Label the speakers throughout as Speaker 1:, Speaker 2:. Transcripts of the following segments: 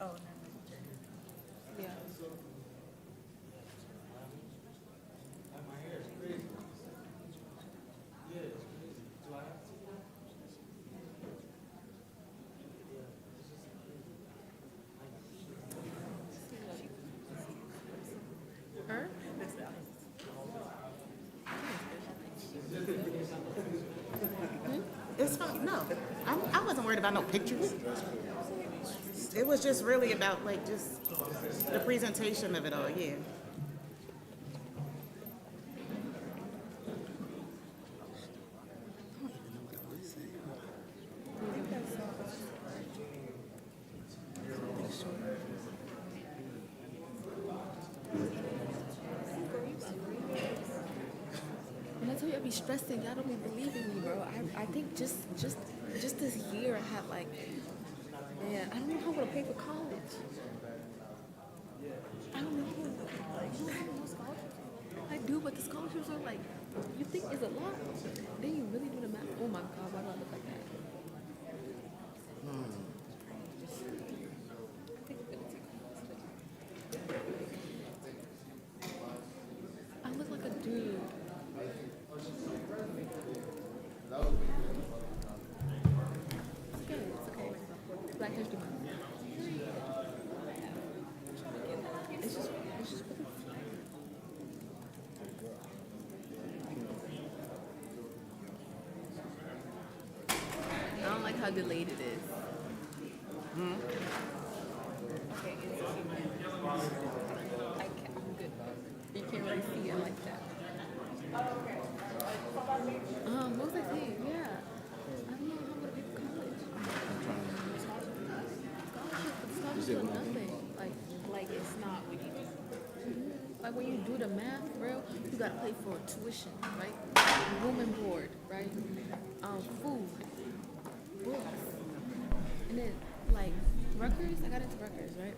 Speaker 1: Oh, no. Yeah.
Speaker 2: Her?
Speaker 1: It's fine. No, I wasn't worried about no pictures. It was just really about like just the presentation of it all. Yeah.
Speaker 2: When I tell you I be stressing, y'all don't be believing me, bro. I think just this year I had like, man, I don't know how I'm gonna pay for college. I don't know. You don't have no scholarships? I do, but the scholarships are like, you think it's a lot, then you really do the math. Oh my God, why do I look like that? I look like a dude. It's okay. Black History Month. It's just I don't like how delayed it is. Okay, it's I can't. I'm good. You can't really see it like that. What was I saying? Yeah. I don't know how I'm gonna pay for college. Scholarship for nothing. Like it's not when you like when you do the math, bro, you gotta pay for tuition, right? Room and board, right? Food, books, and then like Rutgers. I got into Rutgers, right?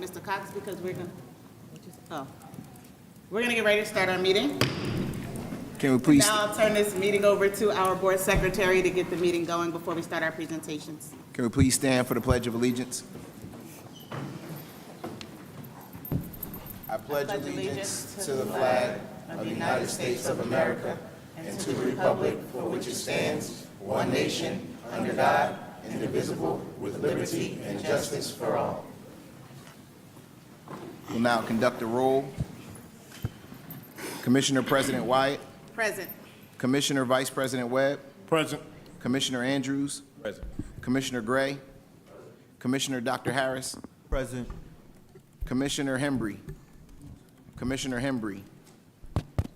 Speaker 1: Mr. Cox because we're gonna get ready to start our meeting.
Speaker 3: Can we please,
Speaker 1: Now I'll turn this meeting over to our board secretary to get the meeting going before we start our presentations.
Speaker 3: can we please stand for the Pledge of Allegiance? I pledge allegiance to the flag of the United States of America and to the republic for which it stands, one nation, under God, indivisible, with liberty and justice for all. We'll now conduct a roll. Commissioner President Wyatt,
Speaker 1: Present.
Speaker 3: Commissioner Vice President Webb,
Speaker 4: Present.
Speaker 3: Commissioner Andrews,
Speaker 4: Present.
Speaker 3: Commissioner Gray, Commissioner Dr. Harris,
Speaker 4: Present.
Speaker 3: Commissioner Hembry, Commissioner Hembry,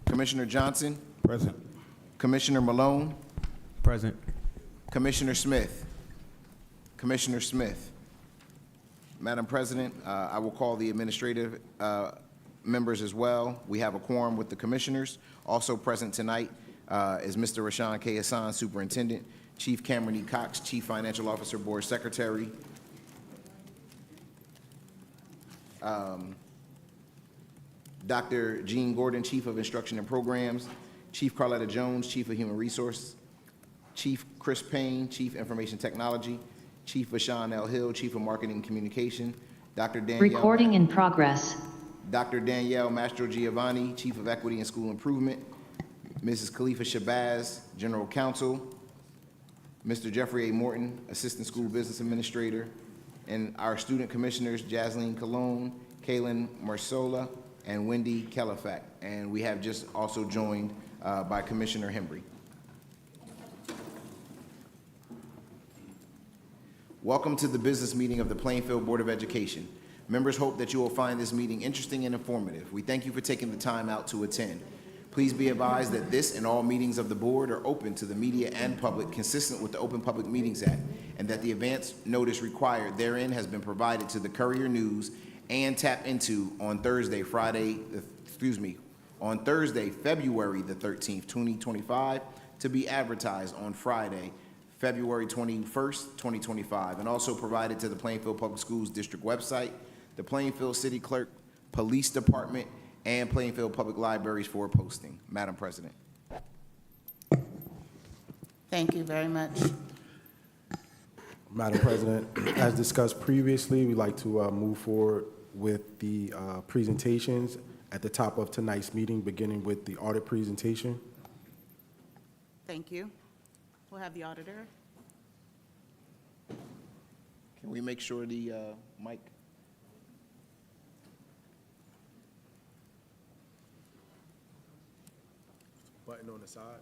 Speaker 3: Commissioner Johnson,
Speaker 4: Present.
Speaker 3: Commissioner Malone,
Speaker 4: Present.
Speaker 3: Commissioner Smith, Commissioner Smith. Madam President, I will call the administrative members as well. We have a quorum with the commissioners. Also present tonight is Mr. Rashawn K. Hassan, Superintendent, Chief Cameron E. Cox, Chief Financial Officer, Board Secretary, Dr. Jean Gordon, Chief of Instruction and Programs, Chief Carletta Jones, Chief of Human Resources, Chief Chris Payne, Chief Information Technology, Chief Vashawn L. Hill, Chief of Marketing and Communication, Dr. Danielle.
Speaker 5: Recording in progress.
Speaker 3: Dr. Danielle Mastro Giovanni, Chief of Equity and School Improvement, Mrs. Khalifa Shabazz, General Counsel, Mr. Jeffrey A. Morton, Assistant School Business Administrator, and our student commissioners, Jasleen Colon, Kaylin Marsola, and Wendy Kellefak. And we have just also joined by Commissioner Hembry. Welcome to the business meeting of the Plainfield Board of Education. Members hope that you will find this meeting interesting and informative. We thank you for taking the time out to attend. Please be advised that this and all meetings of the board are open to the media and public consistent with the Open Public Meetings Act, and that the advance notice required therein has been provided to the Courier News and tapped into on Thursday, February the 13th, 2025, to be advertised on Friday, February 21st, 2025, and also provided to the Plainfield Public Schools District website, the Plainfield City Clerk, Police Department, and Plainfield Public Libraries for posting. Madam President.
Speaker 1: Thank you very much.
Speaker 6: Madam President, as discussed previously, we'd like to move forward with the presentations at the top of tonight's meeting, beginning with the audit presentation.
Speaker 1: Thank you. We'll have the auditor.
Speaker 3: Can we make sure the mic?
Speaker 6: Button on the side.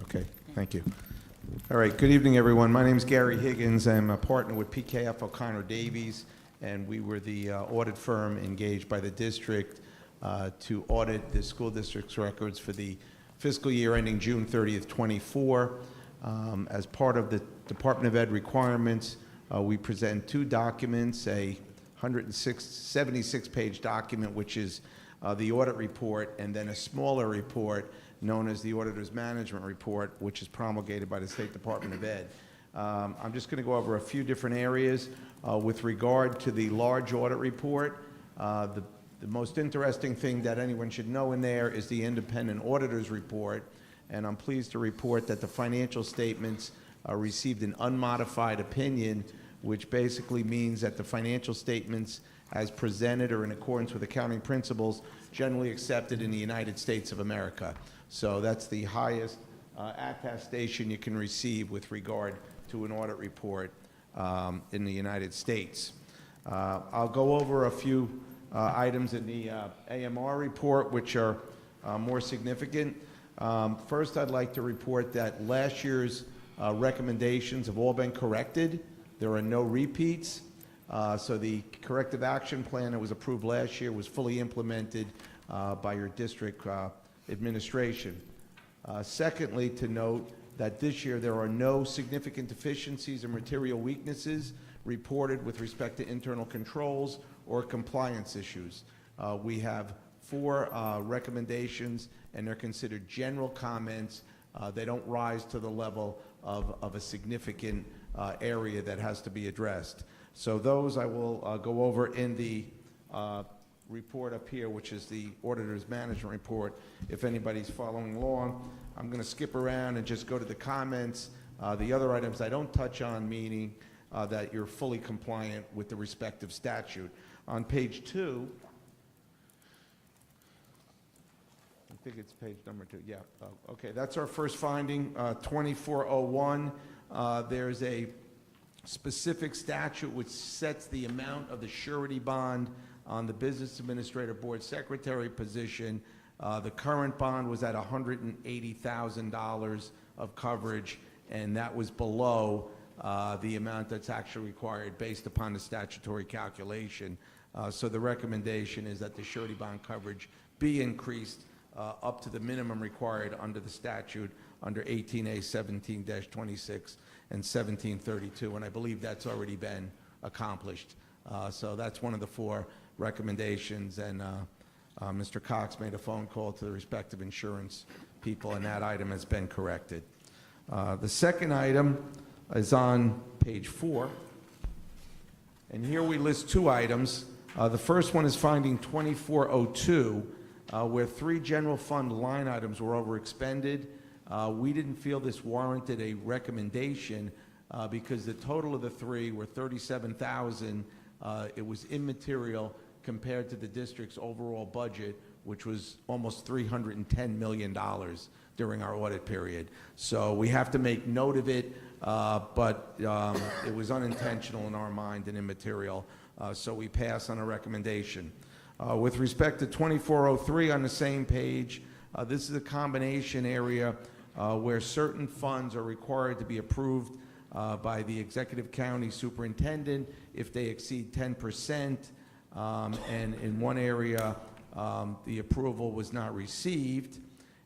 Speaker 4: Okay, thank you. All right, good evening, everyone. My name is Gary Higgins. I'm a partner with PKF O'Connor Davies, and we were the audit firm engaged by the district to audit the school district's records for the fiscal year ending June 30th, 24. As part of the Department of Ed requirements, we present two documents, a 176-page document, which is the audit report, and then a smaller report known as the Auditor's Management Report, which is promulgated by the State Department of Ed. I'm just going to go over a few different areas. With regard to the large audit report, the most interesting thing that anyone should know in there is the Independent Auditor's Report, and I'm pleased to report that the financial statements received an unmodified opinion, which basically means that the financial statements as presented are in accordance with accounting principles generally accepted in the United States of America. So that's the highest attestation you can receive with regard to an audit report in the United States. I'll go over a few items in the AMR report, which are more significant. First, I'd like to report that last year's recommendations have all been corrected. There are no repeats. So the corrective action plan that was approved last year was fully implemented by your district administration. Secondly, to note that this year there are no significant deficiencies or material weaknesses reported with respect to internal controls or compliance issues. We have 4 recommendations, and they're considered general comments. They don't rise to the level of a significant area that has to be addressed. So those I will go over in the report up here, which is the Auditor's Management Report, if anybody's following along. I'm going to skip around and just go to the comments. The other items I don't touch on, meaning that you're fully compliant with the respective statute. On page 2, I think it's page number 2, yeah. Okay, that's our first finding, 2401. There's a specific statute which sets the amount of the surety bond on the Business Administrator Board Secretary position. The current bond was at $180,000 of coverage, and that was below the amount that's actually required based upon the statutory calculation. So the recommendation is that the surety bond coverage be increased up to the minimum required under the statute under 18A 17-26 and 1732, and I believe that's already been accomplished. So that's one of the 4 recommendations, and Mr. Cox made a phone call to the respective insurance people, and that item has been corrected. The second item is on page 4, and here we list 2 items. The first one is finding 2402, where 3 general fund line items were overexpended. We didn't feel this warranted a recommendation because the total of the 3 were $37,000. It was immaterial compared to the district's overall budget, which was almost $310 million during our audit period. So we have to make note of it, but it was unintentional in our mind and immaterial, so we pass on a recommendation. With respect to 2403 on the same page, this is a combination area where certain funds are required to be approved by the executive county superintendent if they exceed 10%, and in one area the approval was not received.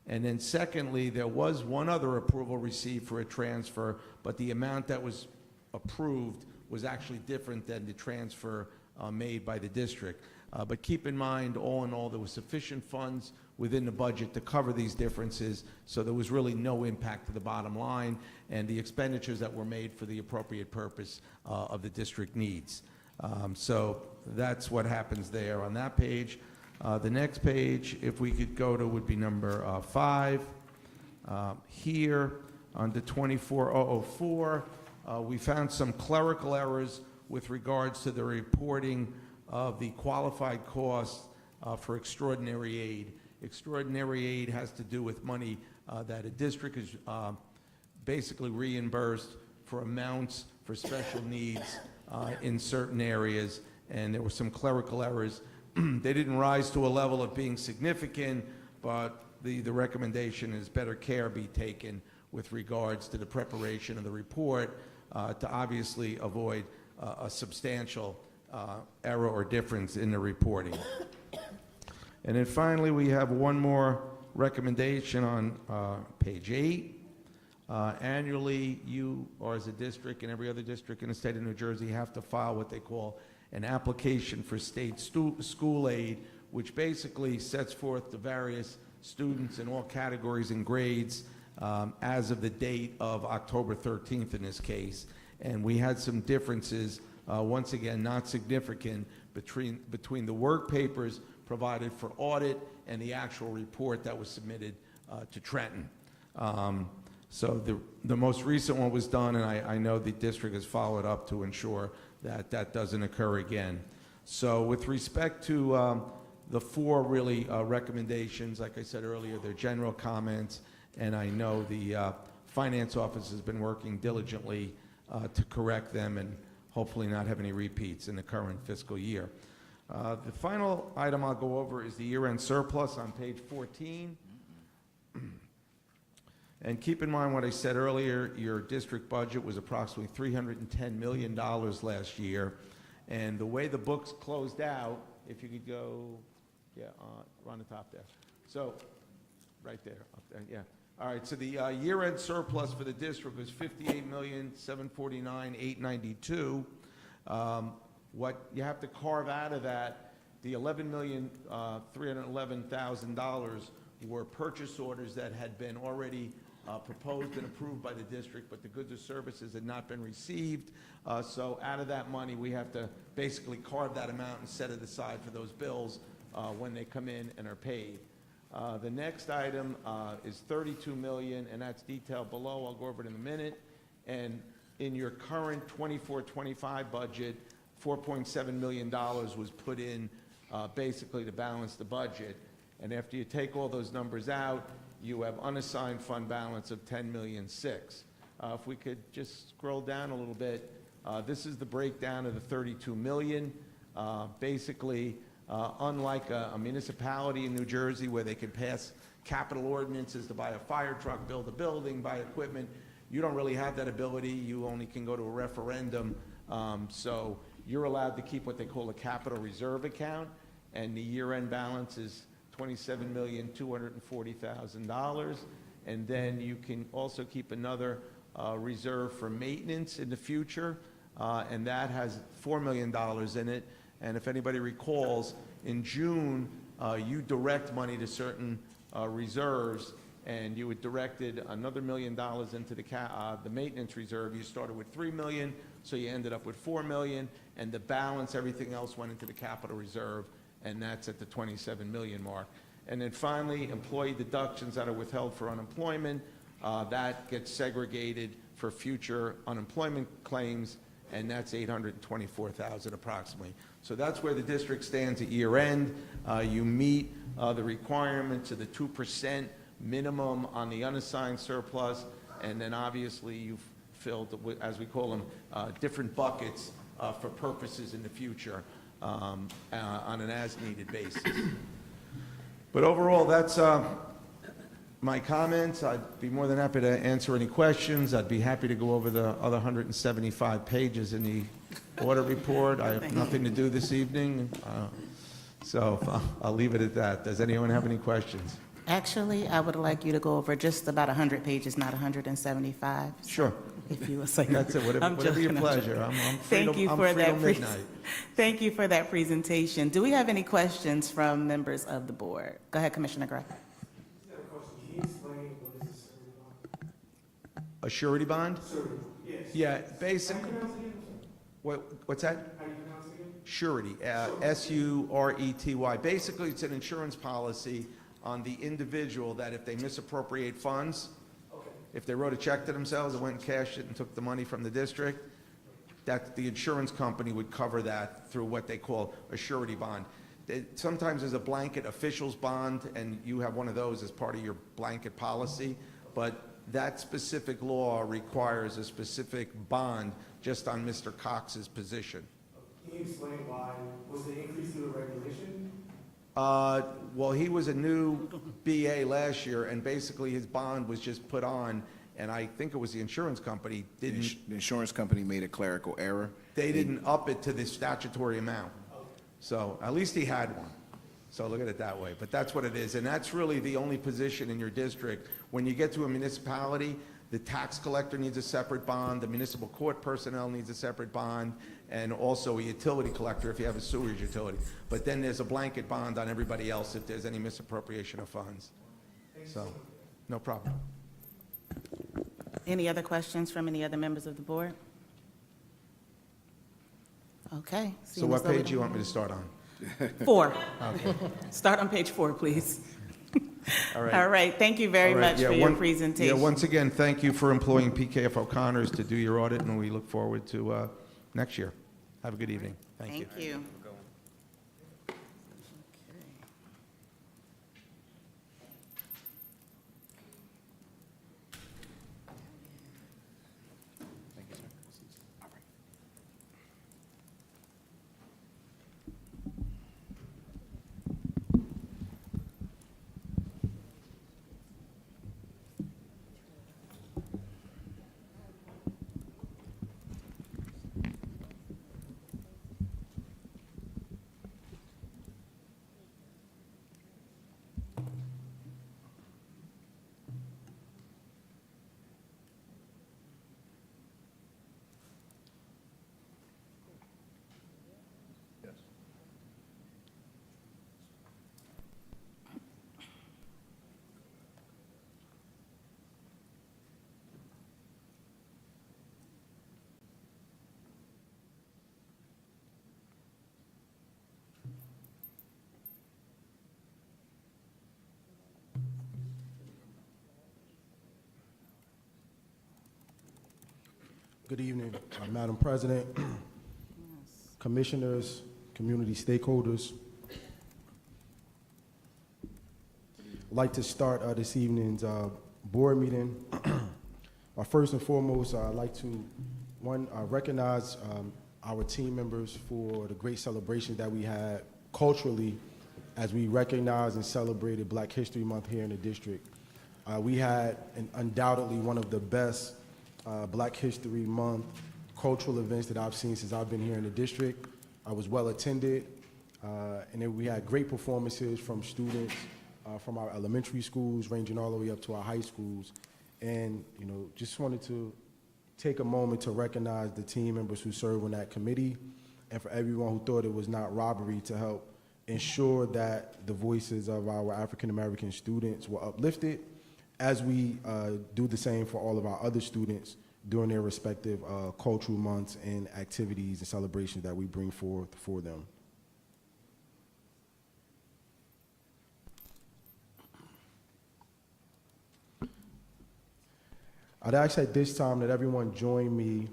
Speaker 4: And then secondly, there was one other approval received for a transfer, but the amount that was approved was actually different than the transfer made by the district. But keep in mind, all in all, there was sufficient funds within the budget to cover these differences, so there was really no impact to the bottom line, and the expenditures that were made for the appropriate purpose of the district needs. So that's what happens there on that page. The next page, if we could go to, would be number 5. Here, under 24004, we found some clerical errors with regards to the reporting of the qualified costs for extraordinary aid. Extraordinary aid has to do with money that a district is basically reimbursed for amounts for special needs in certain areas, and there were some clerical errors. They didn't rise to a level of being significant, but the recommendation is better care be taken with regards to the preparation of the report to obviously avoid a substantial error or difference in the reporting. And then finally, we have one more recommendation on page 8. Annually, you, or as a district and every other district in the state of New Jersey, have to file what they call an application for state school aid, which basically sets forth the various students in all categories and grades as of the date of October 13th in this case. And we had some differences, once again, not significant, between the work papers provided for audit and the actual report that was submitted to Trenton. So the most recent one was done, and I know the district has followed up to ensure that that doesn't occur again. So with respect to the 4 really recommendations, like I said earlier, they're general comments, and I know the finance office has been working diligently to correct them and hopefully not have any repeats in the current fiscal year. The final item I'll go over is the year-end surplus on page 14. And keep in mind what I said earlier, your district budget was approximately $310 million last year. And the way the books closed out, if you could go, yeah, on the top there. So, right there, up there, yeah. All right, so the year-end surplus for the district was $58,749,892. What you have to carve out of that the $11,311,000 were purchase orders that had been already proposed and approved by the district, but the goods or services had not been received. So out of that money, we have to basically carve that amount and set it aside for those bills when they come in and are paid. The next item is $32 million, and that's detailed below. I'll go over it in a minute. And in your current 24-25 budget, $4.7 million was put in basically to balance the budget. And after you take all those numbers out, you have unassigned fund balance of $10.6 million. If we could just scroll down a little bit, this is the breakdown of the $32 million. Basically, unlike a municipality in New Jersey where they can pass capital ordinances to buy a fire truck, build a building, buy equipment, you don't really have that ability. You only can go to a referendum. So you're allowed to keep what they call a capital reserve account, and the year-end balance is $27,240,000. And then you can also keep another reserve for maintenance in the future, and that has $4 million in it. And if anybody recalls, in June, you direct money to certain reserves, and you had directed another $1 million into the maintenance reserve. You started with $3 million, so you ended up with $4 million, and the balance, everything else went into the capital reserve, and that's at the $27 million mark. And then finally, employee deductions that are withheld for unemployment, that gets segregated for future unemployment claims, and that's $824,000 approximately. So that's where the district stands at year end. You meet the requirements of the 2% minimum on the unassigned surplus, and then obviously you've filled, as we call them, different buckets for purposes in the future on an as-needed basis. But overall, that's my comments. I'd be more than happy to answer any questions. I'd be happy to go over the other 175 pages in the audit report. I have nothing to do this evening, so I'll leave it at that. Does anyone have any questions?
Speaker 1: Actually, I would like you to go over just about 100 pages, not 175.
Speaker 4: Sure.
Speaker 1: If you would say.
Speaker 4: That's it, whatever your pleasure. I'm free
Speaker 1: Thank
Speaker 4: till-
Speaker 1: you
Speaker 4: I'm
Speaker 1: for
Speaker 4: free
Speaker 1: that.
Speaker 4: till midnight.
Speaker 1: Thank you for that presentation. Do we have any questions from members of the board? Go ahead, Commissioner Gray.
Speaker 4: A surety bond?
Speaker 5: Yes.
Speaker 4: Yeah, basically. What's that?
Speaker 5: How do you pronounce it again?
Speaker 4: Surety, S-U-R-E-T-Y. Basically, it's an insurance policy on the individual that if they misappropriate funds, if they wrote a check to themselves and went and cashed it and took the money from the district, that the insurance company would cover that through what they call a surety bond. Sometimes there's a blanket officials bond, and you have one of those as part of your blanket policy, but that specific law requires a specific bond just on Mr. Cox's position.
Speaker 5: Can you explain why, was the increase due to regulation?
Speaker 4: Well, he was a new BA last year, and basically his bond was just put on, and I think it was the insurance company
Speaker 3: The
Speaker 4: didn't,
Speaker 3: insurance company made a clerical error.
Speaker 4: they didn't up it to the statutory amount. So at least he had one. So look at it that way. But that's what it is, and that's really the only position in your district. When you get to a municipality, the tax collector needs a separate bond, the municipal court personnel needs a separate bond, and also a utility collector if you have a sewage utility. But then there's a blanket bond on everybody else if there's any misappropriation of funds. So, no problem.
Speaker 1: Any other questions from any other members of the board? Okay.
Speaker 4: So
Speaker 1: seeing
Speaker 4: what
Speaker 1: as though we
Speaker 4: page do you
Speaker 1: don't-
Speaker 4: want me to start on?
Speaker 1: 4.
Speaker 4: Okay.
Speaker 1: Start on page 4, please.
Speaker 4: All right.
Speaker 1: All right, thank you very
Speaker 4: All right,
Speaker 1: much
Speaker 4: yeah,
Speaker 1: for your
Speaker 4: Yeah,
Speaker 1: presentation.
Speaker 4: once again, thank you for employing PKF O'Connors to do your audit, and we look forward to next year. Have a good evening. Thank you.
Speaker 1: Thank you.
Speaker 6: Good evening, Madam President, commissioners, community stakeholders. I'd like to start this evening's board meeting. First and foremost, I'd like to recognize our team members for the great celebration that we had culturally as we recognized and celebrated Black History Month here in the district. We had undoubtedly one of the best Black History Month cultural events that I've seen since I've been here in the district. I was well attended, and then we had great performances from students from our elementary schools, ranging all the way up to our high schools. And just wanted to take a moment to recognize the team members who serve on that committee, and for everyone who thought it was not robbery to help ensure that the voices of our African American students were uplifted, as we do the same for all of our other students during their respective cultural months and activities and celebrations that we bring forth for them. I'd ask at this time that everyone join me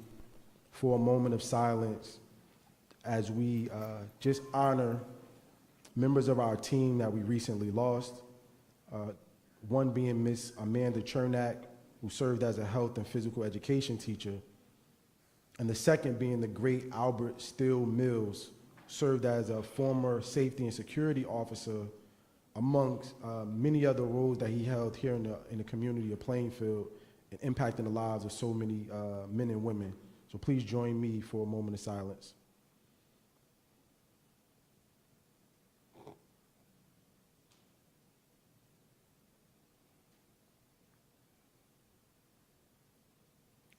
Speaker 6: for a moment of silence as we just honor members of our team that we recently lost. One being Miss Amanda Chernak, who served as a health and physical education teacher, and the second being the great Albert Steele Mills, served as a former safety and security officer, amongst many other roles that he held here in the community of Plainfield, and impacting the lives of so many men and women. So please join me for a moment of silence.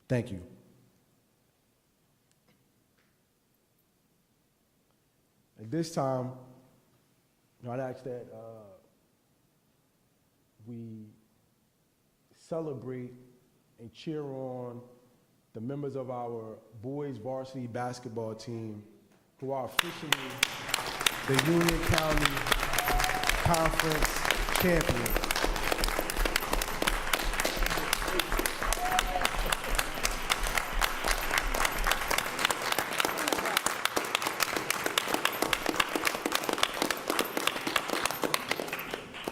Speaker 6: Thank you. At this time, I'd ask that we celebrate and cheer on the members of our boys varsity basketball team who are officially the Union County Conference champions.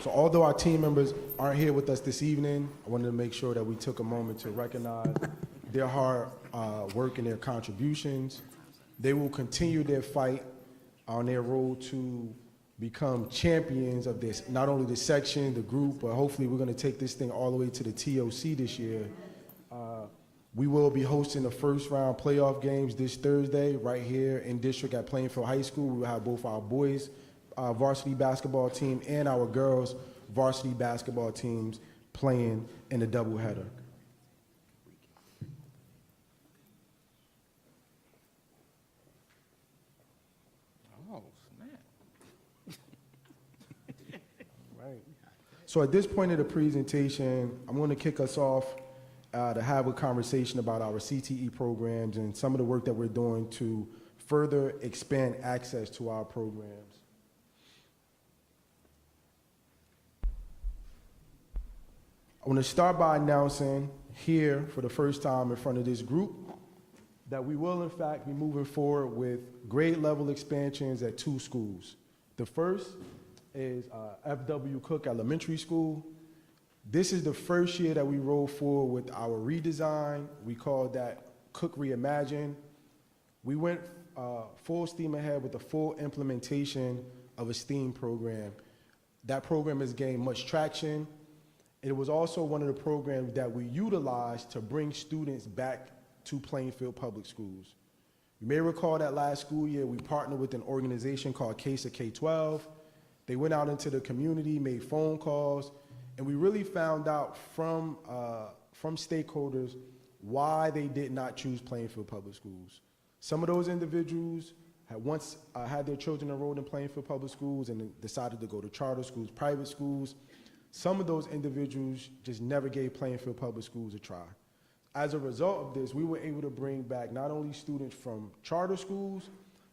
Speaker 6: So although our team members aren't here with us this evening, I wanted to make sure that we took a moment to recognize their hard work and their contributions. They will continue their fight on their road to become champions of this, not only the section, the group, but hopefully we're gonna take this thing all the way to the TOC this year. We will be hosting the first round playoff games this Thursday right here in district at Plainfield High School. We will have both our boys varsity basketball team and our girls varsity basketball teams playing in a doubleheader.
Speaker 1: Oh, snap.
Speaker 6: Right. So at this point of the presentation, I'm going to kick us off to have a conversation about our CTE programs and some of the work that we're doing to further expand access to our programs. I want to start by announcing here for the first time in front of this group that we will in fact be moving forward with grade level expansions at 2 schools. The first is F.W. Cook Elementary School. This is the first year that we roll forward with our redesign. We call that Cook Reimagine. We went full steam ahead with the full implementation of a STEAM program. That program has gained much traction. It was also one of the programs that we utilized to bring students back to Plainfield Public Schools. You may recall that last school year we partnered with an organization called CASA K-12. They went out into the community, made phone calls, and we really found out from stakeholders why they did not choose Plainfield Public Schools. Some of those individuals had once had their children enrolled in Plainfield Public Schools and decided to go to charter schools, private schools. Some of those individuals just never gave Plainfield Public Schools a try. As a result of this, we were able to bring back not only students from charter schools,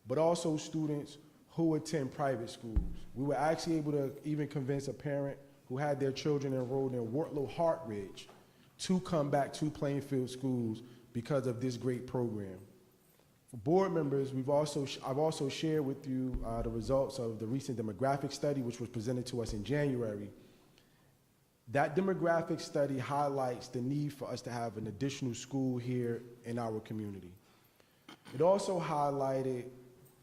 Speaker 6: but also students who attend private schools. We were actually able to even convince a parent who had their children enrolled in Wortlow Hartridge to come back to Plainfield schools because of this great program. For board members, I've also shared with you the results of the recent demographic study, which was presented to us in January. That demographic study highlights the need for us to have an additional school here in our community. It also highlighted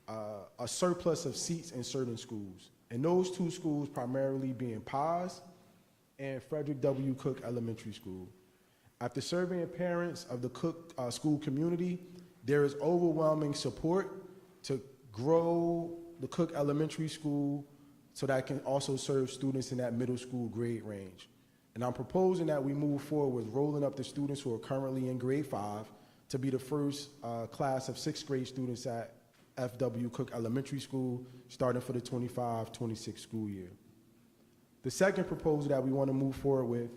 Speaker 6: a surplus of seats in certain schools, and those two schools primarily being Paz and Frederick W. Cook Elementary School. After surveying parents of the Cook school community, there is overwhelming support to grow the Cook Elementary School so that it can also serve students in that middle school grade range. And I'm proposing that we move forward with rolling up the students who are currently in grade 5 to be the first class of 6th grade students at FW Cook Elementary School, starting for the 25-26 school year. The second proposal that we want to move forward with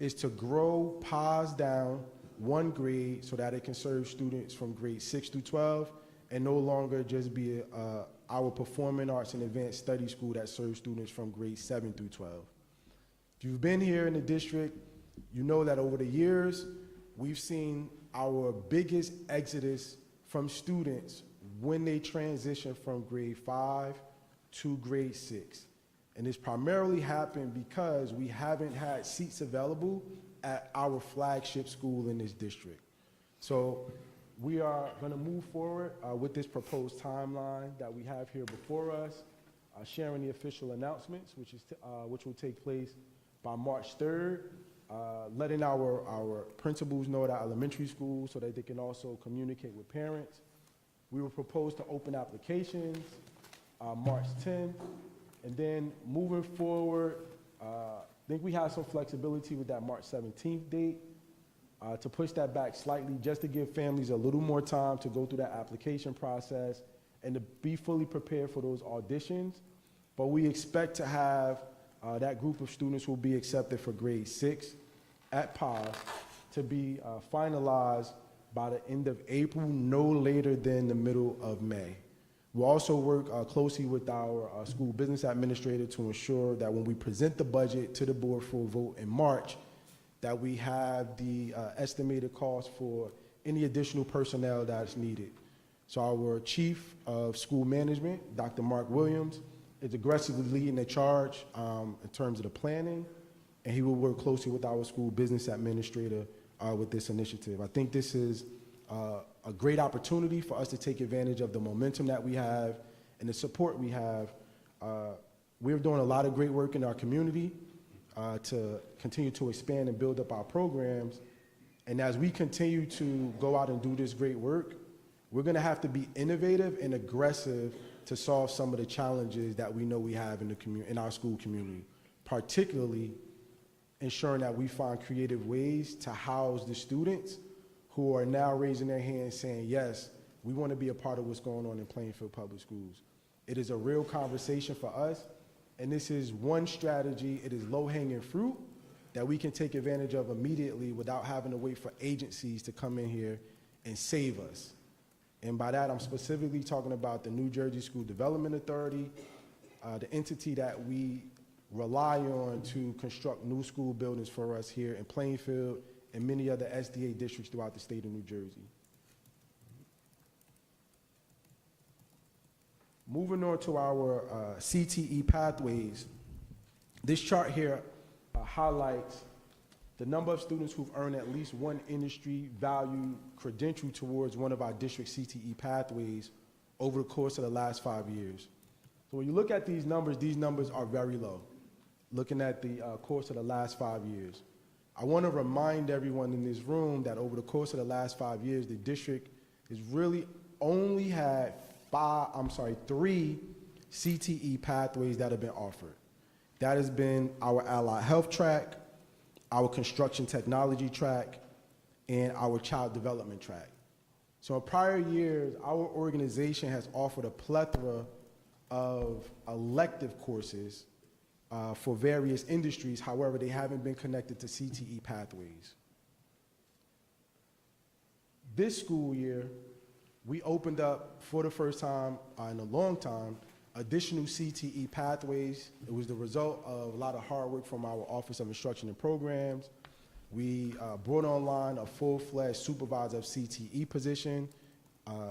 Speaker 6: is to grow Paz down 1 grade so that it can serve students from grade 6 through 12 and no longer just be our performing arts and advanced study school that serves students from grade 7 through 12. If you've been here in the district, you know that over the years, we've seen our biggest exodus from students when they transition from grade 5 to grade 6. And it's primarily happened because we haven't had seats available at our flagship school in this district. So we are going to move forward with this proposed timeline that we have here before us, sharing the official announcements, which will take place by March 3rd, letting our principals know at our elementary school so that they can also communicate with parents. We will propose to open applications March 10th, and then moving forward, I think we have some flexibility with that March 17th date to push that back slightly just to give families a little more time to go through that application process and to be fully prepared for those auditions. But we expect to have that group of students who will be accepted for grade 6 at Paz to be finalized by the end of April, no later than the middle of May. We'll also work closely with our school business administrator to ensure that when we present the budget to the board for a vote in March, that we have the estimated cost for any additional personnel that's needed. So our chief of school management, Dr. Mark Williams, is aggressively leading the charge in terms of the planning, and he will work closely with our school business administrator with this initiative. I think this is a great opportunity for us to take advantage of the momentum that we have and the support we have. We're doing a lot of great work in our community to continue to expand and build up our programs. And as we continue to go out and do this great work, we're going to have to be innovative and aggressive to solve some of the challenges that we know we have in our school community, particularly ensuring that we find creative ways to house the students who are now raising their hands saying, yes, we want to be a part of what's going on in Plainfield Public Schools. It is a real conversation for us, and this is one strategy, it is low-hanging fruit that we can take advantage of immediately without having to wait for agencies to come in here and save us. And by that, I'm specifically talking about the New Jersey School Development Authority, the entity that we rely on to construct new school buildings for us here in Plainfield and many other SDA districts throughout the state of New Jersey. Moving on to our CTE pathways, this chart here highlights the number of students who've earned at least one industry value credential towards one of our district CTE pathways over the course of the last 5 years. So when you look at these numbers are very low, looking at the course of the last 5 years. I want to remind everyone in this room that over the course of the last 5 years, the district has really only had 3 CTE pathways that have been offered. That has been our allied health track, our construction technology track, and our child development track. So in prior years, our organization has offered a plethora of elective courses for various industries. However, they haven't been connected to CTE pathways. This school year, we opened up for the first time in a long time additional CTE pathways. It was the result of a lot of hard work from our Office of Instruction and Programs, We brought online a full-fledged supervisor of CTE position.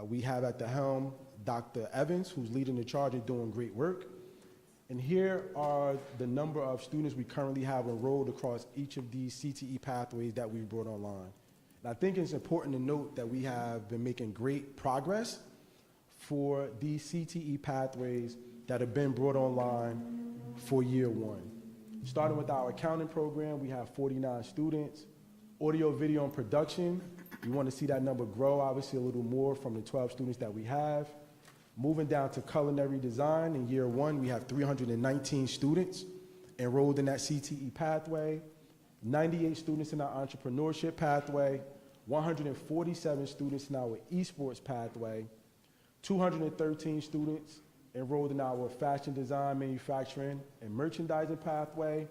Speaker 6: We have at the helm Dr. Evans, who's leading the charge and doing great work. And here are the number of students we currently have enrolled across each of these CTE pathways that we brought online. And I think it's important to note that we have been making great progress for these CTE pathways that have been brought online for year one. Starting with our accounting program, we have 49 students. Audio, video, and production, we want to see that number grow, obviously a little more from the 12 students that we have. Moving down to culinary design, in year one, we have 319 students enrolled in that CTE pathway, 98 students in our entrepreneurship pathway, 147 students in our esports pathway, 213 students enrolled in our fashion design, manufacturing, and merchandising pathway,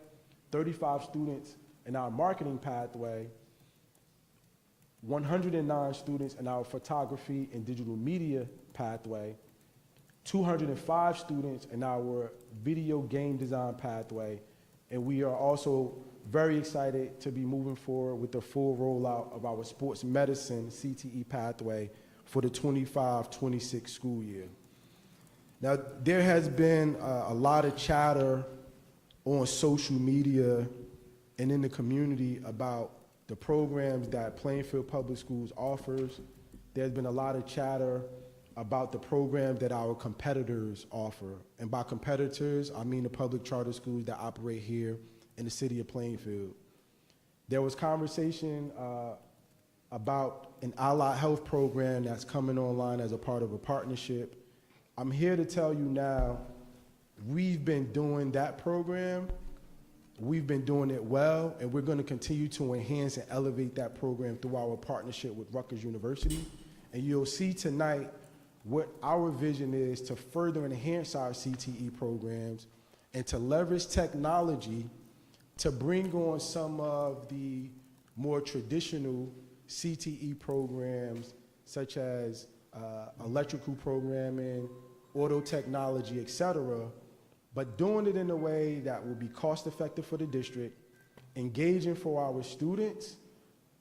Speaker 6: 35 students in our marketing pathway, 109 students in our photography and digital media pathway, 205 students in our video game design pathway, and we are also very excited to be moving forward with the full rollout of our sports medicine CTE pathway for the 25-26 school year. Now, there has been a lot of chatter on social media and in the community about the programs that Plainfield Public Schools offers. There's been a lot of chatter about the programs that our competitors offer. And by competitors, I mean the public charter schools that operate here in the city of Plainfield. There was conversation about an allied health program that's coming online as a part of a partnership. I'm here to tell you now, we've been doing that program. We've been doing it well, and we're going to continue to enhance and elevate that program through our partnership with Rutgers University. And you'll see tonight what our vision is to further enhance our CTE programs and to leverage technology to bring on some of the more traditional CTE programs, such as electrical programming, auto technology, et cetera, but doing it in a way that will be cost effective for the district, engaging for our students,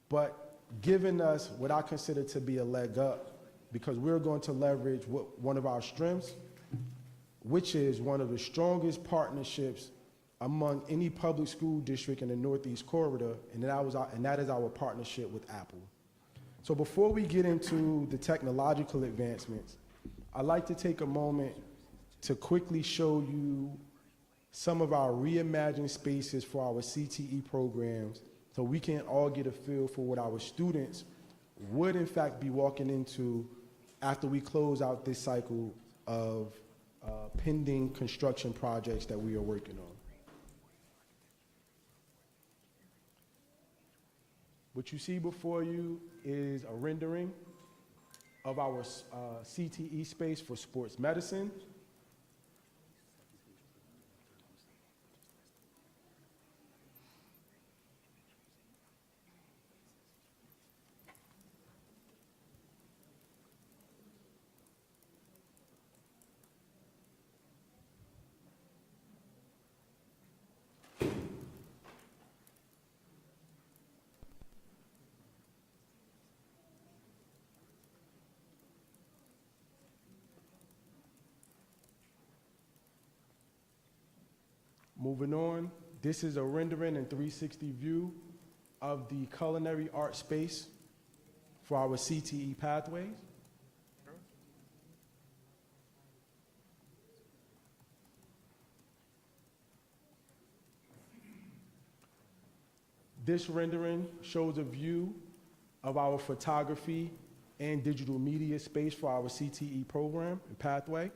Speaker 6: but giving us what I consider to be a leg up, because we're going to leverage one of our strengths, which is one of the strongest partnerships among any public school district in the Northeast Corridor, and that is our partnership with Apple. So before we get into the technological advancements, I'd like to take a moment to quickly show you some of our reimagined spaces for our CTE programs so we can all get a feel for what our students would in fact be walking into after we close out this cycle of pending construction projects that we are working on. What you see before you is a rendering of our CTE space for sports medicine. Moving on, this is a rendering and 360 view of the culinary art space for our CTE pathways. This rendering shows a view of our photography and digital media space for our CTE program and pathway.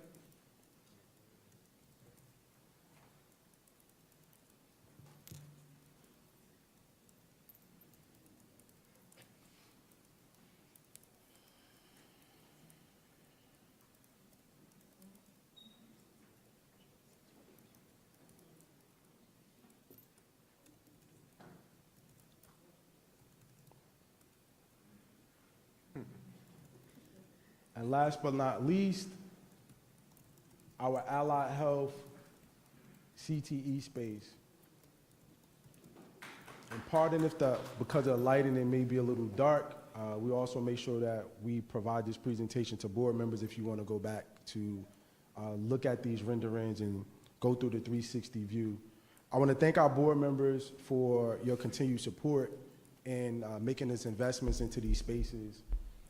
Speaker 6: And last but not least, our allied health CTE space. And pardon if because of the lighting, it may be a little dark. We also make sure that we provide this presentation to board members if you want to go back to look at these renderings and go through the 360 view. I want to thank our board members for your continued support in making these investments into these spaces.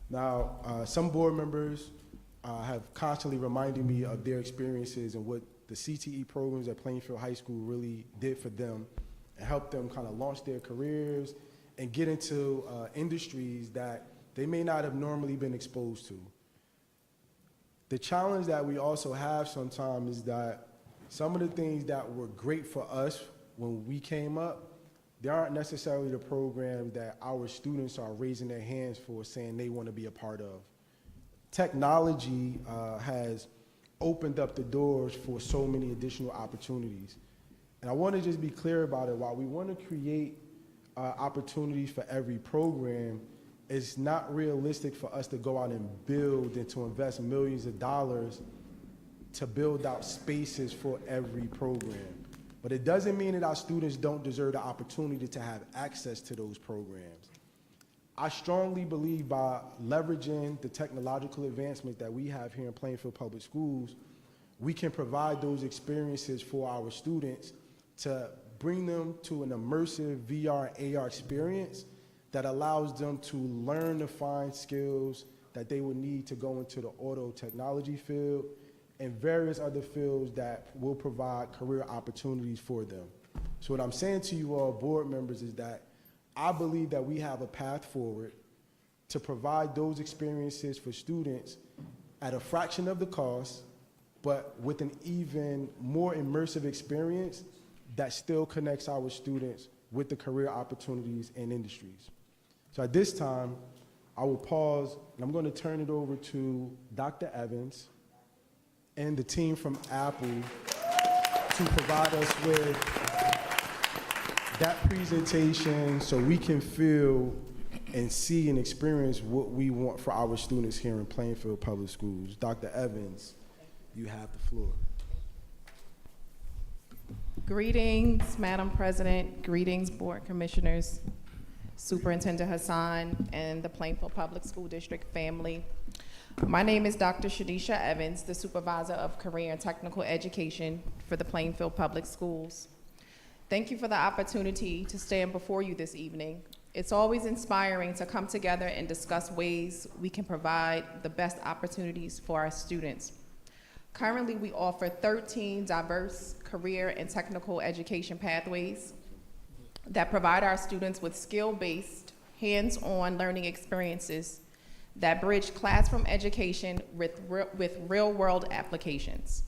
Speaker 6: Now, some board members have constantly reminded me of their experiences and what the CTE programs at Plainfield High School really did for them and helped them kind of launch their careers and get into industries that they may not have normally been exposed to. The challenge that we also have sometimes is that some of the things that were great for us when we came up, they aren't necessarily the programs that our students are raising their hands for, saying they want to be a part of. Technology has opened up the doors for so many additional opportunities. And I want to just be clear about it. While we want to create opportunities for every program, it's not realistic for us to go out and build and to invest millions of dollars to build out spaces for every program. But it doesn't mean that our students don't deserve the opportunity to have access to those programs. I strongly believe by leveraging the technological advancement that we have here in Plainfield Public Schools, we can provide those experiences for our students to bring them to an immersive VR and AR experience that allows them to learn to find skills that they would need to go into the auto technology field and various other fields that will provide career opportunities for them. So what I'm saying to you all board members is that I believe that we have a path forward to provide those experiences for students at a fraction of the cost, but with an even more immersive experience that still connects our students with the career opportunities and industries. So at this time, I will pause, and I'm going to turn it over to Dr. Evans and the team from Apple to provide us with that presentation so we can feel and see and experience what we want for our students here in Plainfield Public Schools. Dr. Evans, you have the floor.
Speaker 7: Greetings, Madam President. Greetings, Board Commissioners, Superintendent Hassan, and the Plainfield Public School District family. My name is Dr. Shadisha Evans, the Supervisor of Career and Technical Education for the Plainfield Public Schools. Thank you for the opportunity to stand before you this evening. It's always inspiring to come together and discuss ways we can provide the best opportunities for our students. Currently, we offer 13 diverse career and technical education pathways that provide our students with skill-based, hands-on learning experiences that bridge classroom education with real-world applications.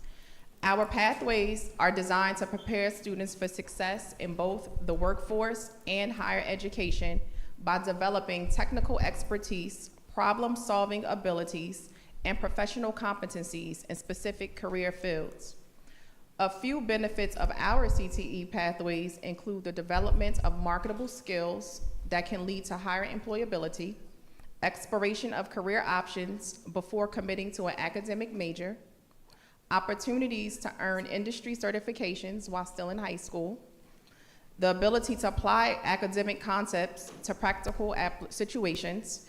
Speaker 7: Our pathways are designed to prepare students for success in both the workforce and higher education by developing technical expertise, problem-solving abilities, and professional competencies in specific career fields. A few benefits of our CTE pathways include the development of marketable skills that can lead to higher employability, exploration of career options before committing to an academic major, opportunities to earn industry certifications while still in high school, the ability to apply academic concepts to practical situations,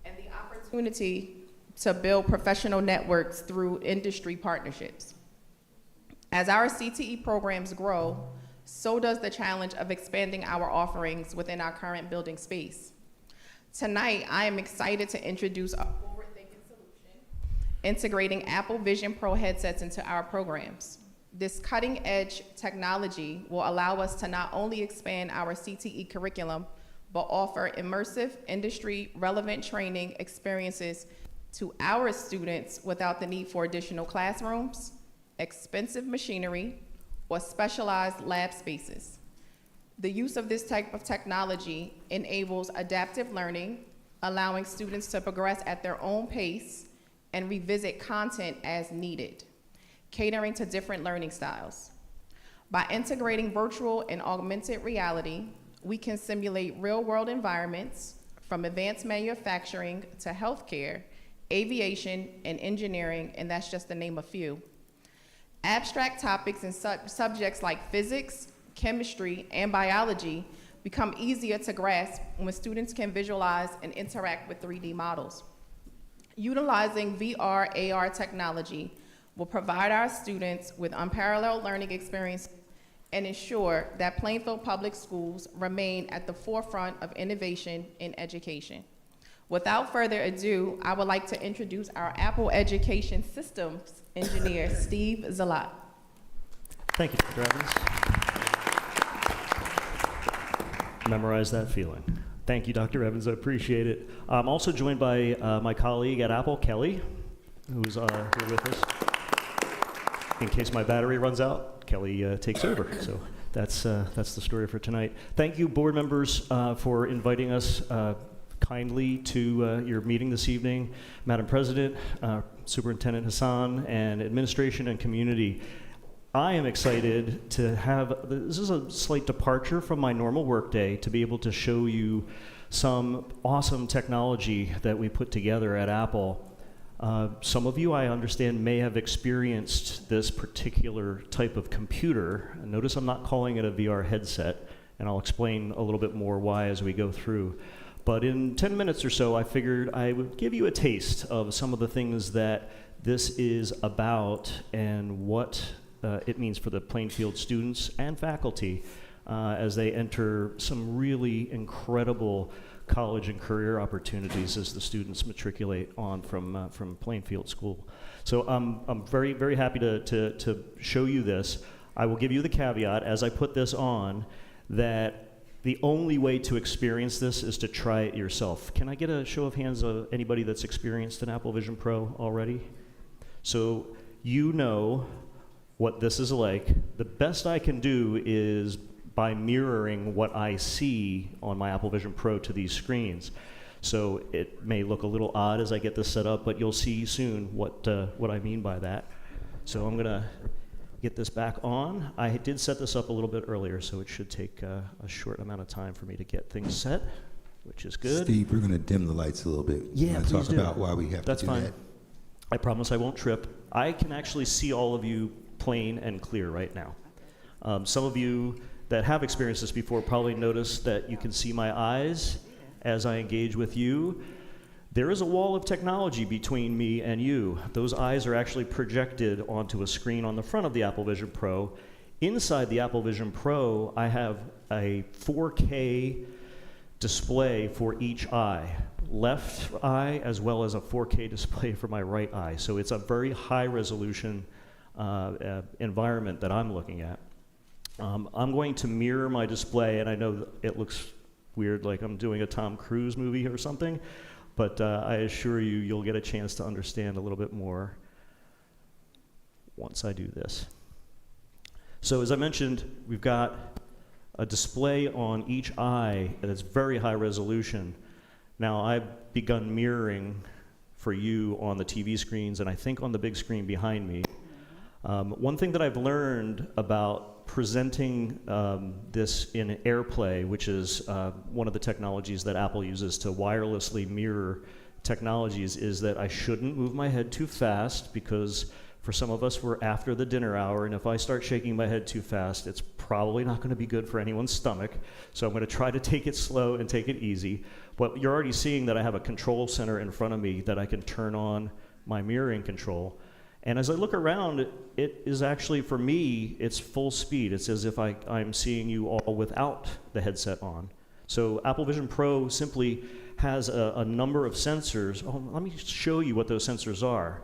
Speaker 7: and the opportunity to build professional networks through industry partnerships. As our CTE programs grow, so does the challenge of expanding our offerings within our current building space. Tonight, I am excited to introduce a forward-thinking solution, integrating Apple Vision Pro headsets into our programs. This cutting-edge technology will allow us to not only expand our CTE curriculum, but offer immersive, industry-relevant training experiences to our students without the need for additional classrooms, expensive machinery, or specialized lab spaces. The use of this type of technology enables adaptive learning, allowing students to progress at their own pace and revisit content as needed, catering to different learning styles. By integrating virtual and augmented reality, we can simulate real-world environments from advanced manufacturing to healthcare, aviation, and engineering, and that's just to name a few. Abstract topics and subjects like physics, chemistry, and biology become easier to grasp when students can visualize and interact with 3D models. Utilizing VR, AR technology will provide our students with unparalleled learning experiences and ensure that Plainfield Public Schools remain at the forefront of innovation in education. Without further ado, I would like to introduce our Apple Education Systems engineer, Steve Zalat.
Speaker 8: Thank you, Dr. Evans. Memorize that feeling. Thank you, Dr. Evans. I appreciate it. I'm also joined by my colleague at Apple, Kelly, who's here with us. In case my battery runs out, Kelly takes over. So that's the story for tonight. Thank you, board members, for inviting us kindly to your meeting this evening. Madam President, Superintendent Hassan, and administration and community. I am excited to have, this is a slight departure from my normal workday, to be able to show you some awesome technology that we put together at Apple. Some of you, I understand, may have experienced this particular type of computer. Notice I'm not calling it a VR headset, and I'll explain a little bit more why as we go through. But in 10 minutes or so, I figured I would give you a taste of some of the things that this is about and what it means for the Plainfield students and faculty as they enter some really incredible college and career opportunities as the students matriculate on from Plainfield School. So I'm very, very happy to show you this. I will give you the caveat as I put this on that the only way to experience this is to try it yourself. Can I get a show of hands of anybody that's experienced an Apple Vision Pro already? So you know what this is like. The best I can do is by mirroring what I see on my Apple Vision Pro to these screens. So it may look a little odd as I get this set up, but you'll see soon what I mean by that. So I'm gonna get this back on. I did set this up a little bit earlier, so it should take a short amount of time for me to get things set, which is good.
Speaker 9: Steve, we're gonna dim the lights a little bit.
Speaker 8: Yeah,
Speaker 9: Wanna
Speaker 8: please
Speaker 9: talk
Speaker 8: do.
Speaker 9: about why we have
Speaker 8: That's
Speaker 9: to do
Speaker 8: fine.
Speaker 9: that.
Speaker 8: I promise I won't trip. I can actually see all of you plain and clear right now. Some of you that have experienced this before probably noticed that you can see my eyes as I engage with you. There is a wall of technology between me and you. Those eyes are actually projected onto a screen on the front of the Apple Vision Pro. Inside the Apple Vision Pro, I have a 4K display for each eye. Left eye as well as a 4K display for my right eye. So it's a very high resolution environment that I'm looking at. I'm going to mirror my display, and I know it looks weird, like I'm doing a Tom Cruise movie or something, but I assure you, you'll get a chance to understand a little bit more once I do this. So as I mentioned, we've got a display on each eye that's very high resolution. Now, I've begun mirroring for you on the TV screens, and I think on the big screen behind me. One thing that I've learned about presenting this in AirPlay, which is one of the technologies that Apple uses to wirelessly mirror technologies, is that I shouldn't move my head too fast, because for some of us, we're after the dinner hour, and if I start shaking my head too fast, it's probably not going to be good for anyone's stomach. So I'm going to try to take it slow and take it easy. But you're already seeing that I have a control center in front of me that I can turn on my mirroring control. And as I look around, it is actually, for me, it's full speed. It's as if I'm seeing you all without the headset on. So Apple Vision Pro simply has a number of sensors. Oh, let me show you what those sensors are.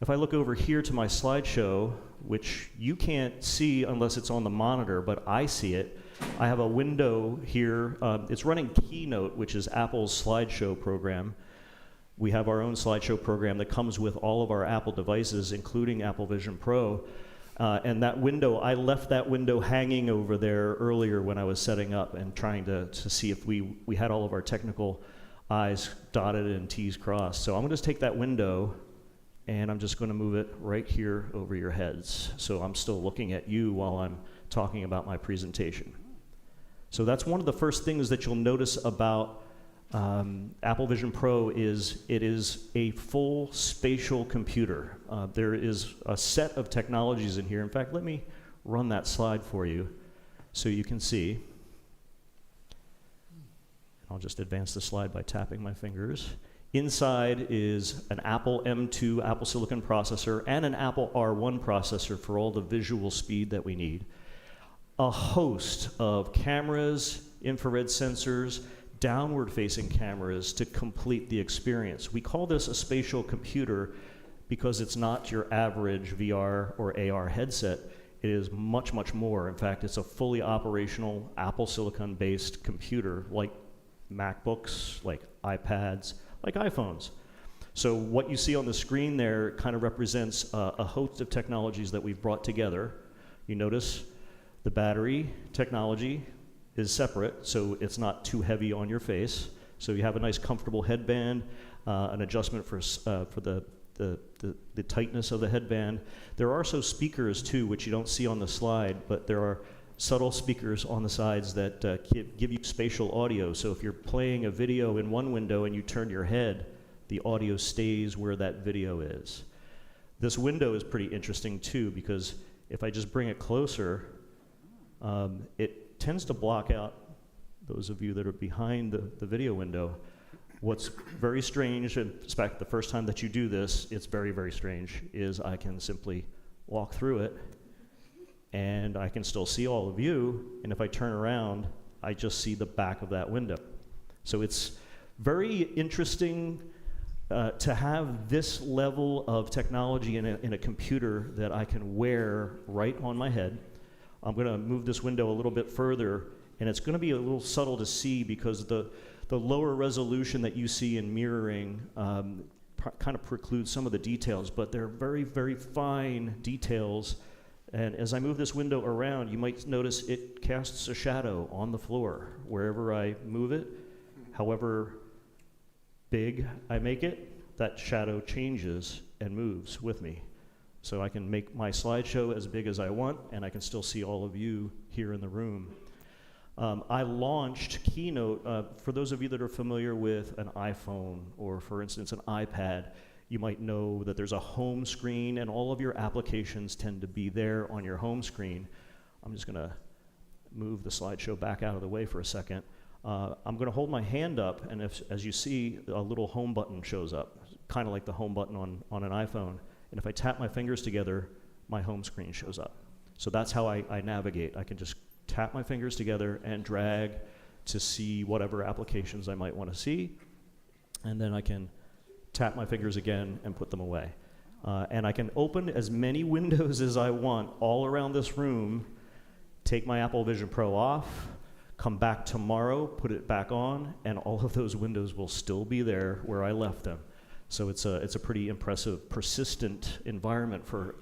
Speaker 8: If I look over here to my slideshow, which you can't see unless it's on the monitor, but I see it, I have a window here. It's running Keynote, which is Apple's slideshow program. We have our own slideshow program that comes with all of our Apple devices, including Apple Vision Pro. And that window, I left that window hanging over there earlier when I was setting up and trying to see if we had all of our technical I's dotted and T's crossed. So I'm going to just take that window, and I'm just going to move it right here over your heads. So I'm still looking at you while I'm talking about my presentation. So that's one of the first things that you'll notice about Apple Vision Pro is it is a full spatial computer. There is a set of technologies in here. In fact, let me run that slide for you so you can see. I'll just advance the slide by tapping my fingers. Inside is an Apple M2 Apple Silicon processor and an Apple R1 processor for all the visual speed that we need. A host of cameras, infrared sensors, downward-facing cameras to complete the experience. We call this a spatial computer because it's not your average VR or AR headset. It is much, much more. In fact, it's a fully operational Apple Silicon-based computer like MacBooks, like iPads, like iPhones. So what you see on the screen there kind of represents a host of technologies that we've brought together. You notice the battery technology is separate, so it's not too heavy on your face. So you have a nice comfortable headband, an adjustment for the tightness of the headband. There are also speakers too, which you don't see on the slide, but there are subtle speakers on the sides that give you spatial audio. So if you're playing a video in one window and you turn your head, the audio stays where that video is. This window is pretty interesting too, because if I just bring it closer, it tends to block out those of you that are behind the video window. What's very strange, in fact, the first time that you do this, it's very, very strange, is I can simply walk through it and I can still see all of you, and if I turn around, I just see the back of that window. So it's very interesting to have this level of technology in a computer that I can wear right on my head. I'm going to move this window a little bit further, and it's going to be a little subtle to see because the lower resolution that you see in mirroring kind of precludes some of the details, but they're very, very fine details. And as I move this window around, you might notice it casts a shadow on the floor. Wherever I move it, however big I make it, that shadow changes and moves with me. So I can make my slideshow as big as I want, and I can still see all of you here in the room. I launched Keynote. For those of you that are familiar with an iPhone or, for instance, an iPad, you might know that there's a home screen, and all of your applications tend to be there on your home screen. I'm just going to move the slideshow back out of the way for a second. I'm going to hold my hand up, and as you see, a little home button shows up, kind of like the home button on an iPhone. And if I tap my fingers together, my home screen shows up. So that's how I navigate. I can just tap my fingers together and drag to see whatever applications I might want to see. And then I can tap my fingers again and put them away. And I can open as many windows as I want all around this room, take my Apple Vision Pro off, come back tomorrow, put it back on, and all of those windows will still be there where I left them. So it's a pretty impressive, persistent environment for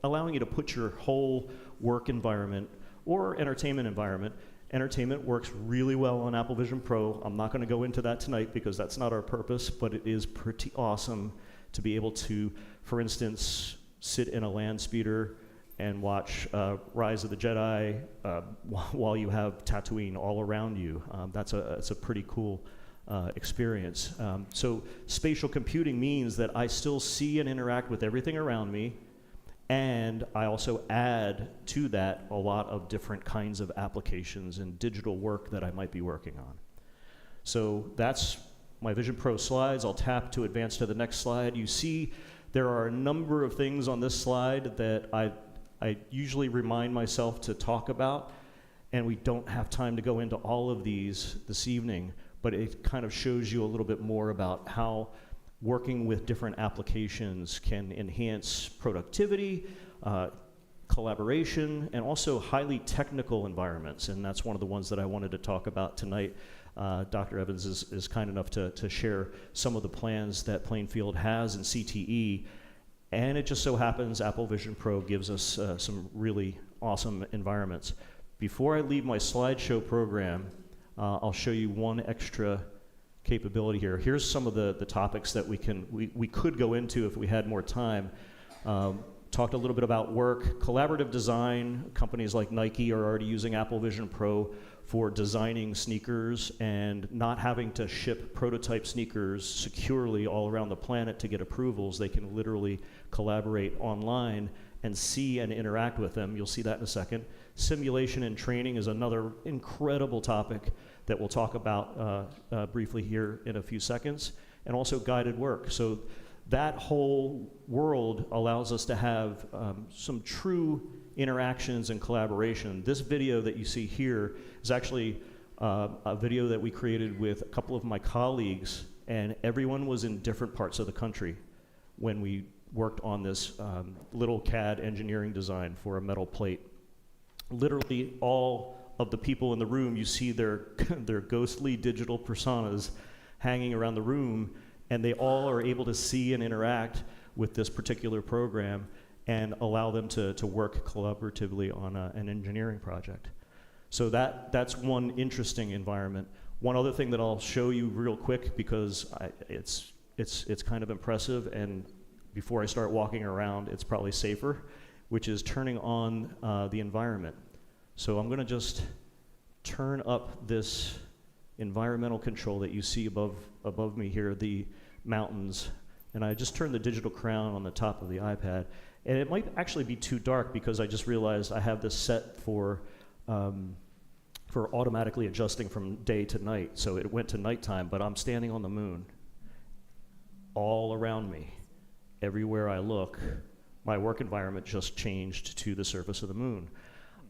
Speaker 8: allowing you to put your whole work environment or entertainment environment. Entertainment works really well on Apple Vision Pro. I'm not going to go into that tonight because that's not our purpose, but it is pretty awesome to be able to, for instance, sit in a land speeder and watch Rise of the Jedi while you have Tatooine all around you. That's a pretty cool experience. So spatial computing means that I still see and interact with everything around me, and I also add to that a lot of different kinds of applications and digital work that I might be working on. So that's my Vision Pro slides. I'll tap to advance to the next slide. You see there are a number of things on this slide that I usually remind myself to talk about, and we don't have time to go into all of these this evening, but it kind of shows you a little bit more about how working with different applications can enhance productivity, collaboration, and also highly technical environments. And that's one of the ones that I wanted to talk about tonight. Dr. Evans is kind enough to share some of the plans that Plainfield has in CTE. And it just so happens Apple Vision Pro gives us some really awesome environments. Before I leave my slideshow program, I'll show you one extra capability here. Here's some of the topics that we could go into if we had more time. Talked a little bit about work, collaborative design. Companies like Nike are already using Apple Vision Pro for designing sneakers and not having to ship prototype sneakers securely all around the planet to get approvals. They can literally collaborate online and see and interact with them. You'll see that in a second. Simulation and training is another incredible topic that we'll talk about briefly here in a few seconds, and also guided work. So that whole world allows us to have some true interactions and collaboration. This video that you see here is actually a video that we created with a couple of my colleagues, and everyone was in different parts of the country when we worked on this little CAD engineering design for a metal plate. Literally all of the people in the room, you see their ghostly digital personas hanging around the room, and they all are able to see and interact with this particular program and allow them to work collaboratively on an engineering project. So that's one interesting environment. One other thing that I'll show you real quick, because it's kind of impressive, and before I start walking around, it's probably safer, which is turning on the environment. So I'm gonna just turn up this environmental control that you see above me here, the mountains, and I just turned the digital crown on the top of the iPad. And it might actually be too dark because I just realized I have this set for automatically adjusting from day to night. So it went to nighttime, but I'm standing on the moon. All around me, everywhere I look, my work environment just changed to the surface of the moon.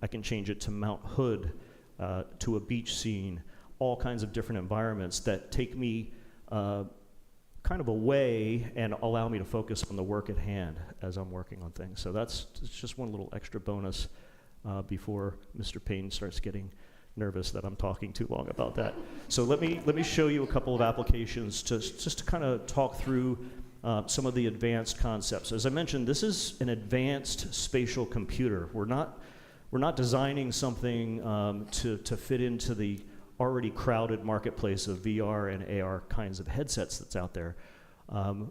Speaker 8: I can change it to Mount Hood, to a beach scene, all kinds of different environments that take me kind of away and allow me to focus on the work at hand as I'm working on things. So it's just one little extra bonus before Mr. Payne starts getting nervous that I'm talking too long about that. So let me show you a couple of applications just to kind of talk through some of the advanced concepts. As I mentioned, this is an advanced spatial computer. We're not designing something to fit into the already crowded marketplace of VR and AR kinds of headsets that's out there.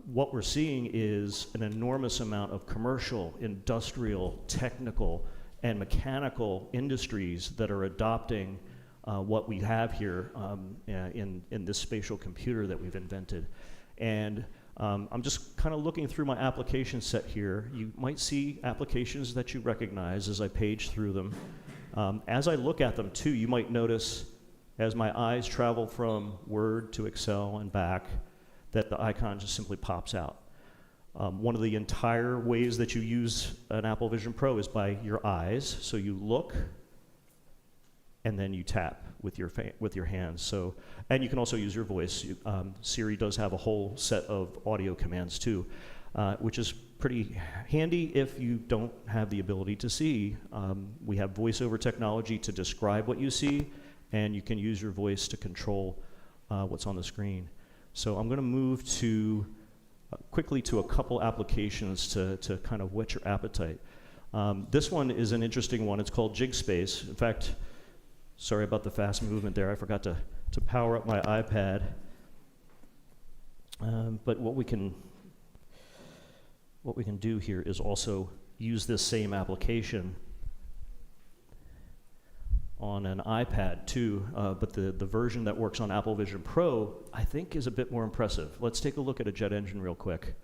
Speaker 8: What we're seeing is an enormous amount of commercial, industrial, technical, and mechanical industries that are adopting what we have here in this spatial computer that we've invented. And I'm just kind of looking through my application set here. You might see applications that you recognize as I page through them. As I look at them too, you might notice as my eyes travel from Word to Excel and back, that the icon just simply pops out. One of the entire ways that you use an Apple Vision Pro is by your eyes. So you look, and then you tap with your hands. So, and you can also use your voice. Siri does have a whole set of audio commands too, which is pretty handy if you don't have the ability to see. We have voiceover technology to describe what you see, and you can use your voice to control what's on the screen. So I'm going to move quickly to a couple applications to kind of whet your appetite. This one is an interesting one. It's called JigSpace. In fact, sorry about the fast movement there. I forgot to power up my iPad. But what we can do here is also use this same application on an iPad too, but the version that works on Apple Vision Pro, I think, is a bit more impressive. Let's take a look at a jet engine real quick.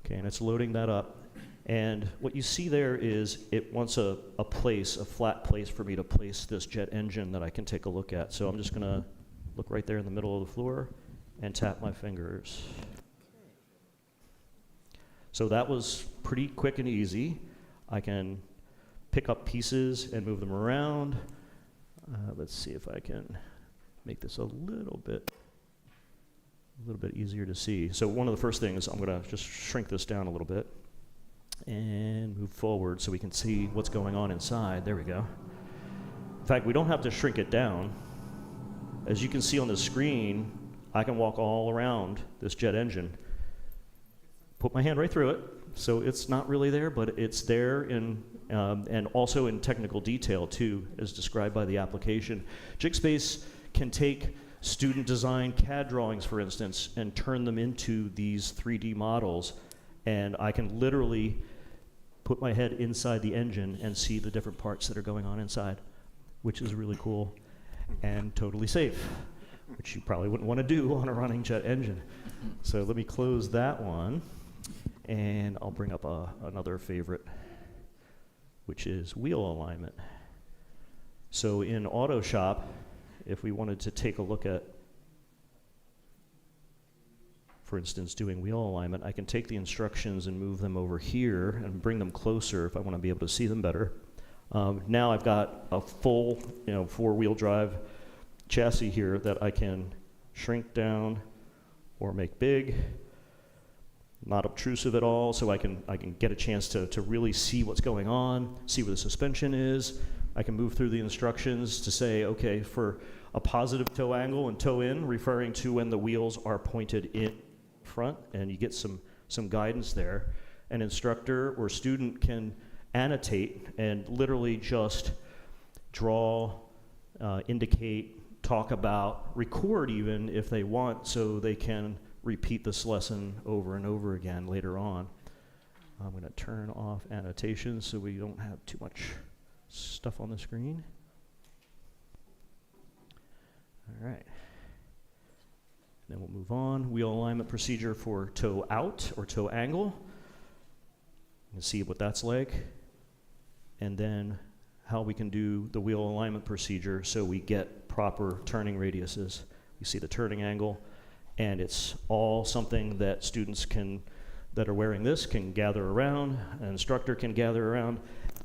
Speaker 8: Okay, and it's loading that up. And what you see there is it wants a flat place for me to place this jet engine that I can take a look at. So I'm just gonna look right there in the middle of the floor and tap my fingers. So that was pretty quick and easy. I can pick up pieces and move them around. Let's see if I can make this a little bit easier to see. So one of the first things, I'm gonna just shrink this down a little bit and move forward so we can see what's going on inside. There we go. In fact, we don't have to shrink it down. As you can see on the screen, I can walk all around this jet engine, put my hand right through it, so it's not really there, but it's there and also in technical detail too, as described by the application. JigSpace can take student design CAD drawings, for instance, and turn them into these 3D models, and I can literally put my head inside the engine and see the different parts that are going on inside, which is really cool and totally safe, which you probably wouldn't want to do on a running jet engine. So let me close that one. And I'll bring up another favorite, which is wheel alignment. So in Autoshop, if we wanted to take a look at, for instance, doing wheel alignment, I can take the instructions and move them over here and bring them closer if I want to be able to see them better. Now I've got a full, four-wheel drive chassis here that I can shrink down or make big. Not obtrusive at all, so I can get a chance to really see what's going on, see where the suspension is. I can move through the instructions to say, okay, for a positive toe angle and toe in, referring to when the wheels are pointed in front, and you get some guidance there. An instructor or student can annotate and literally just draw, indicate, talk about, record even if they want, so they can repeat this lesson over and over again later on. I'm going to turn off annotations so we don't have too much stuff on the screen. All right. Then we'll move on. Wheel alignment procedure for toe out or toe angle. You can see what that's like. And then how we can do the wheel alignment procedure so we get proper turning radiuses. You see the turning angle, and it's all something that students that are wearing this can gather around, an instructor can gather around,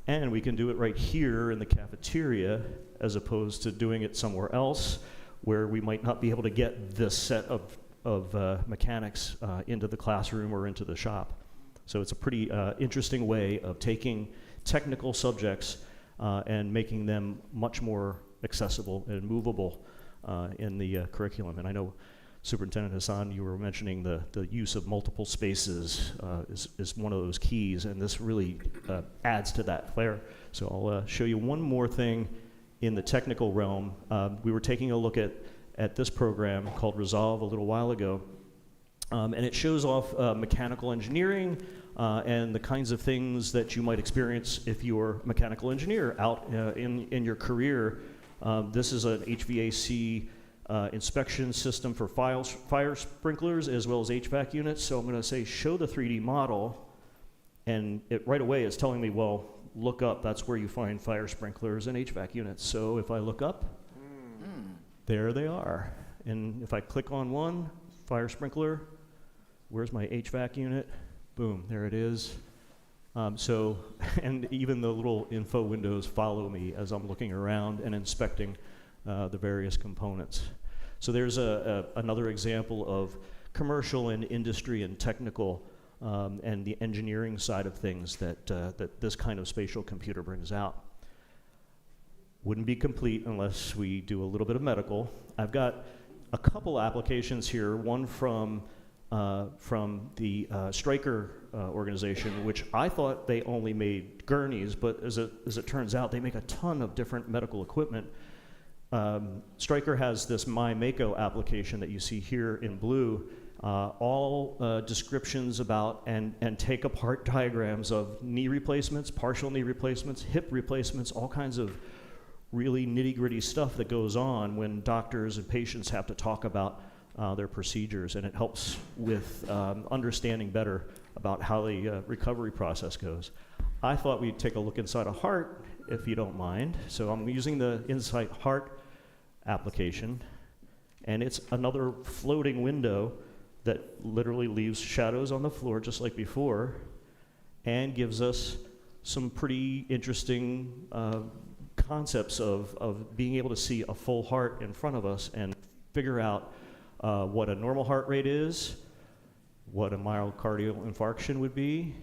Speaker 8: and we can do it right here in the cafeteria as opposed to doing it somewhere else where we might not be able to get this set of mechanics into the classroom or into the shop. So it's a pretty interesting way of taking technical subjects and making them much more accessible and movable in the curriculum. And I know Superintendent Hassan, you were mentioning the use of multiple spaces is one of those keys, and this really adds to that flair. So I'll show you one more thing in the technical realm. We were taking a look at this program called Resolve a little while ago, and it shows off mechanical engineering and the kinds of things that you might experience if you're a mechanical engineer out in your career. This is an HVAC inspection system for fire sprinklers as well as HVAC units. So I'm going to say show the 3D model, and it right away is telling me, well, look up, that's where you find fire sprinklers and HVAC units. So if I look up, there they are. And if I click on one, fire sprinkler, where's my HVAC unit? Boom, there it is. And even the little info windows follow me as I'm looking around and inspecting the various components. So there's another example of commercial and industry and technical and the engineering side of things that this kind of spatial computer brings out. Wouldn't be complete unless we do a little bit of medical. I've got a couple applications here, one from the Stryker organization, which I thought they only made gurneys, but as it turns out, they make a ton of different medical equipment. Stryker has this MyMako application that you see here in blue, all descriptions about and take apart diagrams of knee replacements, partial knee replacements, hip replacements, all kinds of really nitty-gritty stuff that goes on when doctors and patients have to talk about their procedures, and it helps with understanding better about how the recovery process goes. I thought we'd take a look inside a heart, if you don't mind. So I'm using the Insight Heart application, and it's another floating window that literally leaves shadows on the floor just like before and gives us some pretty interesting concepts of being able to see a full heart in front of us and figure out what a normal heart rate is, what a myocardial infarction would be.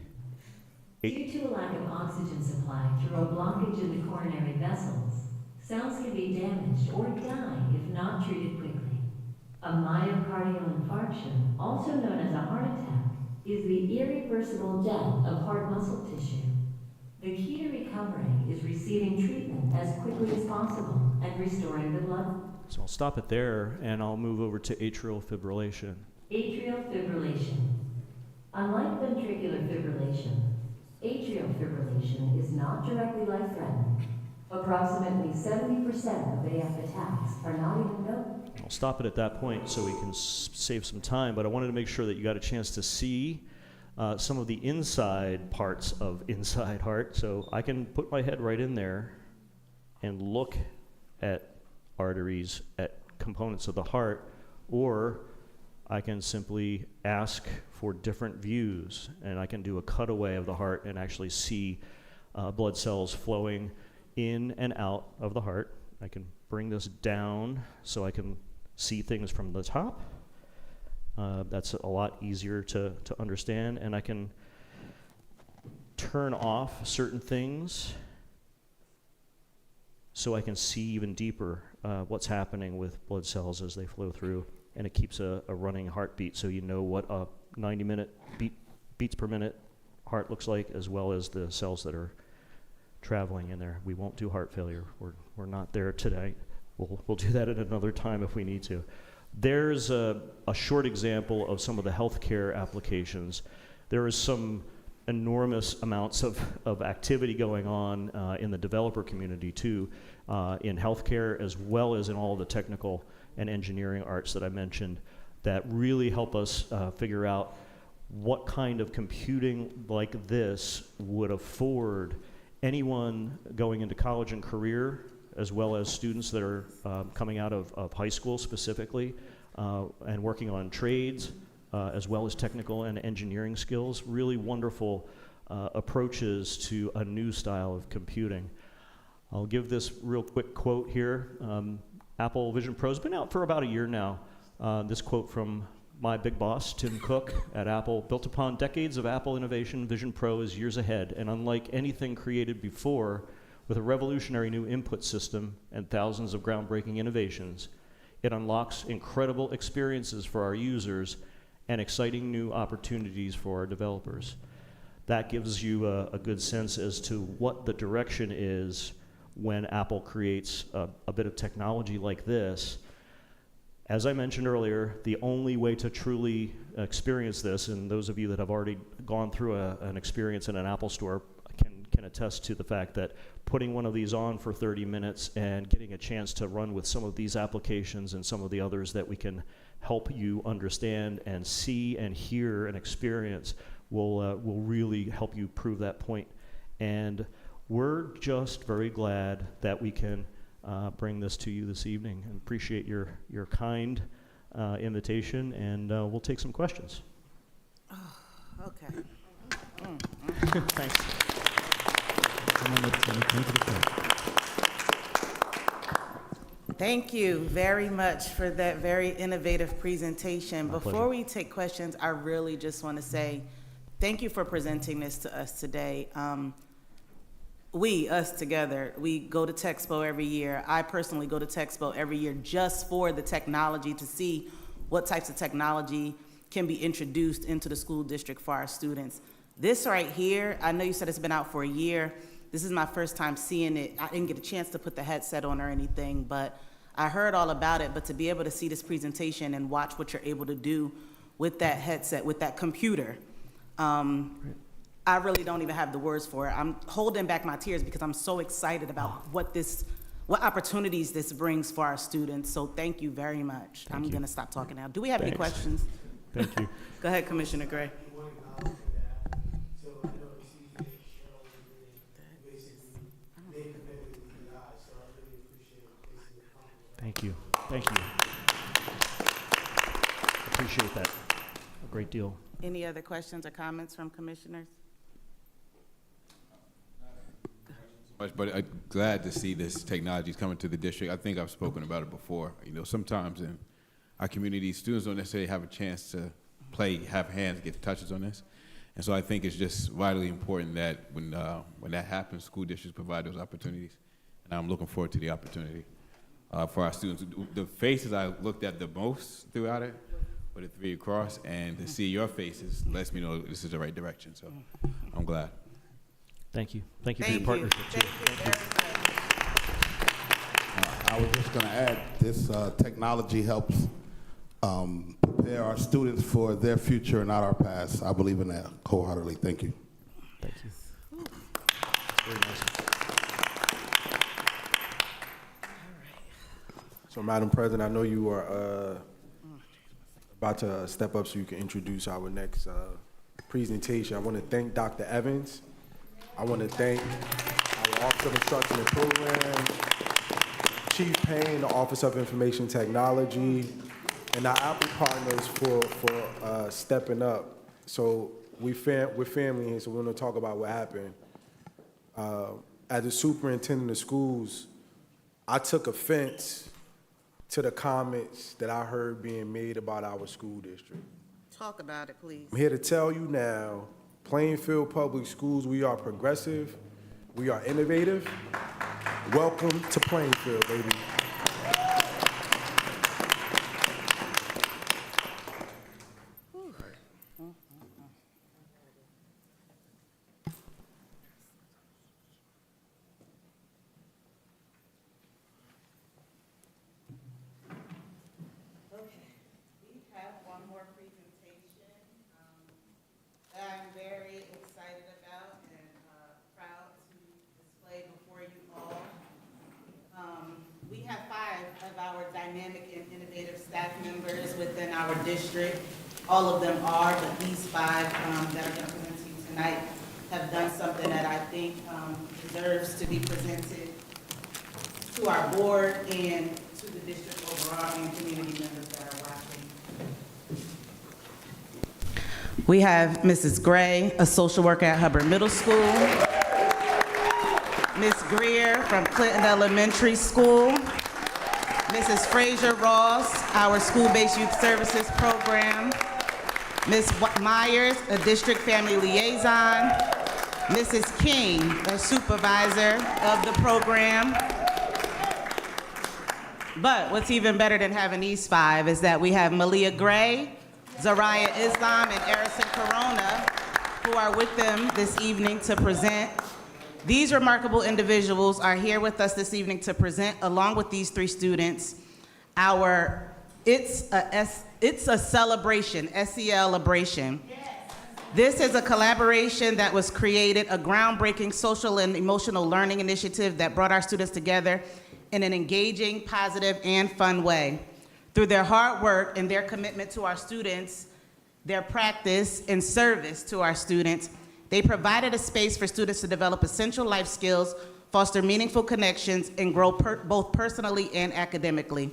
Speaker 10: Due to a lack of oxygen supply through a blockage in the coronary vessels, cells can be damaged or die if not treated quickly. A myocardial infarction, also known as a heart attack, is the irreversible death of heart muscle tissue. The key to recovery is receiving treatment as quickly as possible and restoring the blood.
Speaker 8: So I'll stop it there, and I'll move over to atrial fibrillation.
Speaker 10: Atrial fibrillation. Unlike ventricular fibrillation, atrial fibrillation is not directly life-threatening. Approximately 70% of AF attacks are not even known.
Speaker 8: I'll stop it at that point so we can save some time, but I wanted to make sure that you got a chance to see some of the inside parts of inside heart. So I can put my head right in there and look at arteries, at components of the heart, or I can simply ask for different views, and I can do a cutaway of the heart and actually see blood cells flowing in and out of the heart. I can bring this down so I can see things from the top. That's a lot easier to understand, and I can turn off certain things so I can see even deeper what's happening with blood cells as they flow through, and it keeps a running heartbeat so you know what a 90-minute beats per minute heart looks like, as well as the cells that are traveling in there. We won't do heart failure. We're not there today. We'll do that at another time if we need to. There's a short example of some of the healthcare applications. There is some enormous amounts of activity going on in the developer community too, in healthcare as well as in all the technical and engineering arts that I mentioned, that really help us figure out what kind of computing like this would afford anyone going into college and career, as well as students that are coming out of high school specifically, and working on trades, as well as technical and engineering skills. Really wonderful approaches to a new style of computing. I'll give this real quick quote here. Apple Vision Pro's been out for about a year now. This quote from my big boss, Tim Cook at Apple: "Built upon decades of Apple innovation, Vision Pro is years ahead, and unlike anything created before, with a revolutionary new input system and thousands of groundbreaking innovations, it unlocks incredible experiences for our users and exciting new opportunities for our developers." That gives you a good sense as to what the direction is when Apple creates a bit of technology like this. As I mentioned earlier, the only way to truly experience this, and those of you that have already gone through an experience in an Apple store can attest to the fact that putting one of these on for 30 minutes and getting a chance to run with some of these applications and some of the others that we can help you understand and see and hear and experience will really help you prove that point. And we're just very glad that we can bring this to you this evening, and appreciate your kind invitation, and we'll take some questions.
Speaker 1: Oh, okay.
Speaker 8: Thanks.
Speaker 1: Thank you very much for that very innovative presentation.
Speaker 8: My
Speaker 1: Before
Speaker 8: pleasure.
Speaker 1: we take questions, I really just want to say thank you for presenting this to us today. Us together, we go to Texpo every year. I personally go to Texpo every year just for the technology, to see what types of technology can be introduced into the school district for our students. This right here, I know you said it's been out for a year. This is my first time seeing it. I didn't get a chance to put the headset on or anything, but I heard all about it. But to be able to see this presentation and watch what you're able to do with that headset, with that computer, I really don't even have the words for it. I'm holding back my tears because I'm so excited about what opportunities this brings for our students. So thank you very much. I'm going to stop talking now. Do we have any questions?
Speaker 8: Thank you.
Speaker 1: Go ahead, Commissioner Gray.
Speaker 8: Thank you. Thank you. Appreciate that a great deal.
Speaker 1: Any other questions or comments from commissioners?
Speaker 11: But I'm glad to see this technology is coming to the district. I think I've spoken about it before. You know, sometimes in our community, students don't necessarily have a chance to play, have hands, get touches on this. And so I think it's just vitally important that when that happens, school districts provide those opportunities. And I'm looking forward to the opportunity for our students. The faces I looked at the most throughout it were the three across, and to see your faces lets me know this is the right direction. So I'm glad.
Speaker 8: Thank you. Thank you for your partnership, too.
Speaker 1: Thank you very much.
Speaker 12: I was just going to add, this technology helps prepare our students for their future and not our past. I believe in that wholeheartedly. Thank you.
Speaker 8: Thank you. Very nice.
Speaker 6: So, Madam President, I know you are about to step up so you can introduce our next presentation. I want to thank Dr. Evans. I want to thank our Office of Instruction and Programs, Chief Payne, the Office of Information Technology, and our Apple partners for stepping up. So we're family here, so we're going to talk about what happened. As a superintendent of schools, I took offense to the comments that I heard being made about our school district.
Speaker 1: Talk about it, please.
Speaker 6: I'm here to tell you now, Plainfield Public Schools, we are progressive, we are innovative. Welcome to Plainfield, baby.
Speaker 1: I'm very excited about and proud to display before you all. We have 5 of our dynamic and innovative staff members within our district. All of them are, but these 5 that are going to present to you tonight have done something that I think deserves to be presented to our board and to the district overall and community members that are watching. We have Mrs. Gray, a social worker at Hubbard Middle School. Ms. Greer from Clinton Elementary School. Mrs. Frazier Ross, our school-based youth services program. Ms. Myers, a district family liaison. Mrs. King, a supervisor of the program. But what's even better than having these 5 is that we have Malia Gray, Zariah Islam, and Erison Corona, who are with them this evening to present. These remarkable individuals are here with us this evening to present, along with these 3 students, our It's a Celebration, SEL-abration. This is a collaboration that was created, a groundbreaking social and emotional learning initiative that brought our students together in an engaging, positive, and fun way. Through their hard work and their commitment to our students, their practice and service to our students, they provided a space for students to develop essential life skills, foster meaningful connections, and grow both personally and academically.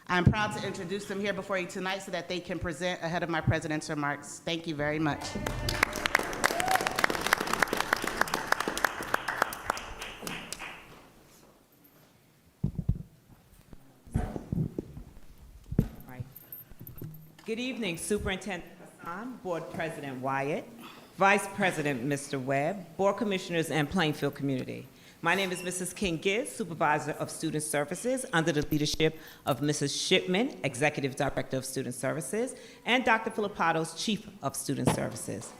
Speaker 1: I'm proud to introduce them here before you tonight so that they can present ahead of my president's remarks. Thank you very much.
Speaker 13: Good evening, Superintendent Hassan, Board President Wyatt, Vice President Mr. Webb, Board Commissioners, and Plainfield community. My name is Mrs. King-Gibbs, Supervisor of Student Services, under the leadership of Mrs. Shipman, Executive Director of Student Services, and Dr. Filippatos, Chief of Student Services.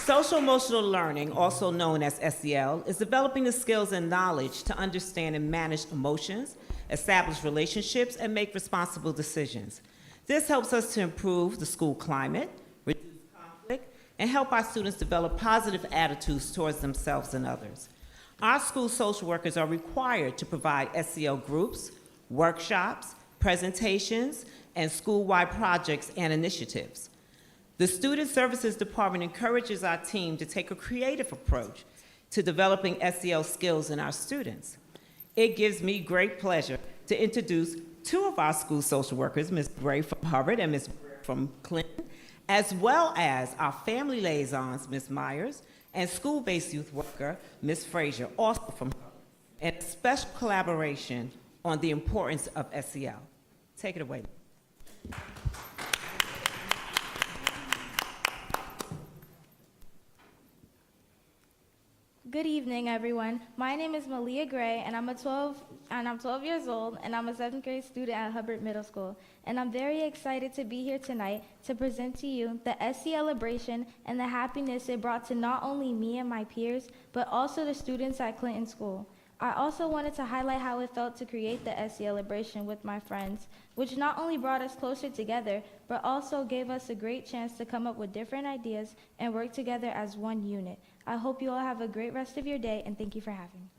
Speaker 13: Social-emotional learning, also known as SEL, is developing the skills and knowledge to understand and manage emotions, establish relationships, and make responsible decisions. This helps us to improve the school climate, reduce conflict, and help our students develop positive attitudes towards themselves and others. Our school social workers are required to provide SEL groups, workshops, presentations, and school-wide projects and initiatives. The Student Services Department encourages our team to take a creative approach to developing SEL skills in our students. It gives me great pleasure to introduce 2 of our school social workers, Ms. Gray from Hubbard and Ms. Greer from Clinton, as well as our family liaisons, Ms. Myers, and school-based youth worker, Ms. Frazier, also from Hubbard, and a special collaboration on the importance of SEL. Take it away.
Speaker 14: Good evening, everyone. My name is Malia Gray, and I'm 12 years old, and I'm a 7th grade student at Hubbard Middle School. And I'm very excited to be here tonight to present to you the SEL-abration and the happiness it brought to not only me and my peers, but also the students at Clinton School. I also wanted to highlight how it felt to create the SEL-abration with my friends, which not only brought us closer together, but also gave us a great chance to come up with different ideas and work together as one unit. I hope you all have a great rest of your day, and thank you for having me.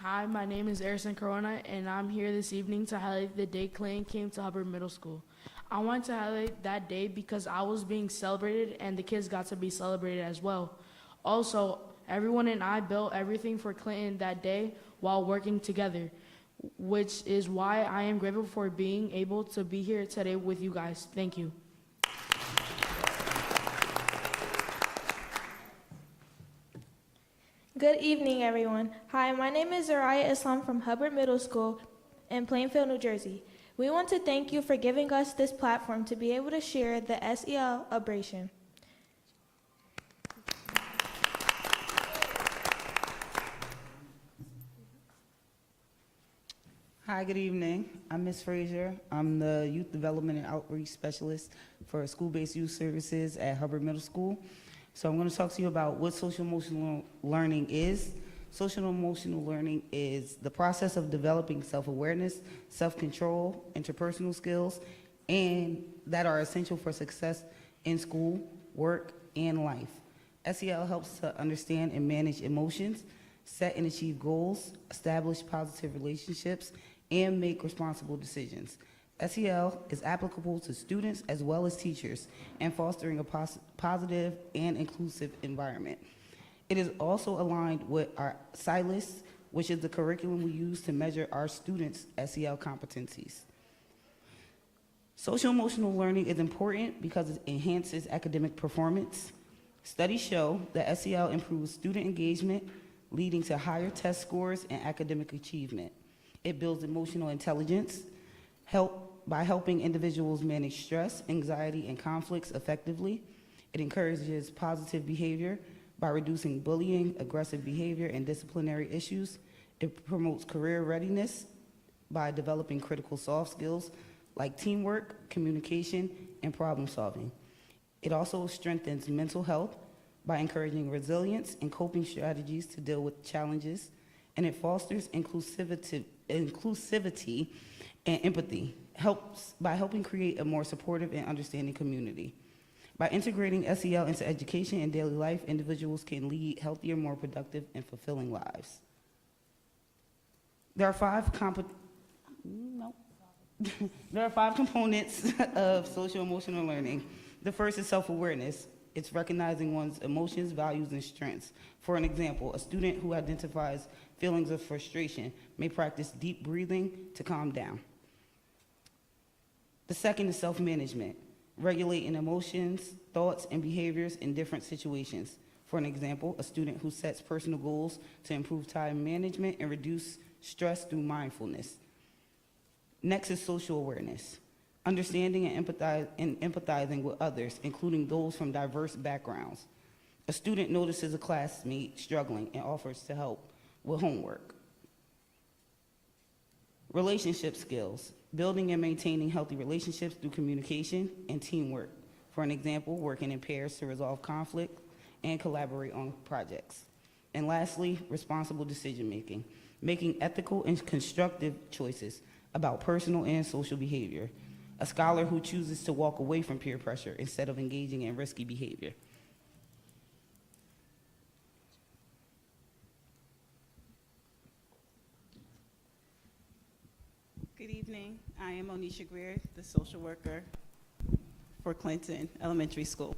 Speaker 15: Hi, my name is Erison Corona, and I'm here this evening to highlight the day Clayton came to Hubbard Middle School. I want to highlight that day because I was being celebrated and the kids got to be celebrated as well. Also, everyone and I built everything for Clinton that day while working together, which is why I am grateful for being able to be here today with you guys. Thank you.
Speaker 16: Good evening, everyone. Hi, my name is Zaraya Islam from Hubbard Middle School in Plainfield, New Jersey. We want to thank you for giving us this platform to be able to share the SEL celebration.
Speaker 17: Hi, good evening. I'm Ms. Frazier. I'm the Youth Development and Outreach Specialist for School-Based Youth Services at Hubbard Middle School. So I'm going to talk to you about what social emotional learning is. Social emotional learning is the process of developing self-awareness, self-control, interpersonal skills, and that are essential for success in school, work, and life. SEL helps to understand and manage emotions, set and achieve goals, establish positive relationships, and make responsible decisions. SEL is applicable to students as well as teachers in fostering a positive and inclusive environment. It is also aligned with our SILUS, which is the curriculum we use to measure our students' SEL competencies. Social emotional learning is important because it enhances academic performance. Studies show that SEL improves student engagement, leading to higher test scores and academic achievement. It builds emotional intelligence, by helping individuals manage stress, anxiety, and conflicts effectively. It encourages positive behavior by reducing bullying, aggressive behavior, and disciplinary issues. It promotes career readiness by developing critical soft skills like teamwork, communication, and problem solving. It also strengthens mental health by encouraging resilience and coping strategies to deal with challenges, and it fosters inclusivity and empathy, by helping create a more supportive and understanding community. By integrating SEL into education and daily life, individuals can lead healthier, more productive, and fulfilling lives. There are five components of social emotional learning. The first is self-awareness. It's recognizing one's emotions, values, and strengths. For an example, a student who identifies feelings of frustration may practice deep breathing to calm down. The second is self-management, regulating emotions, thoughts, and behaviors in different situations. For an example, a student who sets personal goals to improve time management and reduce stress through mindfulness. Next is social awareness, understanding and empathizing with others, including those from diverse backgrounds. A student notices a classmate struggling and offers to help with homework. Relationship skills, building and maintaining healthy relationships through communication and teamwork. For an example, working in pairs to resolve conflict and collaborate on projects. And lastly, responsible decision-making, making ethical and constructive choices about personal and social behavior. A scholar who chooses to walk away from peer pressure instead of engaging in risky behavior.
Speaker 18: Good evening. I am Onisha Greer, the social worker for Clinton Elementary School.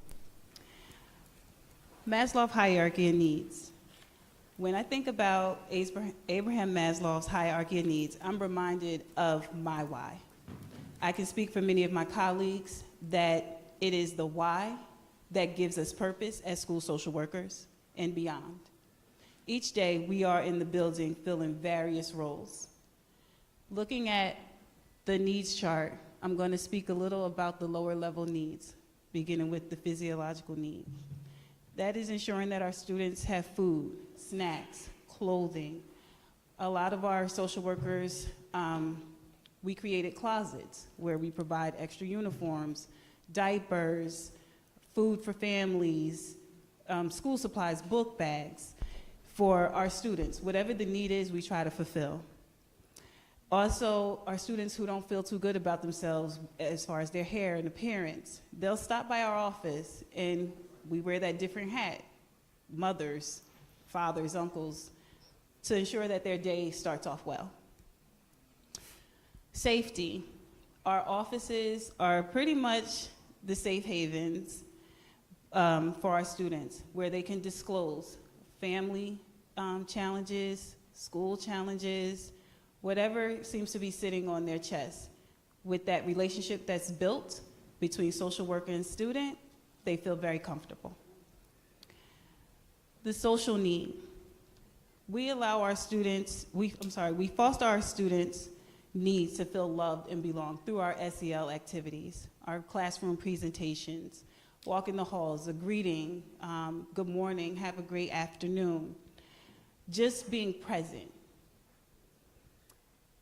Speaker 18: Maslow's hierarchy of needs. When I think about Abraham Maslow's hierarchy of needs, I'm reminded of my why. I can speak for many of my colleagues that it is the why that gives us purpose as school social workers and beyond. Each day we are in the building filling various roles. Looking at the needs chart, I'm going to speak a little about the lower level needs, beginning with the physiological need. That is ensuring that our students have food, snacks, clothing. A lot of our social workers, we created closets where we provide extra uniforms, diapers, food for families, school supplies, book bags for our students. Whatever the need is, we try to fulfill. Also, our students who don't feel too good about themselves as far as their hair and appearance, they'll stop by our office and we wear that different hat, mothers, fathers, uncles, to ensure that their day starts off well. Safety. Our offices are pretty much the safe havens for our students, where they can disclose family challenges, school challenges, whatever seems to be sitting on their chest. With that relationship that's built between social worker and student, they feel very comfortable. The social need. We allow our students, we foster our students' needs to feel loved and belong through our SEL activities, our classroom presentations, walk in the halls, a greeting, good morning, have a great afternoon, just being present.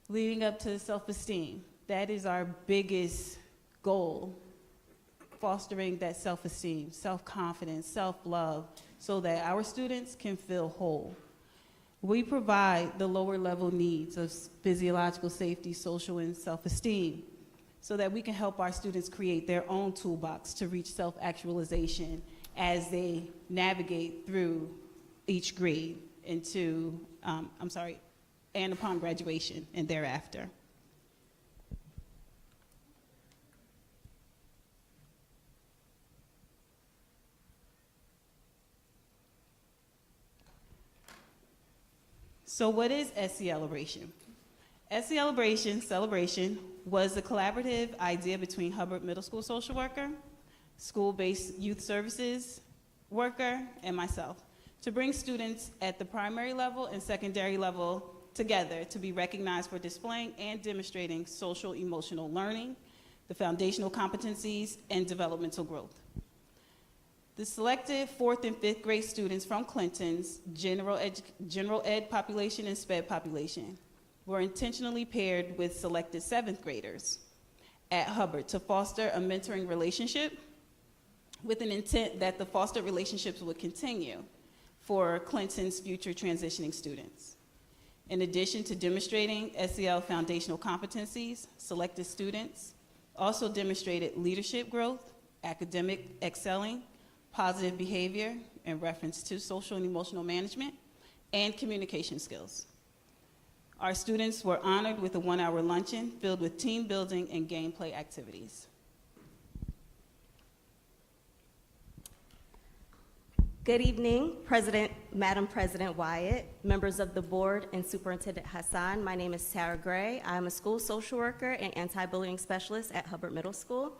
Speaker 18: Leading up to self-esteem, that is our biggest goal, fostering that self-esteem, self-confidence, self-love, so that our students can feel whole. We provide the lower level needs of physiological safety, social, and self-esteem, so that we can help our students create their own toolbox to reach self-actualization as they navigate through each grade into, and upon graduation and thereafter. So what is SCelebration? Celebration was a collaborative idea between Hubbard Middle School social worker, school-based youth services worker, and myself to bring students at the primary level and secondary level together to be recognized for displaying and demonstrating social emotional learning, the foundational competencies, and developmental growth. The selected 4th and 5th grade students from Clinton's general ed population and SPED population were intentionally paired with selected 7th graders at Hubbard to foster a mentoring relationship with an intent that the fostered relationships would continue for Clinton's future transitioning students. In addition to demonstrating SEL foundational competencies, selected students also demonstrated leadership growth, academic excelling, positive behavior in reference to social and emotional management, and communication skills. Our students were honored with a 1-hour luncheon filled with team building and gameplay activities.
Speaker 19: Good evening, Madam President Wyatt, members of the board, and Superintendent Hassan. My name is Sarah Gray. I'm a school social worker and anti-bullying specialist at Hubbard Middle School.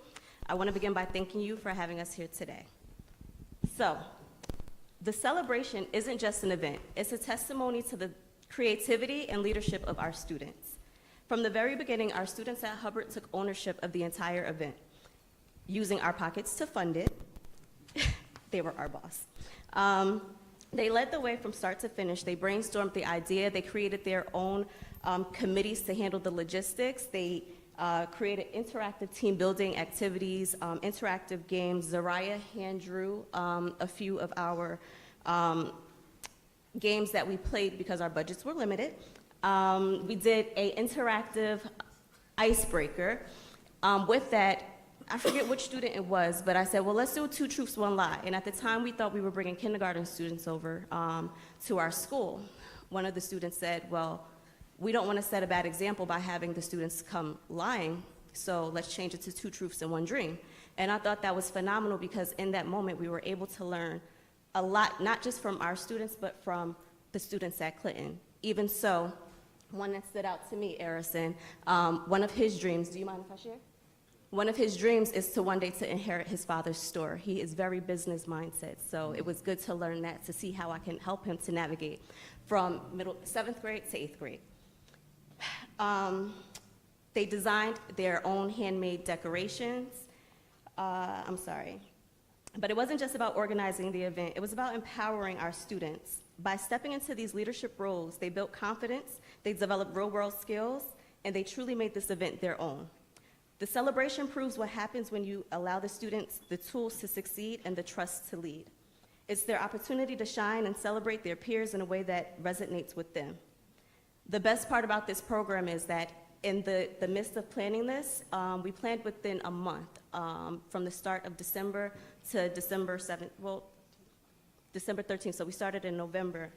Speaker 19: I want to begin by thanking you for having us here today. So, the celebration isn't just an event. It's a testimony to the creativity and leadership of our students. From the very beginning, our students at Hubbard took ownership of the entire event, using our pockets to fund it. They were our boss. They led the way from start to finish. They brainstormed the idea. They created their own committees to handle the logistics. They created interactive team building activities, interactive games. Zariah hand drew a few of our games that we played because our budgets were limited. We did an interactive icebreaker. With that, I forget which student it was, but I said, well, let's do 2 truths, 1 lie. And at the time, we thought we were bringing kindergarten students over to our school. One of the students said, well, we don't want to set a bad example by having the students come lying, so let's change it to 2 truths and 1 dream. And I thought that was phenomenal because in that moment, we were able to learn a lot, not just from our students, but from the students at Clinton. Even so, one that stood out to me, Arison, one of his dreams, do you mind if I share? One of his dreams is to one day to inherit his father's store. He is very business mindset, so it was good to learn that, to see how I can help him to navigate from 7th grade to 8th grade. They designed their own handmade decorations. But it wasn't just about organizing the event. It was about empowering our students. By stepping into these leadership roles, they built confidence, they developed real-world skills, and they truly made this event their own. The celebration proves what happens when you allow the students the tools to succeed and the trust to lead. It's their opportunity to shine and celebrate their peers in a way that resonates with them. The best part about this program is that in the midst of planning this, we planned within a month, from the start of December to December 7th, well, December 13th, so we started in November.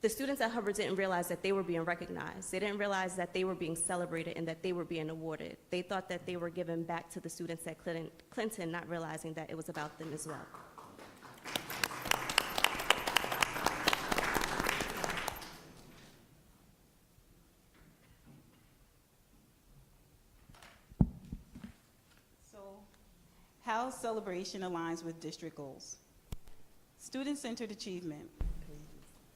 Speaker 19: the students at Hubbard didn't realize that they were being recognized. They didn't realize that they were being celebrated and that they were being awarded. They thought that they were giving back to the students at Clinton, not realizing that it was about them as well.
Speaker 18: So, how celebration aligns with district goals. Student-centered achievement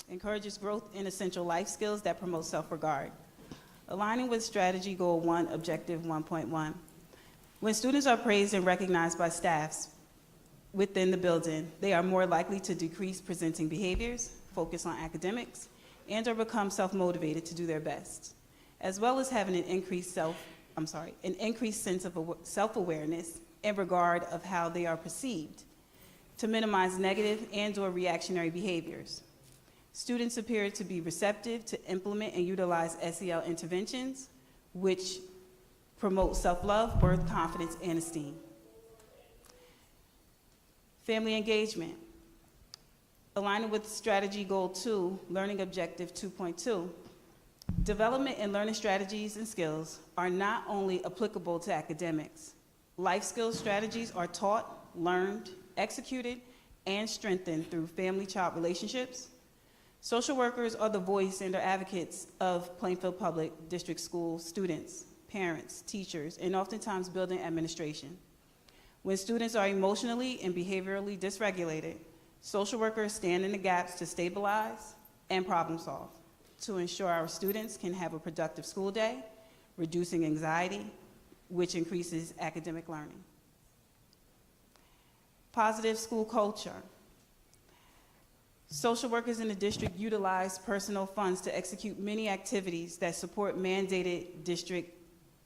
Speaker 18: encourages growth in essential life skills that promote self-regard. Aligning with strategy goal 1, objective 1.1. When students are praised and recognized by staffs within the building, they are more likely to decrease presenting behaviors, focus on academics, and or become self-motivated to do their best, as well as having an increased sense of self-awareness in regard of how they are perceived, to minimize negative and or reactionary behaviors. Students appear to be receptive to implement and utilize SEL interventions, which promote self-love, worth, confidence, and esteem. Family engagement. Aligning with strategy goal 2, learning objective 2.2. Development and learning strategies and skills are not only applicable to academics. Life skills strategies are taught, learned, executed, and strengthened through family-child relationships. Social workers are the voice and are advocates of Plainfield Public District School students, parents, teachers, and oftentimes building administration. When students are emotionally and behaviorally dysregulated, social workers stand in the gaps to stabilize and problem solve to ensure our students can have a productive school day, reducing anxiety, which increases academic learning. Positive school culture. Social workers in the district utilize personal funds to execute many activities that support mandated district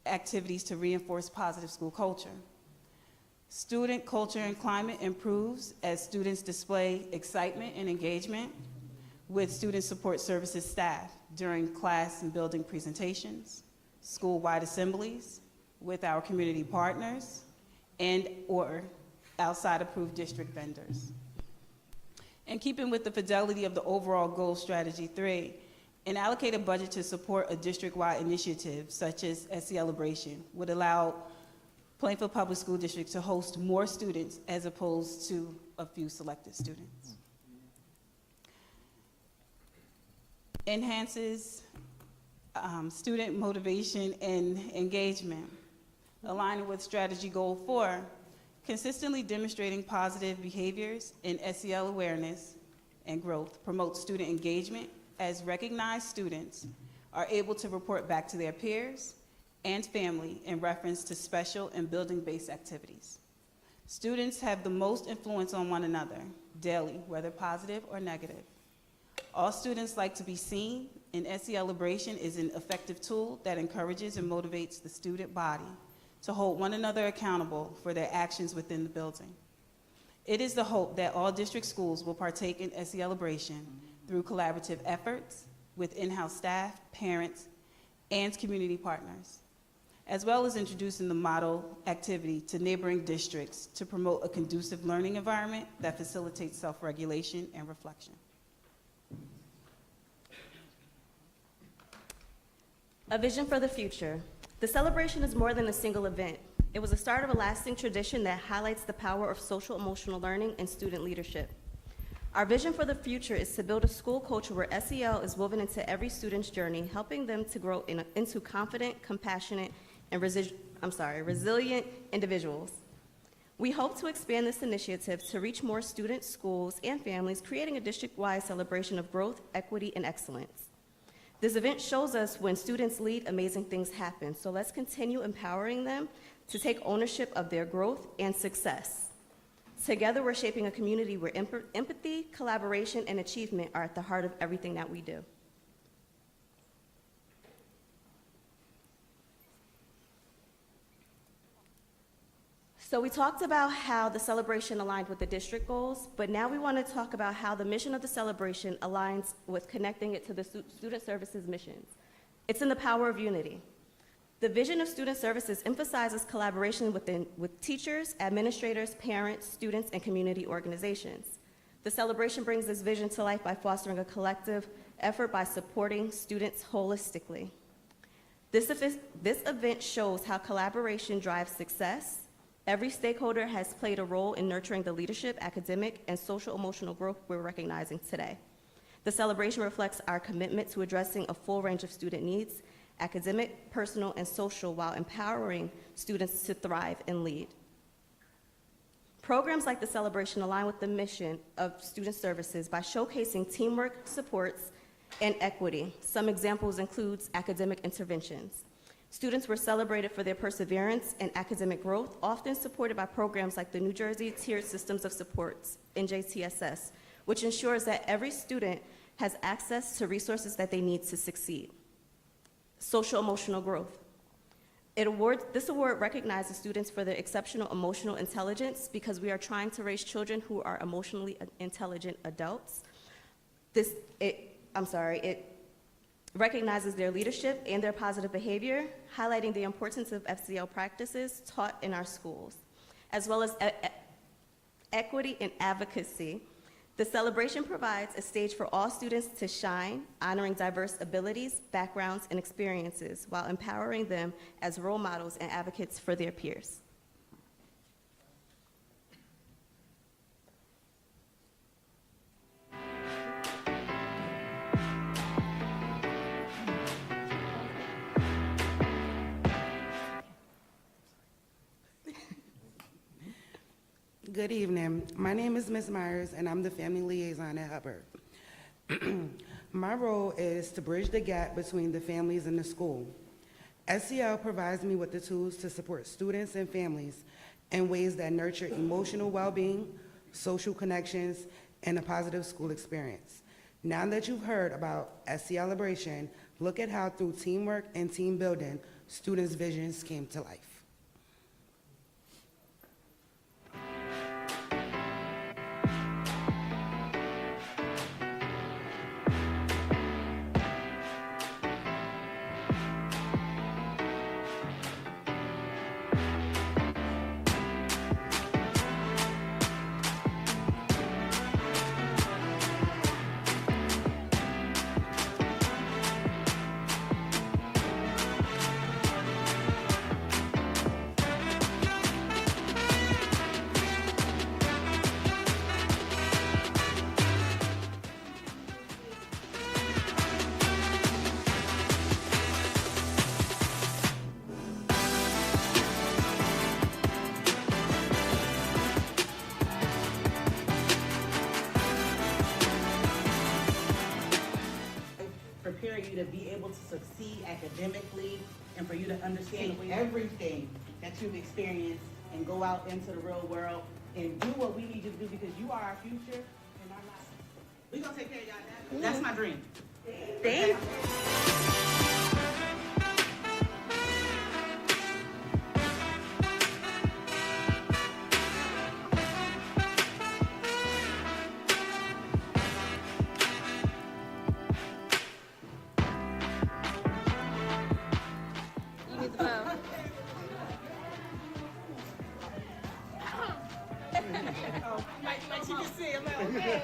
Speaker 18: activities to reinforce positive school culture. Student culture and climate improves as students display excitement and engagement with student support services staff during class and building presentations, school-wide assemblies, with our community partners, and or outside approved district vendors. In keeping with the fidelity of the overall goal strategy 3, an allocated budget to support a district-wide initiative such as SELebration would allow Plainfield Public School District to host more students as opposed to a few selected students. Enhances student motivation and engagement. Aligning with strategy goal 4, consistently demonstrating positive behaviors in SEL awareness and growth promotes student engagement as recognized students are able to report back to their peers and family in reference to special and building-based activities. Students have the most influence on one another daily, whether positive or negative. All students like to be seen, and SELebration is an effective tool that encourages and motivates the student body to hold one another accountable for their actions within the building. It is the hope that all district schools will partake in SELebration through collaborative efforts with in-house staff, parents, and community partners, as well as introducing the model activity to neighboring districts to promote a conducive learning environment that facilitates self-regulation and reflection.
Speaker 19: A vision for the future. The celebration is more than a single event. It was the start of a lasting tradition that highlights the power of social emotional learning and student leadership. Our vision for the future is to build a school culture where SEL is woven into every student's journey, helping them to grow into confident, compassionate, and resilient individuals. We hope to expand this initiative to reach more students, schools, and families, creating a district-wide celebration of growth, equity, and excellence. This event shows us when students lead, amazing things happen. So let's continue empowering them to take ownership of their growth and success. Together, we're shaping a community where empathy, collaboration, and achievement are at the heart of everything that we do. So we talked about how the celebration aligned with the district goals, but now we want to talk about how the mission of the celebration aligns with connecting it to the student services missions. It's in the power of unity. The vision of student services emphasizes collaboration with teachers, administrators, parents, students, and community organizations. The celebration brings this vision to life by fostering a collective effort by supporting students holistically. This event shows how collaboration drives success. Every stakeholder has played a role in nurturing the leadership, academic, and social-emotional growth we're recognizing today. The celebration reflects our commitment to addressing a full range of student needs, academic, personal, and social, while empowering students to thrive and lead. Programs like the celebration align with the mission of student services by showcasing teamwork, supports, and equity. Some examples include academic interventions. Students were celebrated for their perseverance and academic growth, often supported by programs like the New Jersey Tiered Systems of Supports, NJTSS, which ensures that every student has access to resources that they need to succeed. Social emotional growth. This award recognizes students for their exceptional emotional intelligence because we are trying to raise children who are emotionally intelligent adults. It recognizes their leadership and their positive behavior, highlighting the importance of FCL practices taught in our schools, as well as equity and advocacy. The celebration provides a stage for all students to shine, honoring diverse abilities, backgrounds, and experiences, while empowering them as role models and advocates for their peers.
Speaker 20: Good evening. My name is Ms. Myers, and I'm the family liaison at Hubbard. My role is to bridge the gap between the families and the school. SEL provides me with the tools to support students and families in ways that nurture emotional well-being, social connections, and a positive school experience. Now that you've heard about SELebration, look at how through teamwork and team building, students' visions came to life.
Speaker 21: Prepare you to be able to succeed academically and for you to understand everything that you've experienced and go out into the real world and do what we need you to do because you are our future and our lives. We're going to take care of y'all now. That's my dream.
Speaker 19: Thank you.
Speaker 21: Like you can see a little bit.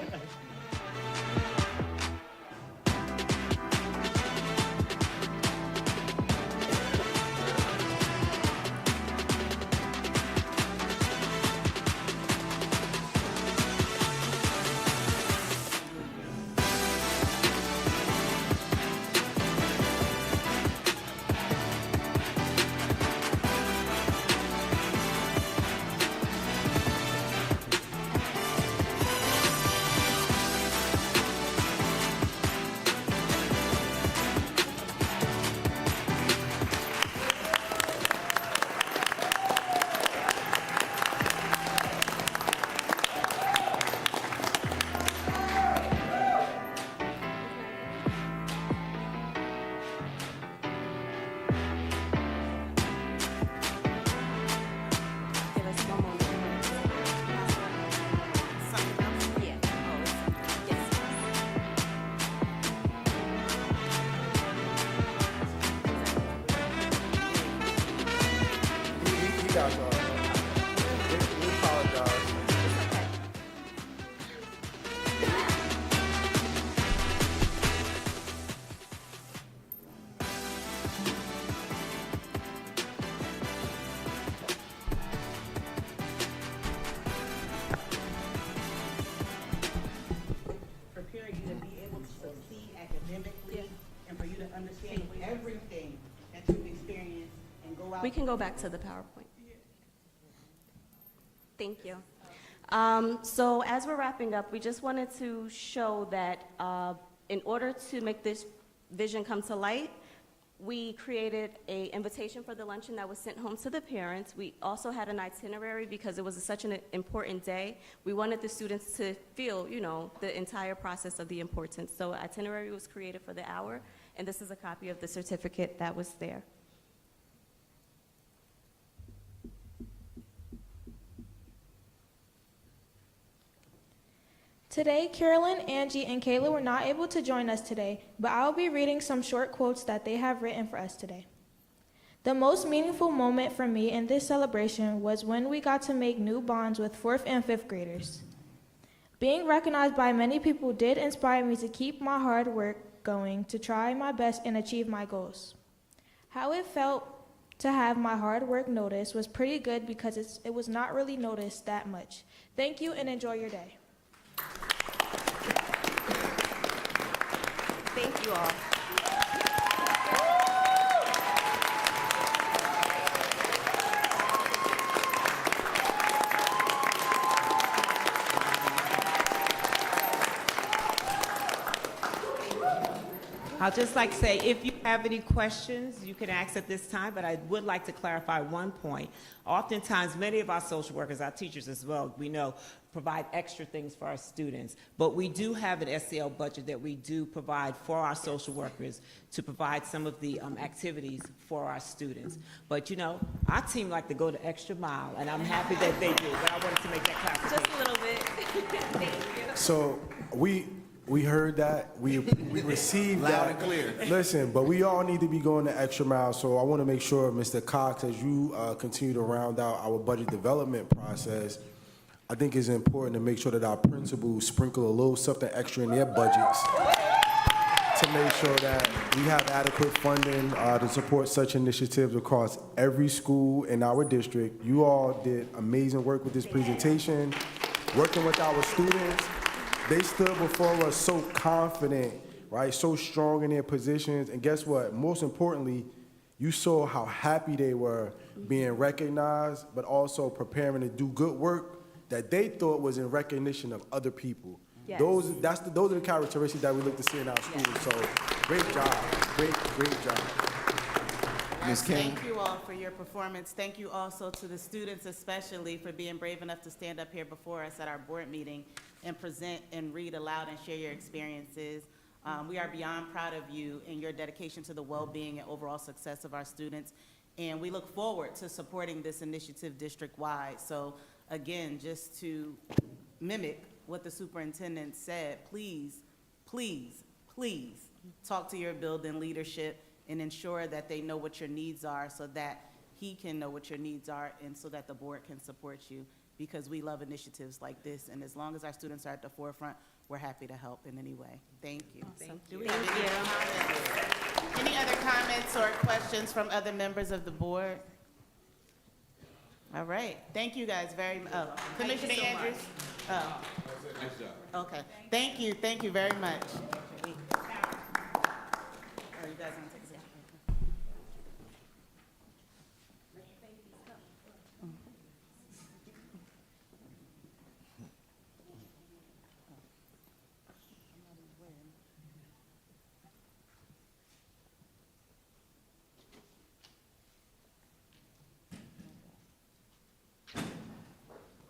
Speaker 19: can go back to the PowerPoint. Thank you. So as we're wrapping up, we just wanted to show that in order to make this vision come to light, we created an invitation for the luncheon that was sent home to the parents. We also had an itinerary because it was such an important day. We wanted the students to feel, you know, the entire process of the importance. So itinerary was created for the hour, and this is a copy of the certificate that was there.
Speaker 16: Today, Carolyn, Angie, and Kayla were not able to join us today, but I'll be reading some short quotes that they have written for us today. The most meaningful moment for me in this celebration was when we got to make new bonds with 4th and 5th graders. Being recognized by many people did inspire me to keep my hard work going, to try my best and achieve my goals. How it felt to have my hard work noticed was pretty good because it was not really noticed that much. Thank you and enjoy your day.
Speaker 19: Thank you all.
Speaker 13: I'd just like to say, if you have any questions, you can ask at this time, but I would like to clarify one point. Oftentimes, many of our social workers, our teachers as well, we know, provide extra things for our students. But we do have an SEL budget that we do provide for our social workers to provide some of the activities for our students. But you know, our team like to go the extra mile, and I'm happy that they do, but I wanted to make that clarification.
Speaker 19: Just a little bit. Thank you.
Speaker 6: So we heard that, we received that.
Speaker 3: Loud and clear.
Speaker 6: Listen, but we all need to be going the extra mile, so I want to make sure, Mr. Cox, as you continue to round out our budget development process, I think it's important to make sure that our principals sprinkle a little something extra in their budgets to make sure that we have adequate funding to support such initiatives across every school in our district. You all did amazing work with this presentation, working with our students. They stood before us so confident, right, so strong in their positions, and guess what? Most importantly, you saw how happy they were being recognized, but also preparing to do good work that they thought was in recognition of other people.
Speaker 19: Yes.
Speaker 6: Those are the characteristics that we look to see in our students. So great job, great job.
Speaker 3: Ms. King?
Speaker 1: Thank you all for your performance. Thank you also to the students especially for being brave enough to stand up here before us at our board meeting and present and read aloud and share your experiences. We are beyond proud of you and your dedication to the well-being and overall success of our students. And we look forward to supporting this initiative district-wide. So again, just to mimic what the superintendent said, please, please, please talk to your building leadership and ensure that they know what your needs are so that he can know what your needs are and so that the board can support you, because we love initiatives like this. And as long as our students are at the forefront, we're happy to help in any way. Thank you.
Speaker 19: Awesome.
Speaker 1: Do we have any comments? Any other comments or questions from other members of the board? All right. Thank you guys very much. Oh, Commissioner Andrews? Oh.
Speaker 11: Nice job.
Speaker 1: Okay. Thank you. Thank you very much. Oh, you guys want to take a seat?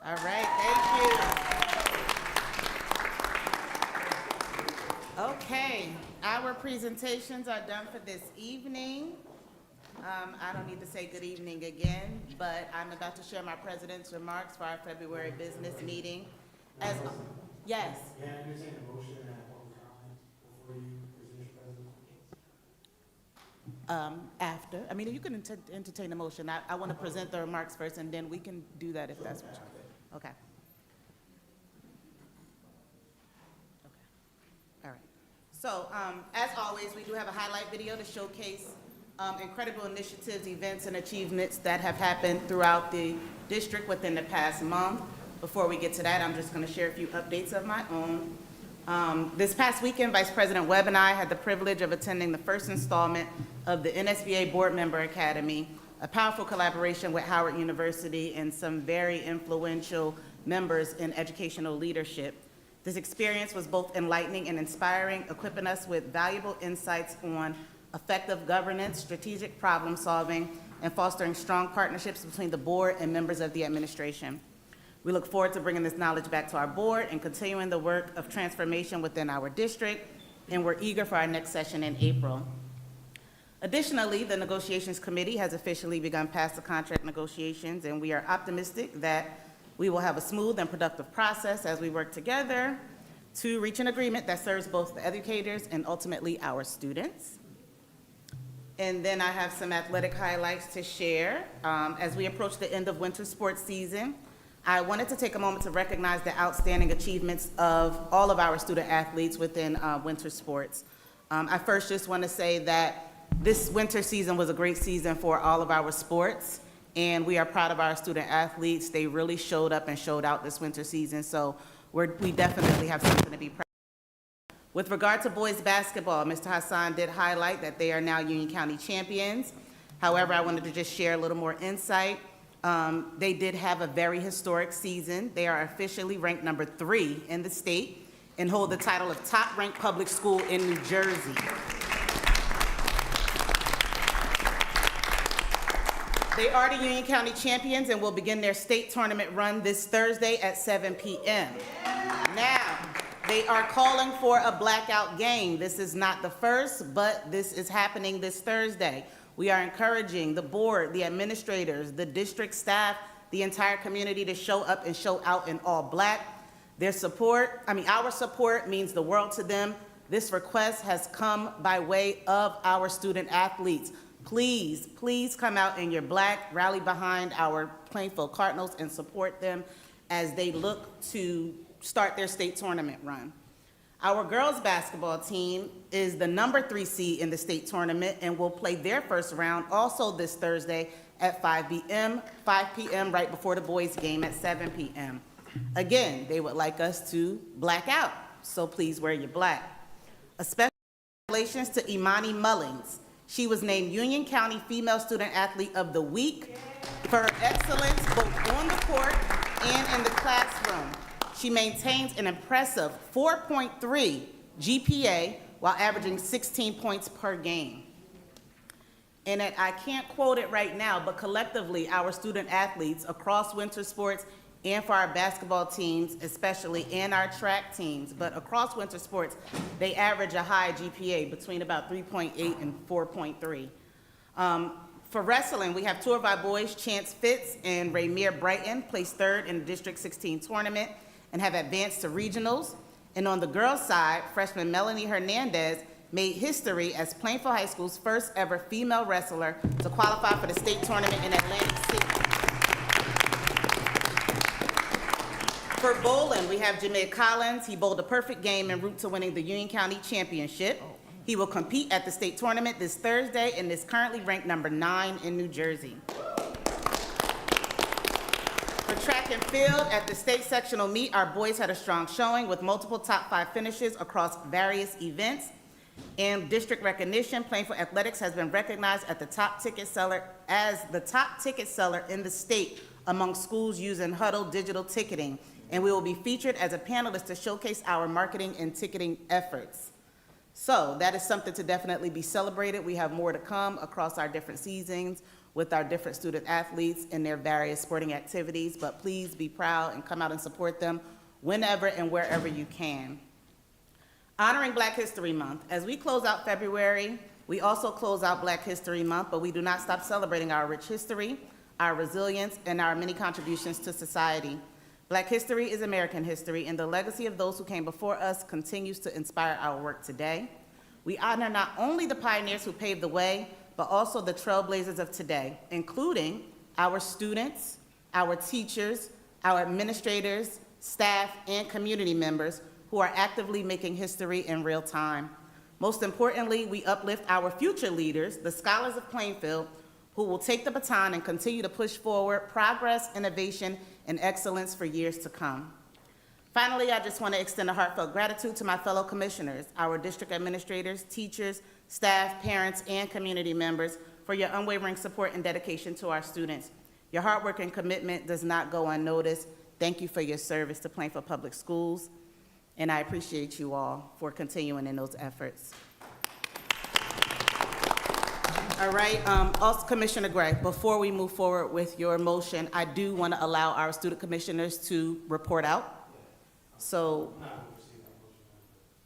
Speaker 1: All right, thank you. Okay, our presentations are done for this evening. I don't need to say good evening again, but I'm about to share my president's remarks for our February business meeting. Yes.
Speaker 5: May I entertain a motion and a public comment before you present your presentation?
Speaker 1: After, I mean, you can entertain a motion. I want to present the remarks first, and then we can do that if that's what you want. Okay. All right. So, as always, we do have a highlight video to showcase incredible initiatives, events, and achievements that have happened throughout the district within the past month. Before we get to that, I'm just going to share a few updates of my own. This past weekend, Vice President Webb and I had the privilege of attending the first installment of the NSBA Board Member Academy, a powerful collaboration with Howard University and some very influential members in educational leadership. This experience was both enlightening and inspiring, equipping us with valuable insights on effective governance, strategic problem solving, and fostering strong partnerships between the board and members of the administration. We look forward to bringing this knowledge back to our board and continuing the work of transformation within our district, and we're eager for our next session in April. Additionally, the negotiations committee has officially begun past the contract negotiations, and we are optimistic that we will have a smooth and productive process as we work together to reach an agreement that serves both the educators and ultimately our students. And then I have some athletic highlights to share. As we approach the end of winter sports season, I wanted to take a moment to recognize the outstanding achievements of all of our student athletes within winter sports. I first just want to say that this winter season was a great season for all of our sports, and we are proud of our student athletes. They really showed up and showed out this winter season, so we definitely have something to be proud of. With regard to boys basketball, Mr. Hassan did highlight that they are now Union County champions. However, I wanted to just share a little more insight. They did have a very historic season. They are officially ranked number 3 in the state and hold the title of top-ranked public school in New Jersey. They are the Union County champions and will begin their state tournament run this Thursday at 7 p.m. Now, they are calling for a blackout game. This is not the first, but this is happening this Thursday. We are encouraging the board, the administrators, the district staff, the entire community to show up and show out in all black. Our support means the world to them. This request has come by way of our student athletes. Please, please come out in your black, rally behind our Plainfield Cardinals and support them as they look to start their state tournament run. Our girls basketball team is the number 3 seed in the state tournament and will play their first round also this Thursday at 5 p.m. right before the boys game at 7 p.m. Again, they would like us to black out, so please wear your black. A special congratulations to Imani Mullings. She was named Union County Female Student Athlete of the Week for her excellence both on the court and in the classroom. She maintains an impressive 4.3 GPA while averaging 16 points per game. And I can't quote it right now, but collectively, our student athletes across winter sports and for our basketball teams especially, and our track teams, but across winter sports, they average a high GPA between about 3.8 and 4.3. For wrestling, we have 2 of our boys, Chance Fitz and Raymere Brighton, placed 3rd in the District 16 tournament and have advanced to regionals. And on the girls' side, freshman Melanie Hernandez made history as Plainfield High School's first ever female wrestler to qualify for the state tournament in Atlantic City. For bowling, we have Jameer Collins. He bowled a perfect game en route to winning the Union County Championship. He will compete at the state tournament this Thursday and is currently ranked number 9 in New Jersey. For track and field, at the state sectional meet, our boys had a strong showing with multiple top 5 finishes across various events. And district recognition, Plainfield Athletics has been recognized as the top ticket seller in the state among schools using Huddle digital ticketing. And we will be featured as a panelist to showcase our marketing and ticketing efforts. So that is something to definitely be celebrated. We have more to come across our different seasons with our different student athletes in their various sporting activities, but please be proud and come out and support them whenever and wherever you can. Honoring Black History Month. As we close out February, we also close out Black History Month, but we do not stop celebrating our rich history, our resilience, and our many contributions to society. Black history is American history, and the legacy of those who came before us continues to inspire our work today. We honor not only the pioneers who paved the way, but also the trailblazers of today, including our students, our teachers, our administrators, staff, and community members who are actively making history in real time. Most importantly, we uplift our future leaders, the scholars of Plainfield, who will take the baton and continue to push forward progress, innovation, and excellence for years to come. Finally, I just want to extend a heartfelt gratitude to my fellow commissioners, our district administrators, teachers, staff, parents, and community members for your unwavering support and dedication to our students. Your hard work and commitment does not go unnoticed. Thank you for your service to Plainfield Public Schools, and I appreciate you all for continuing in those efforts. All right, also Commissioner Gray, before we move forward with your motion, I do want to allow our student commissioners to report out. So,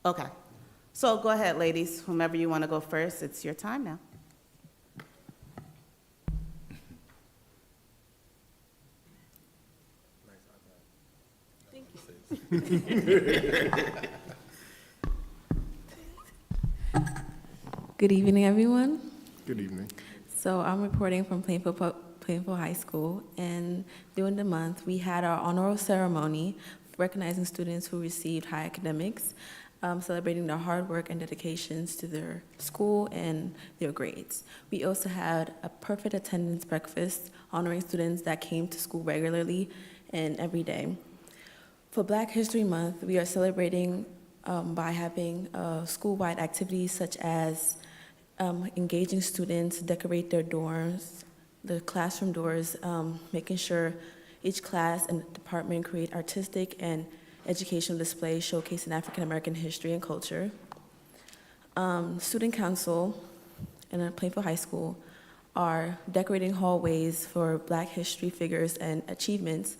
Speaker 1: okay. So go ahead, ladies, whomever you want to go first, it's your time now.
Speaker 2: Good evening, everyone.
Speaker 22: Good evening.
Speaker 2: So I'm reporting from Plainfield High School, and during the month, we had our honor ceremony recognizing students who received high academics, celebrating their hard work and dedications to their school and their grades. We also had a perfect attendance breakfast honoring students that came to school regularly and every day. For Black History Month, we are celebrating by having school-wide activities such as engaging students, decorate their dorms, the classroom doors, making sure each class and department create artistic and educational displays showcasing African American history and culture. Student Council in Plainfield High School are decorating hallways for Black history figures and achievements,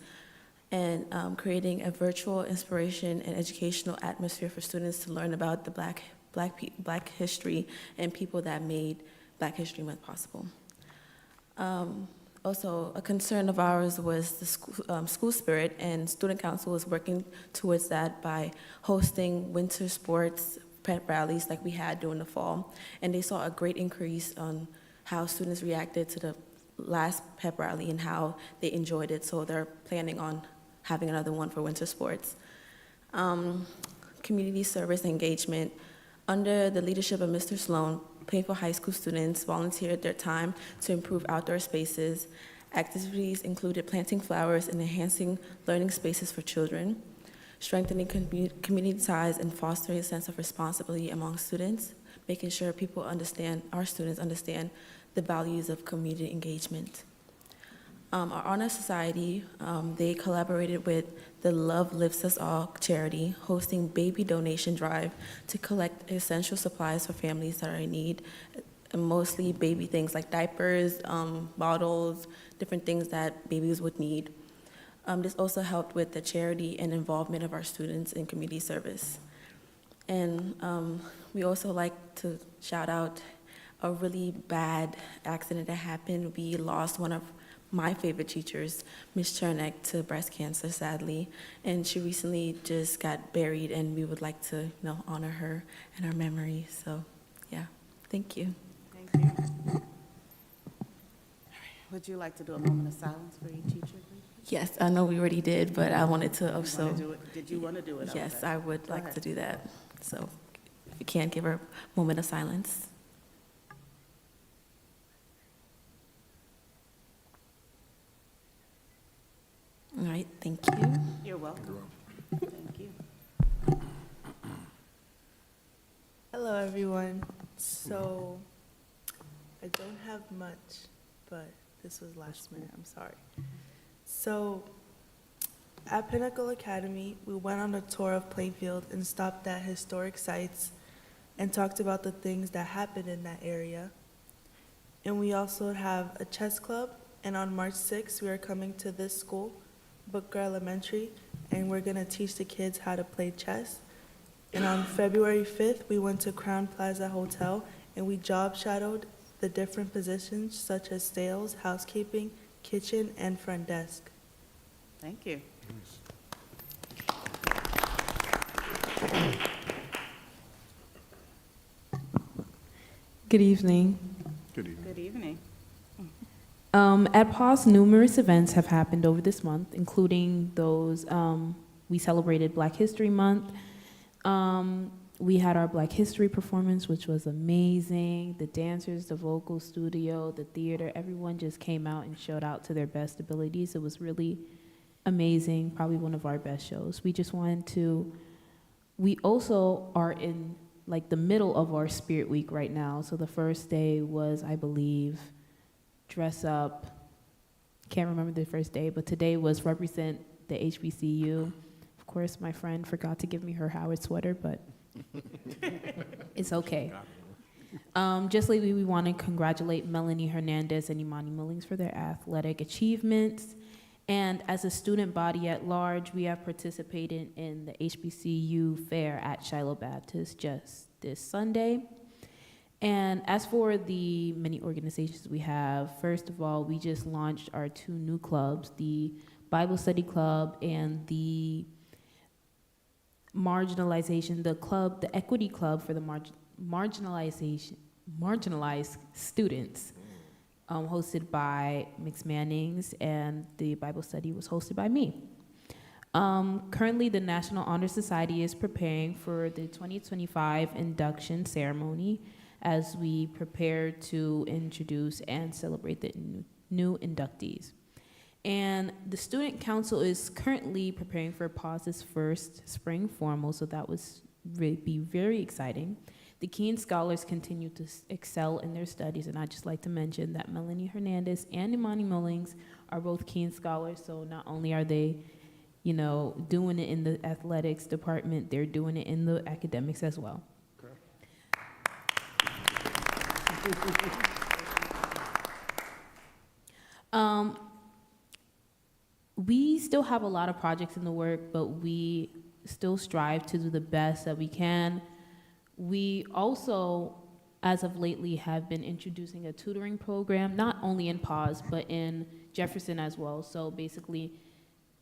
Speaker 2: and creating a virtual inspiration and educational atmosphere for students to learn about the Black history and people that made Black History Month possible. Also, a concern of ours was the school spirit, and Student Council is working towards that by hosting winter sports pep rallies like we had during the fall. And they saw a great increase on how students reacted to the last pep rally and how they enjoyed it, so they're planning on having another one for winter sports. Community service engagement. Under the leadership of Mr. Sloan, Plainfield High School students volunteered their time to improve outdoor spaces. Activities included planting flowers and enhancing learning spaces for children, strengthening community ties and fostering a sense of responsibility among students, making sure our students understand the values of community engagement. Our Honor Society, they collaborated with the Love Lifts Us All charity, hosting baby donation drive to collect essential supplies for families that are in need, and mostly baby things like diapers, bottles, different things that babies would need. This also helped with the charity and involvement of our students in community service. And we also like to shout out a really bad accident that happened. We lost one of my favorite teachers, Ms. Chernek, to breast cancer, sadly, and she recently just got buried, and we would like to, honor her and her memory. So, yeah, thank you.
Speaker 1: Thank you. All right. Would you like to do a moment of silence for each teacher, please?
Speaker 2: Yes, I know we already did, but I wanted to also.
Speaker 1: Did you want to do it?
Speaker 2: Yes,
Speaker 1: Okay.
Speaker 2: I would
Speaker 1: Go
Speaker 2: like
Speaker 1: ahead.
Speaker 2: to do that. So, if you can, give her a moment of silence. All right, thank you.
Speaker 1: You're welcome. Thank you.
Speaker 23: Hello, everyone. So, I don't have much, but this was last minute. I'm sorry. So, at Pinnacle Academy, we went on a tour of Plainfield and stopped at historic sites and talked about the things that happened in that area. And we also have a chess club, and on March 6th, we are coming to this school, Booker Elementary, and we're gonna teach the kids how to play chess. And on February 5th, we went to Crown Plaza Hotel and we job shadowed the different positions such as sales, housekeeping, kitchen, and front desk.
Speaker 1: Thank you.
Speaker 24: Good evening.
Speaker 22: Good evening.
Speaker 1: Good evening.
Speaker 24: At PAWS, numerous events have happened over this month, including those, we celebrated Black History Month. We had our Black History performance, which was amazing. The dancers, the vocal studio, the theater, everyone just came out and showed out to their best abilities. It was really amazing, probably one of our best shows. We also are in like the middle of our Spirit Week right now. So the first day was, I believe, dress up. Can't remember the first day, but today was represent the HBCU. Of course, my friend forgot to give me her Howard sweater, but it's okay. Just lately, we want to congratulate Melanie Hernandez and Imani Mullings for their athletic achievements. And as a student body at large, we have participated in the HBCU fair at Shiloh Baptist just this Sunday. And as for the many organizations we have, first of all, we just launched our 2 new clubs, the Bible Study Club and the the Equity Club for the marginalized students, hosted by Mix Mannings, and the Bible study was hosted by me. Currently, the National Honor Society is preparing for the 2025 induction ceremony as we prepare to introduce and celebrate the new inductees. And the Student Council is currently preparing for PAWS's first spring formal, so that would be very exciting. The Keene Scholars continue to excel in their studies, and I'd just like to mention that Melanie Hernandez and Imani Mullings are both Keene Scholars, so not only are they, doing it in the athletics department, they're doing it in the academics as well. We still have a lot of projects in the work, but we still strive to do the best that we can. We also, as of lately, have been introducing a tutoring program, not only in PAWS, but in Jefferson as well. So basically,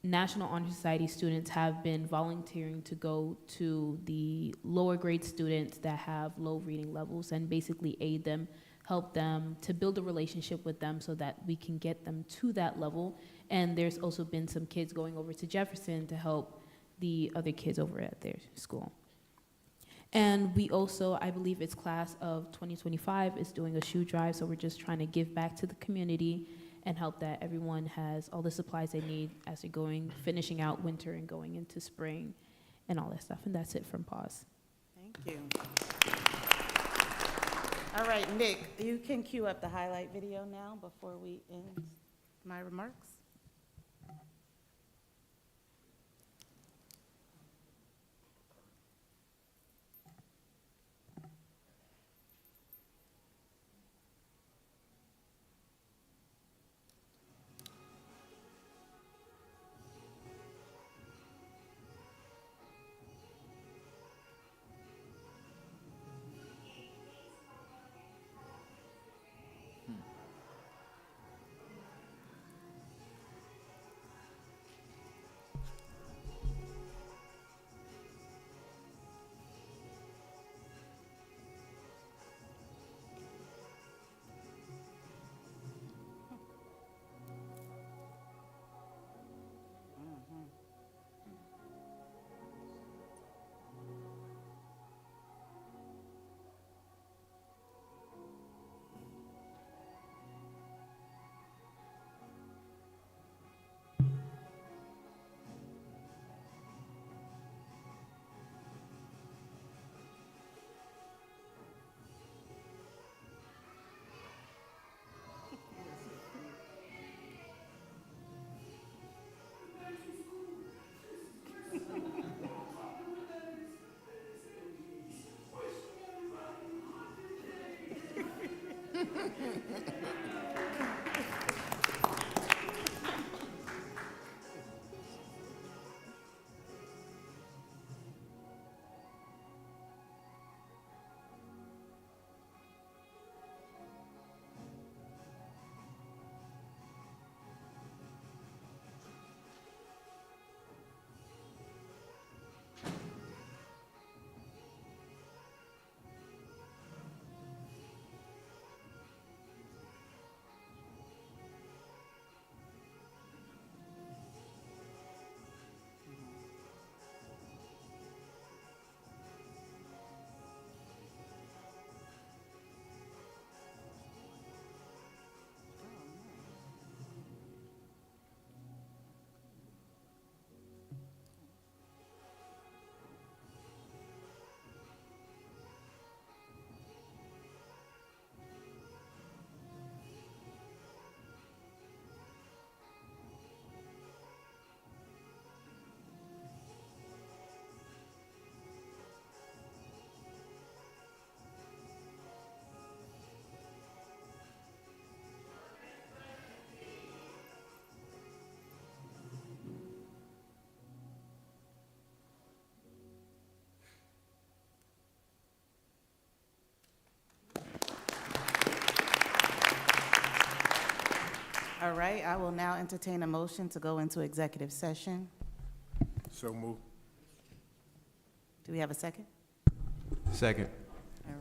Speaker 24: National Honor Society students have been volunteering to go to the lower grade students that have low reading levels and basically aid them, help them to build a relationship with them so that we can get them to that level. And there's also been some kids going over to Jefferson to help the other kids over at their school. And we also, I believe it's class of 2025 is doing a shoe drive, so we're just trying to give back to the community and help that everyone has all the supplies they need as they're finishing out winter and going into spring and all that stuff. And that's it from PAWS.
Speaker 21: Thank you. All right, Nick, you can cue up the highlight video now before we end my remarks.
Speaker 1: All right, I will now entertain a motion to go into executive session.
Speaker 12: So move.
Speaker 1: Do we have a second?
Speaker 4: Second.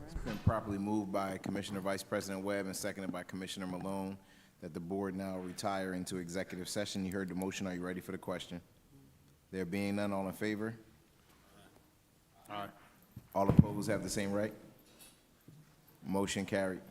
Speaker 3: It's been properly moved by Commissioner Vice President Webb and seconded by Commissioner Malone that the board now retire into executive session. You heard the motion. Are you ready for the question? There being none, all in favor?
Speaker 12: Aye.
Speaker 3: All opposed have the same right? Motion carried.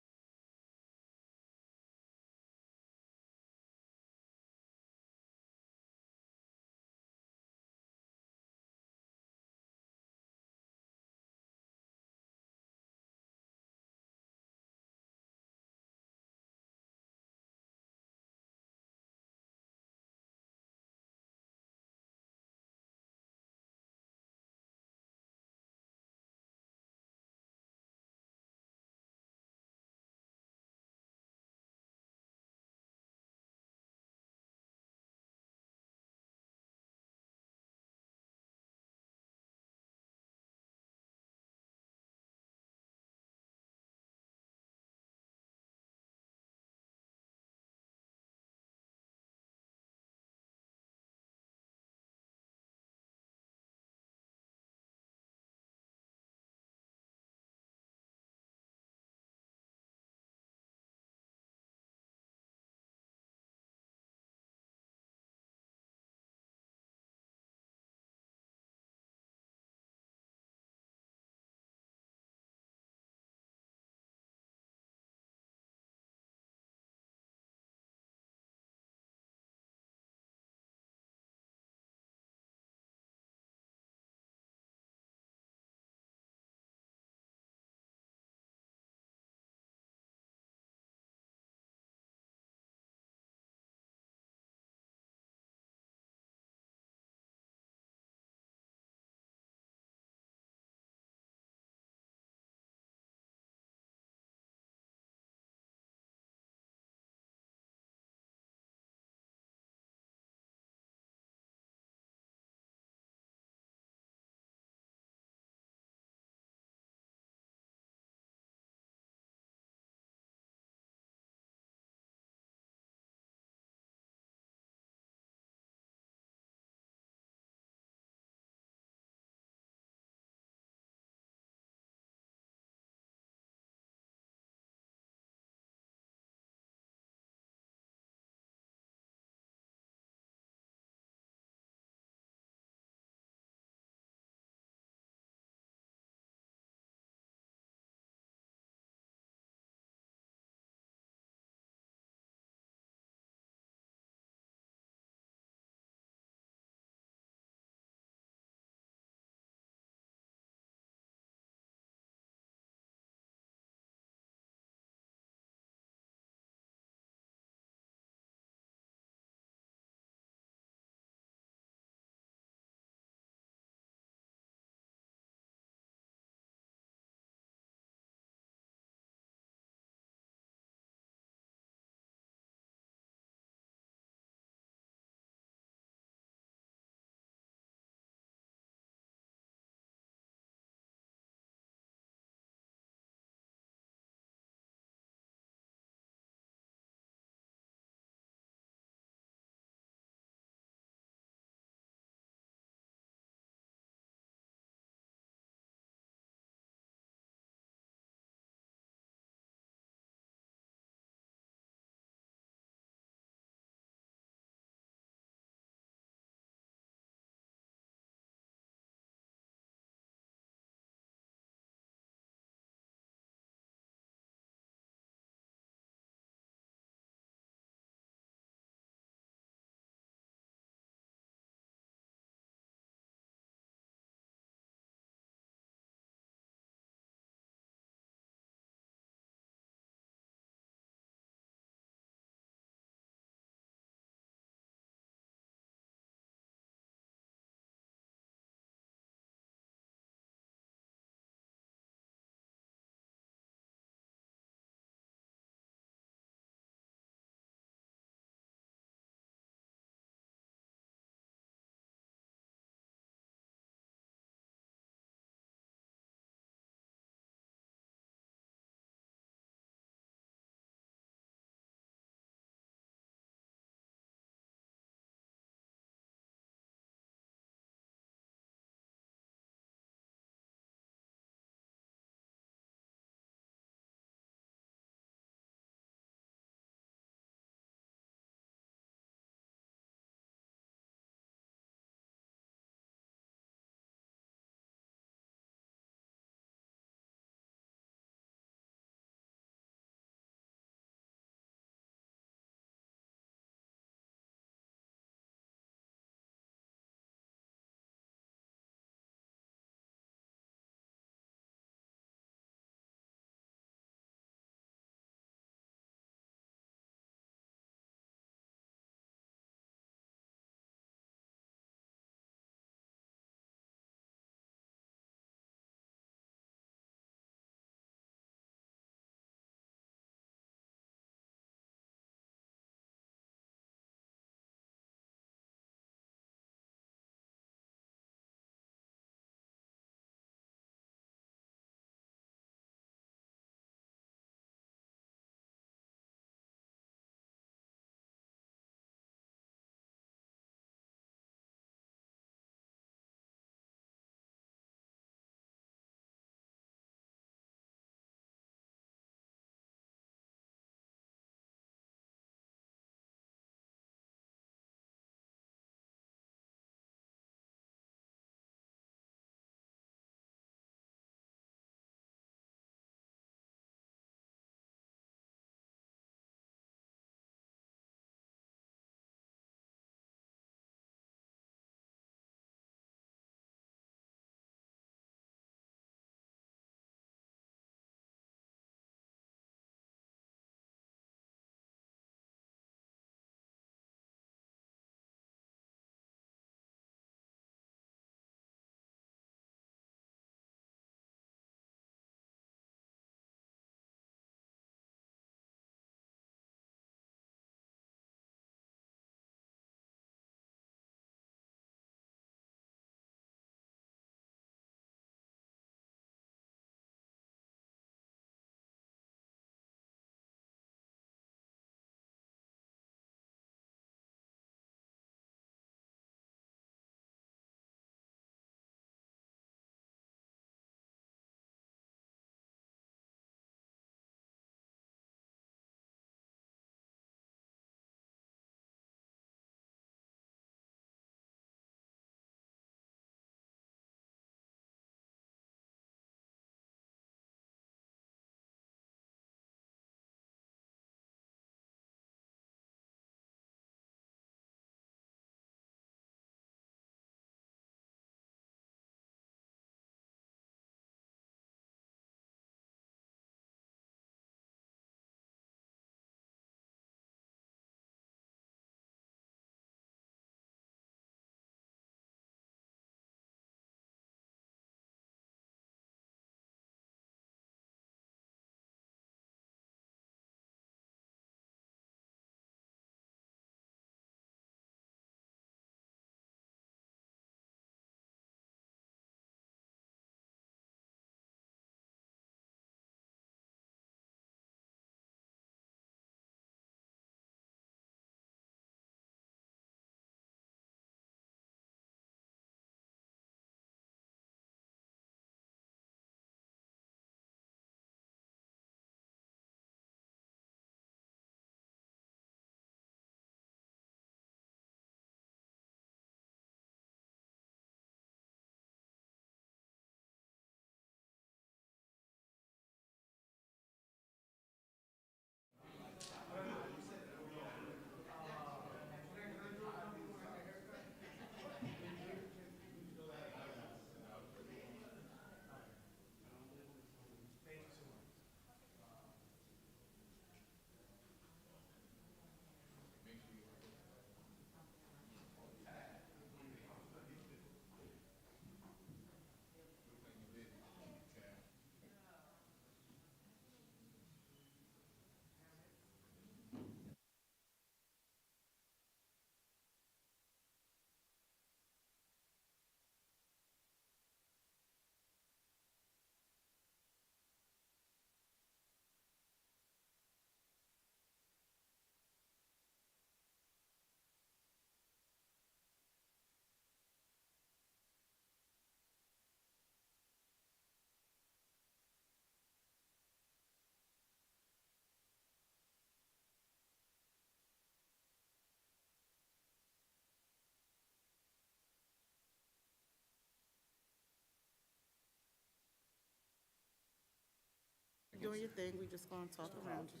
Speaker 1: doing your thing, we just gonna talk around you.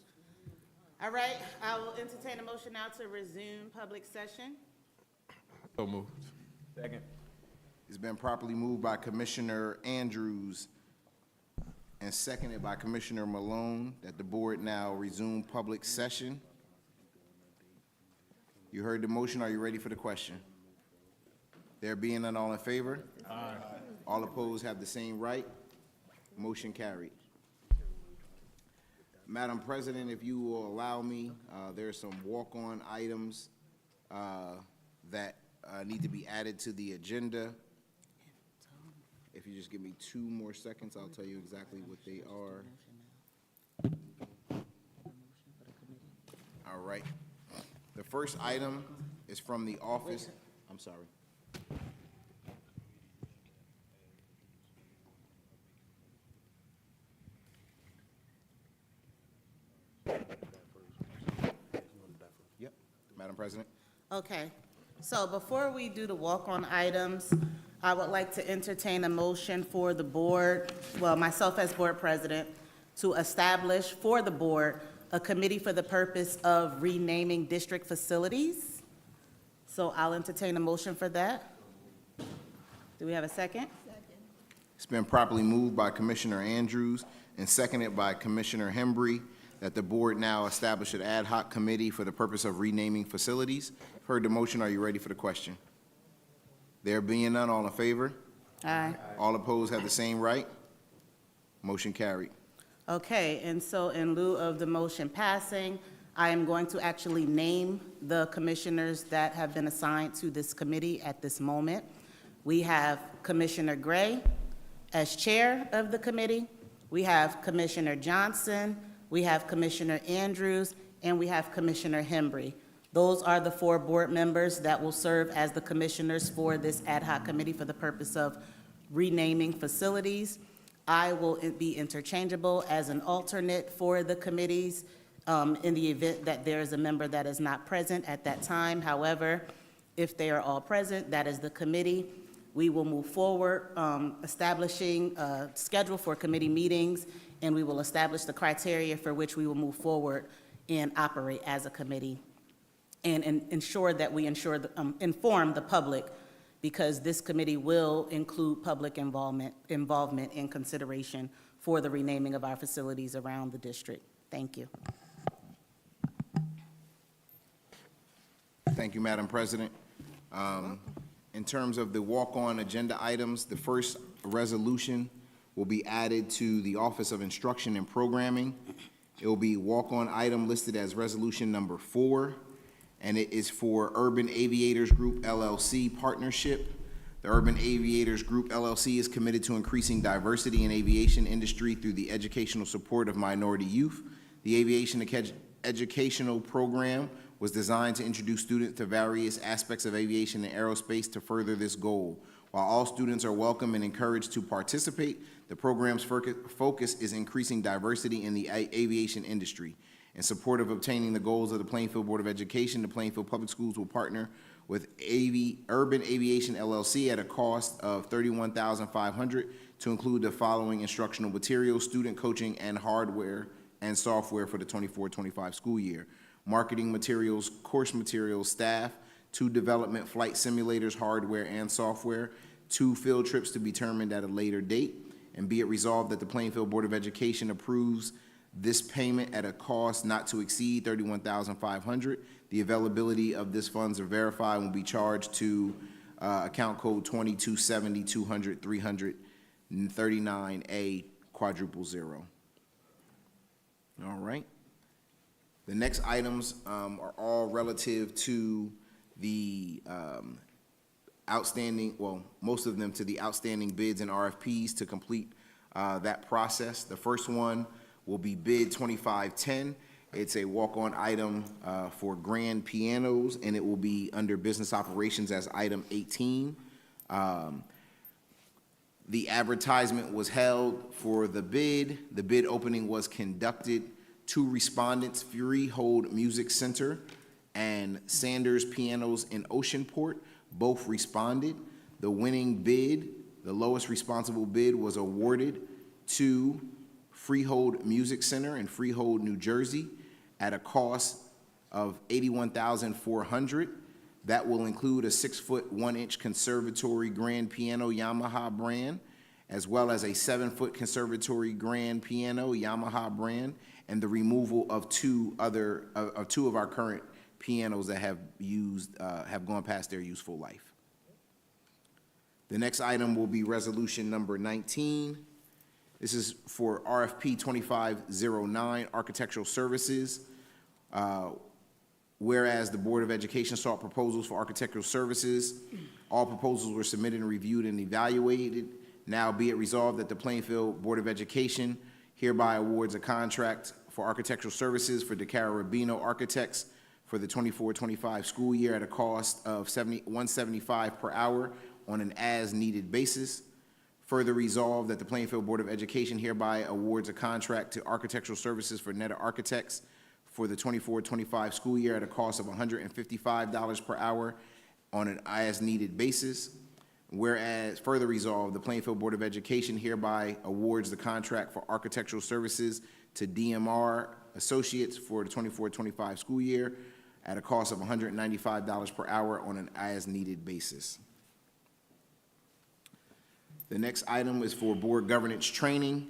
Speaker 1: All right, I will entertain a motion now to resume public session.
Speaker 11: So moved. Second.
Speaker 3: It's been properly moved by Commissioner Andrews and seconded by Commissioner Malone that the board now resume public session. You heard the motion. Are you ready for the question? There being none, all in favor? Aye. All opposed have the same right. Motion carried. Madam President, if you will allow me, there are some walk-on items that need to be added to the agenda. If you just give me 2 more seconds, I'll tell you exactly what they are. All right. The first item is from the office. I'm sorry. Yep, Madam President.
Speaker 1: Okay, so before we do the walk-on items, I would like to entertain a motion for the board, well, myself as board president, to establish for the board a committee for the purpose of renaming district facilities. So I'll entertain a motion for that. Do we have a second?
Speaker 3: It's been properly moved by Commissioner Andrews and seconded by Commissioner Hembry that the board now establish an ad hoc committee for the purpose of renaming facilities. Heard the motion. Are you ready for the question? There being none, all in favor?
Speaker 1: Aye.
Speaker 3: All opposed have the same right. Motion carried.
Speaker 1: Okay, and so in lieu of the motion passing, I am going to actually name the commissioners that have been assigned to this committee at this moment. We have Commissioner Gray as chair of the committee. We have Commissioner Johnson, we have Commissioner Andrews, and we have Commissioner Hembry. Those are the 4 board members that will serve as the commissioners for this ad hoc committee for the purpose of renaming facilities. I will be interchangeable as an alternate for the committees in the event that there is a member that is not present at that time. However, if they are all present, that is the committee. We will move forward establishing a schedule for committee meetings, and we will establish the criteria for which we will move forward and operate as a committee, and ensure that we inform the public, because this committee will include public involvement in consideration for the renaming of our facilities around the district. Thank you.
Speaker 3: Thank you, Madam President. In terms of the walk-on agenda items, the first resolution will be added to the Office of Instruction and Programming. It will be walk-on item listed as resolution number 4, and it is for Urban Aviators Group LLC partnership. The Urban Aviators Group LLC is committed to increasing diversity in aviation industry through the educational support of minority youth. The aviation educational program was designed to introduce students to various aspects of aviation and aerospace to further this goal. While all students are welcome and encouraged to participate, the program's focus is increasing diversity in the aviation industry. In support of obtaining the goals of the Plainfield Board of Education, the Plainfield Public Schools will partner with Urban Aviation LLC at a cost of $31,500 to include the following instructional materials: student coaching and hardware and software for the 24-25 school year, marketing materials, course materials, staff, 2 development flight simulators, hardware and software, 2 field trips to be determined at a later date, and be it resolved that the Plainfield Board of Education approves this payment at a cost not to exceed $31,500. The availability of this funds are verified and will be charged to account code 2270-200-339A *0. All right. The next items are all relative to the outstanding, well, most of them to the outstanding bids and RFPs to complete that process. The first one will be bid 2510. It's a walk-on item for grand pianos, and it will be under business operations as item 18. The advertisement was held for the bid. The bid opening was conducted. 2 respondents, Freehold Music Center and Sanders Pianos in Oceanport, both responded. The winning bid, the lowest responsible bid, was awarded to Freehold Music Center in Freehold, New Jersey, at a cost of $81,400. That will include a 6-foot 1-inch conservatory grand piano Yamaha brand, as well as a 7-foot conservatory grand piano Yamaha brand, and the removal of two of our current pianos that have gone past their useful life. The next item will be resolution number 19. This is for RFP 2509, Architectural Services. Whereas the Board of Education sought proposals for architectural services, all proposals were submitted and reviewed and evaluated. Now be it resolved that the Plainfield Board of Education hereby awards a contract for architectural services for DeCara Rubino Architects for the 24-25 school year at a cost of $175 per hour on an as-needed basis. Further resolved that the Plainfield Board of Education hereby awards a contract to architectural services for Netta Architects for the 24-25 school year at a cost of $155 per hour on an as-needed basis. Whereas further resolved, the Plainfield Board of Education hereby awards the contract for architectural services to DMR Associates for the 24-25 school year at a cost of $195 per hour on an as-needed basis. The next item is for board governance training.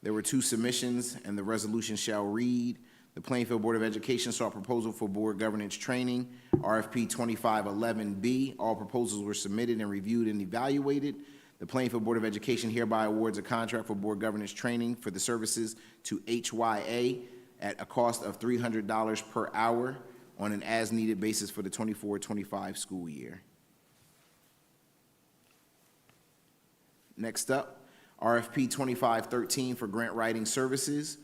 Speaker 3: There were 2 submissions, and the resolution shall read: the Plainfield Board of Education sought proposal for board governance training, RFP 2511B. All proposals were submitted and reviewed and evaluated. The Plainfield Board of Education hereby awards a contract for board governance training for the services to HYA at a cost of $300 per hour on an as-needed basis for the 24-25 school year. Next up, RFP 2513 for grant writing services.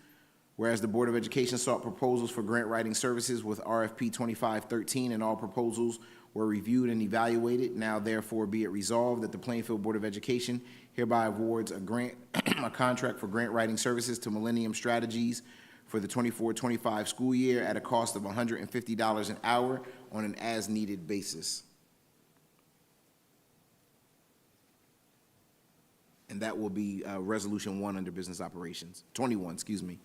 Speaker 3: Whereas the Board of Education sought proposals for grant writing services with RFP 2513 and all proposals were reviewed and evaluated. Now therefore be it resolved that the Plainfield Board of Education hereby awards a contract for grant writing services to Millennium Strategies for the 24-25 school year at a cost of $150 an hour on an as-needed basis. And that will be resolution 1 under business operations, 21, excuse me.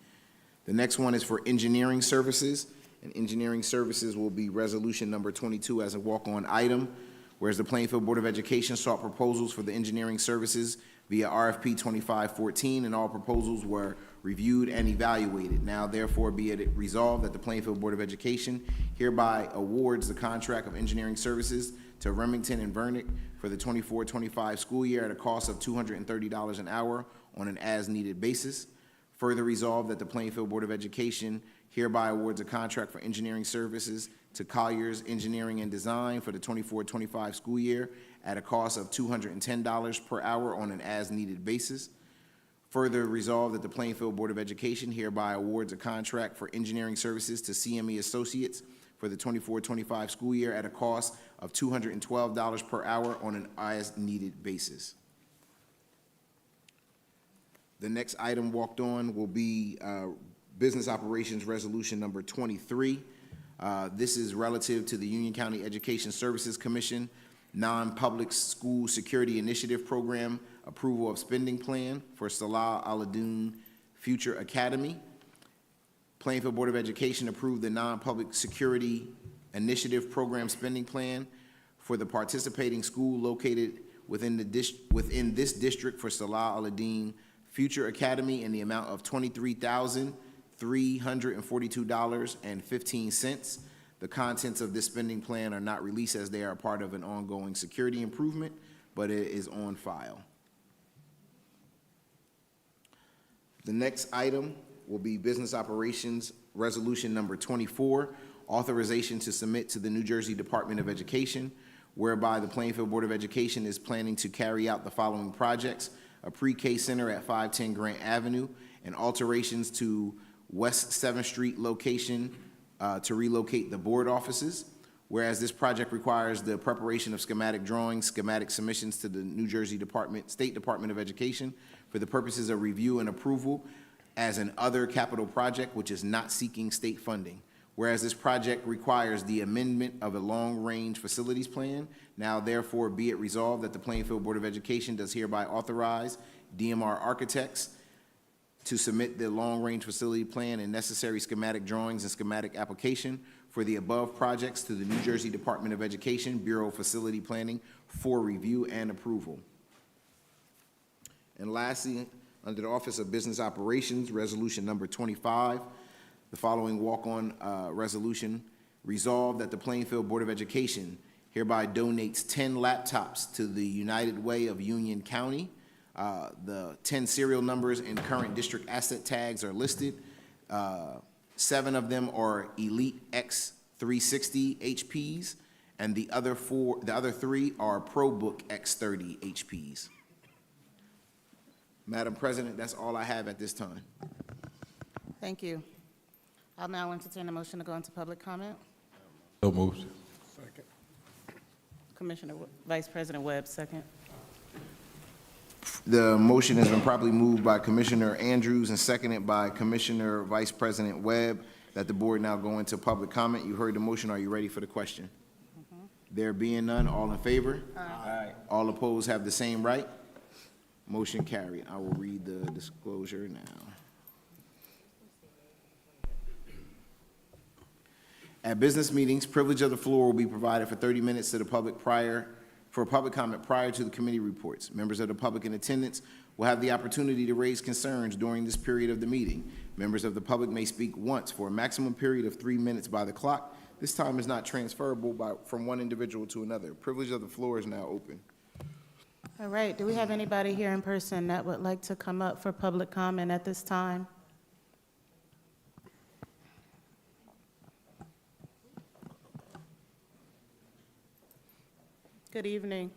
Speaker 3: The next one is for engineering services, and engineering services will be resolution number 22 as a walk-on item, whereas the Plainfield Board of Education sought proposals for the engineering services via RFP 2514, and all proposals were reviewed and evaluated. Now therefore be it resolved that the Plainfield Board of Education hereby awards the contract of engineering services to Remington and Vernick for the 24-25 school year at a cost of $230 an hour on an as-needed basis. Further resolved that the Plainfield Board of Education hereby awards a contract for engineering services to Colliers Engineering and Design for the 24-25 school year at a cost of $210 per hour on an as-needed basis. Further resolved that the Plainfield Board of Education hereby awards a contract for engineering services to CME Associates for the 24-25 school year at a cost of $212 per hour on an as-needed basis. The next item walked on will be Business Operations Resolution number 23. This is relative to the Union County Education Services Commission Non-Public School Security Initiative Program Approval of Spending Plan for Salah Al-Adun Future Academy. Plainfield Board of Education approved the Non-Public Security Initiative Program Spending Plan for the participating school located within this district for Salah Al-Adin Future Academy in the amount of $23,342.15. The contents of this spending plan are not released as they are part of an ongoing security improvement, but it is on file. The next item will be Business Operations Resolution number 24, authorization to submit to the New Jersey Department of Education, whereby the Plainfield Board of Education is planning to carry out the following projects: a pre-K center at 510 Grant Avenue, and alterations to West 7th Street location to relocate the board offices. Whereas this project requires the preparation of schematic drawings, schematic submissions to the New Jersey State Department of Education for the purposes of review and approval as an other capital project which is not seeking state funding. Whereas this project requires the amendment of a long-range facilities plan, now therefore be it resolved that the Plainfield Board of Education does hereby authorize DMR Architects to submit the long-range facility plan and necessary schematic drawings and schematic application for the above projects to the New Jersey Department of Education Bureau of Facility Planning for review and approval. And lastly, under the Office of Business Operations, Resolution Number 25, the following walk-on resolution: resolved that the Plainfield Board of Education hereby donates 10 laptops to the United Way of Union County. The 10 serial numbers and current district asset tags are listed. 7 of them are Elite X360 HPs, and the other 3 are ProBook X30 HPs. Madam President, that's all I have at this time.
Speaker 1: Thank you. I'll now entertain a motion to go into public comment.
Speaker 11: So moved.
Speaker 1: Vice President Webb, second.
Speaker 3: The motion has been properly moved by Commissioner Andrews and seconded by Commissioner Vice President Webb that the board now go into public comment. You heard the motion. Are you ready for the question? There being none, all in favor? Aye. All opposed have the same right? Motion carried. I will read the disclosure now. At business meetings, privilege of the floor will be provided for 30 minutes to the public for public comment prior to the committee reports. Members of the public in attendance will have the opportunity to raise concerns during this period of the meeting. Members of the public may speak once for a maximum period of 3 minutes by the clock. This time is not transferable from one individual to another. Privilege of the floor is now open.
Speaker 1: All right, do we have anybody here in person that would like to come up for public comment at this time? Good evening.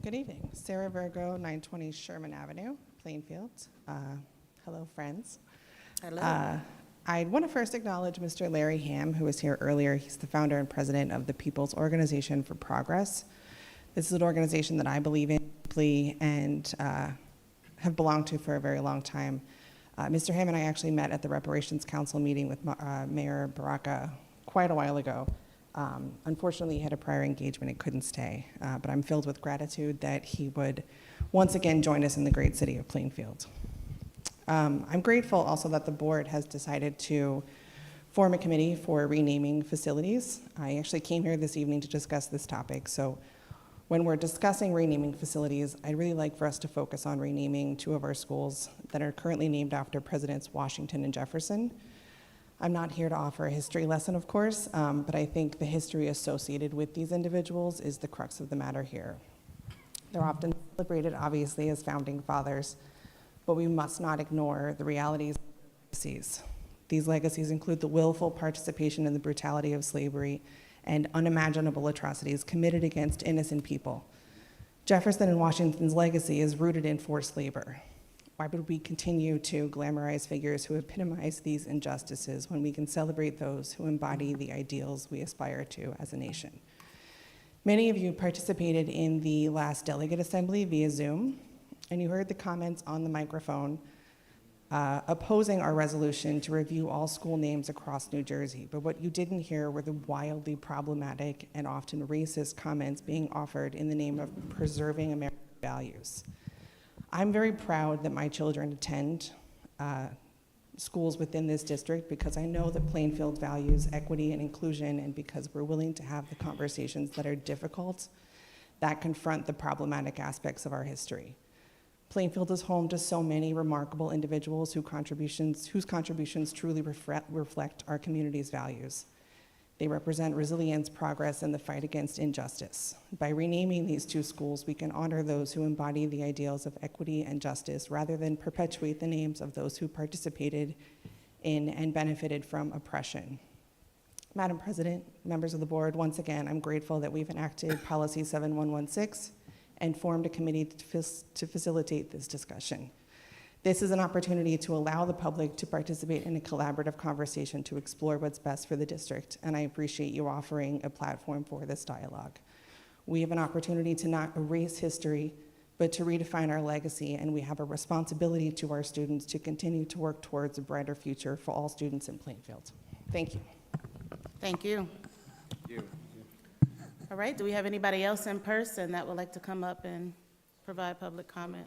Speaker 4: Good evening. Sarah Virgo, 920 Sherman Avenue, Plainfield. Hello, friends.
Speaker 1: Hello.
Speaker 4: I want to first acknowledge Mr. Larry Ham, who was here earlier. He's the founder and president of the People's Organization for Progress. This is an organization that I believe in deeply and have belonged to for a very long time. Mr. Ham and I actually met at the Reparations Council meeting with Mayor Baraka quite a while ago. Unfortunately, he had a prior engagement and couldn't stay, but I'm filled with gratitude that he would once again join us in the great city of Plainfield. I'm grateful also that the board has decided to form a committee for renaming facilities. I actually came here this evening to discuss this topic, so when we're discussing renaming facilities, I'd really like for us to focus on renaming 2 of our schools that are currently named after Presidents Washington and Jefferson. I'm not here to offer a history lesson, of course, but I think the history associated with these individuals is the crux of the matter here. They're often celebrated, obviously, as founding fathers, but we must not ignore the realities of their legacies. These legacies include the willful participation in the brutality of slavery and unimaginable atrocities committed against innocent people. Jefferson and Washington's legacy is rooted in forced labor. Why would we continue to glamorize figures who epitomize these injustices when we can celebrate those who embody the ideals we aspire to as a nation? Many of you participated in the last delegate assembly via Zoom, and you heard the comments on the microphone opposing our resolution to review all school names across New Jersey. But what you didn't hear were the wildly problematic and often racist comments being offered in the name of preserving American values. I'm very proud that my children attend schools within this district because I know that Plainfield values equity and inclusion, and because we're willing to have the conversations that are difficult, that confront the problematic aspects of our history. Plainfield is home to so many remarkable individuals whose contributions truly reflect our community's values. They represent resilience, progress, and the fight against injustice. By renaming these 2 schools, we can honor those who embody the ideals of equity and justice rather than perpetuate the names of those who participated in and benefited from oppression. Madam President, members of the board, once again, I'm grateful that we've enacted Policy 7116 and formed a committee to facilitate this discussion. This is an opportunity to allow the public to participate in a collaborative conversation to explore what's best for the district, and I appreciate you offering a platform for this dialogue. We have an opportunity to not erase history, but to redefine our legacy, and we have a responsibility to our students to continue to work towards a brighter future for all students in Plainfield. Thank you.
Speaker 1: Thank you. All right, do we have anybody else in person that would like to come up and provide public comment?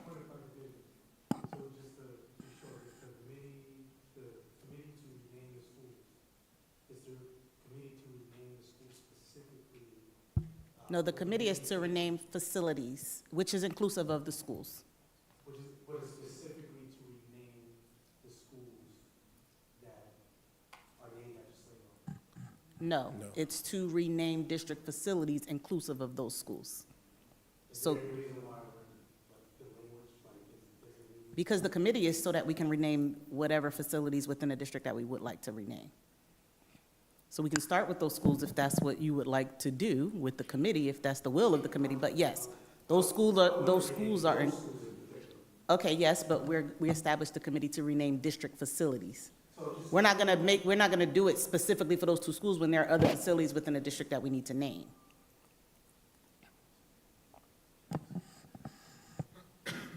Speaker 1: No, the committee is to rename facilities, which is inclusive of the schools.
Speaker 5: What is specifically to rename the schools that are named legislative?
Speaker 1: No, it's to rename district facilities inclusive of those schools. So, because the committee is so that we can rename whatever facilities within the district that we would like to rename. So we can start with those schools if that's what you would like to do with the committee, if that's the will of the committee. But yes, those schools are in. Okay, yes, but we established the committee to rename district facilities. We're not gonna do it specifically for those two schools when there are other facilities within the district that we need to name.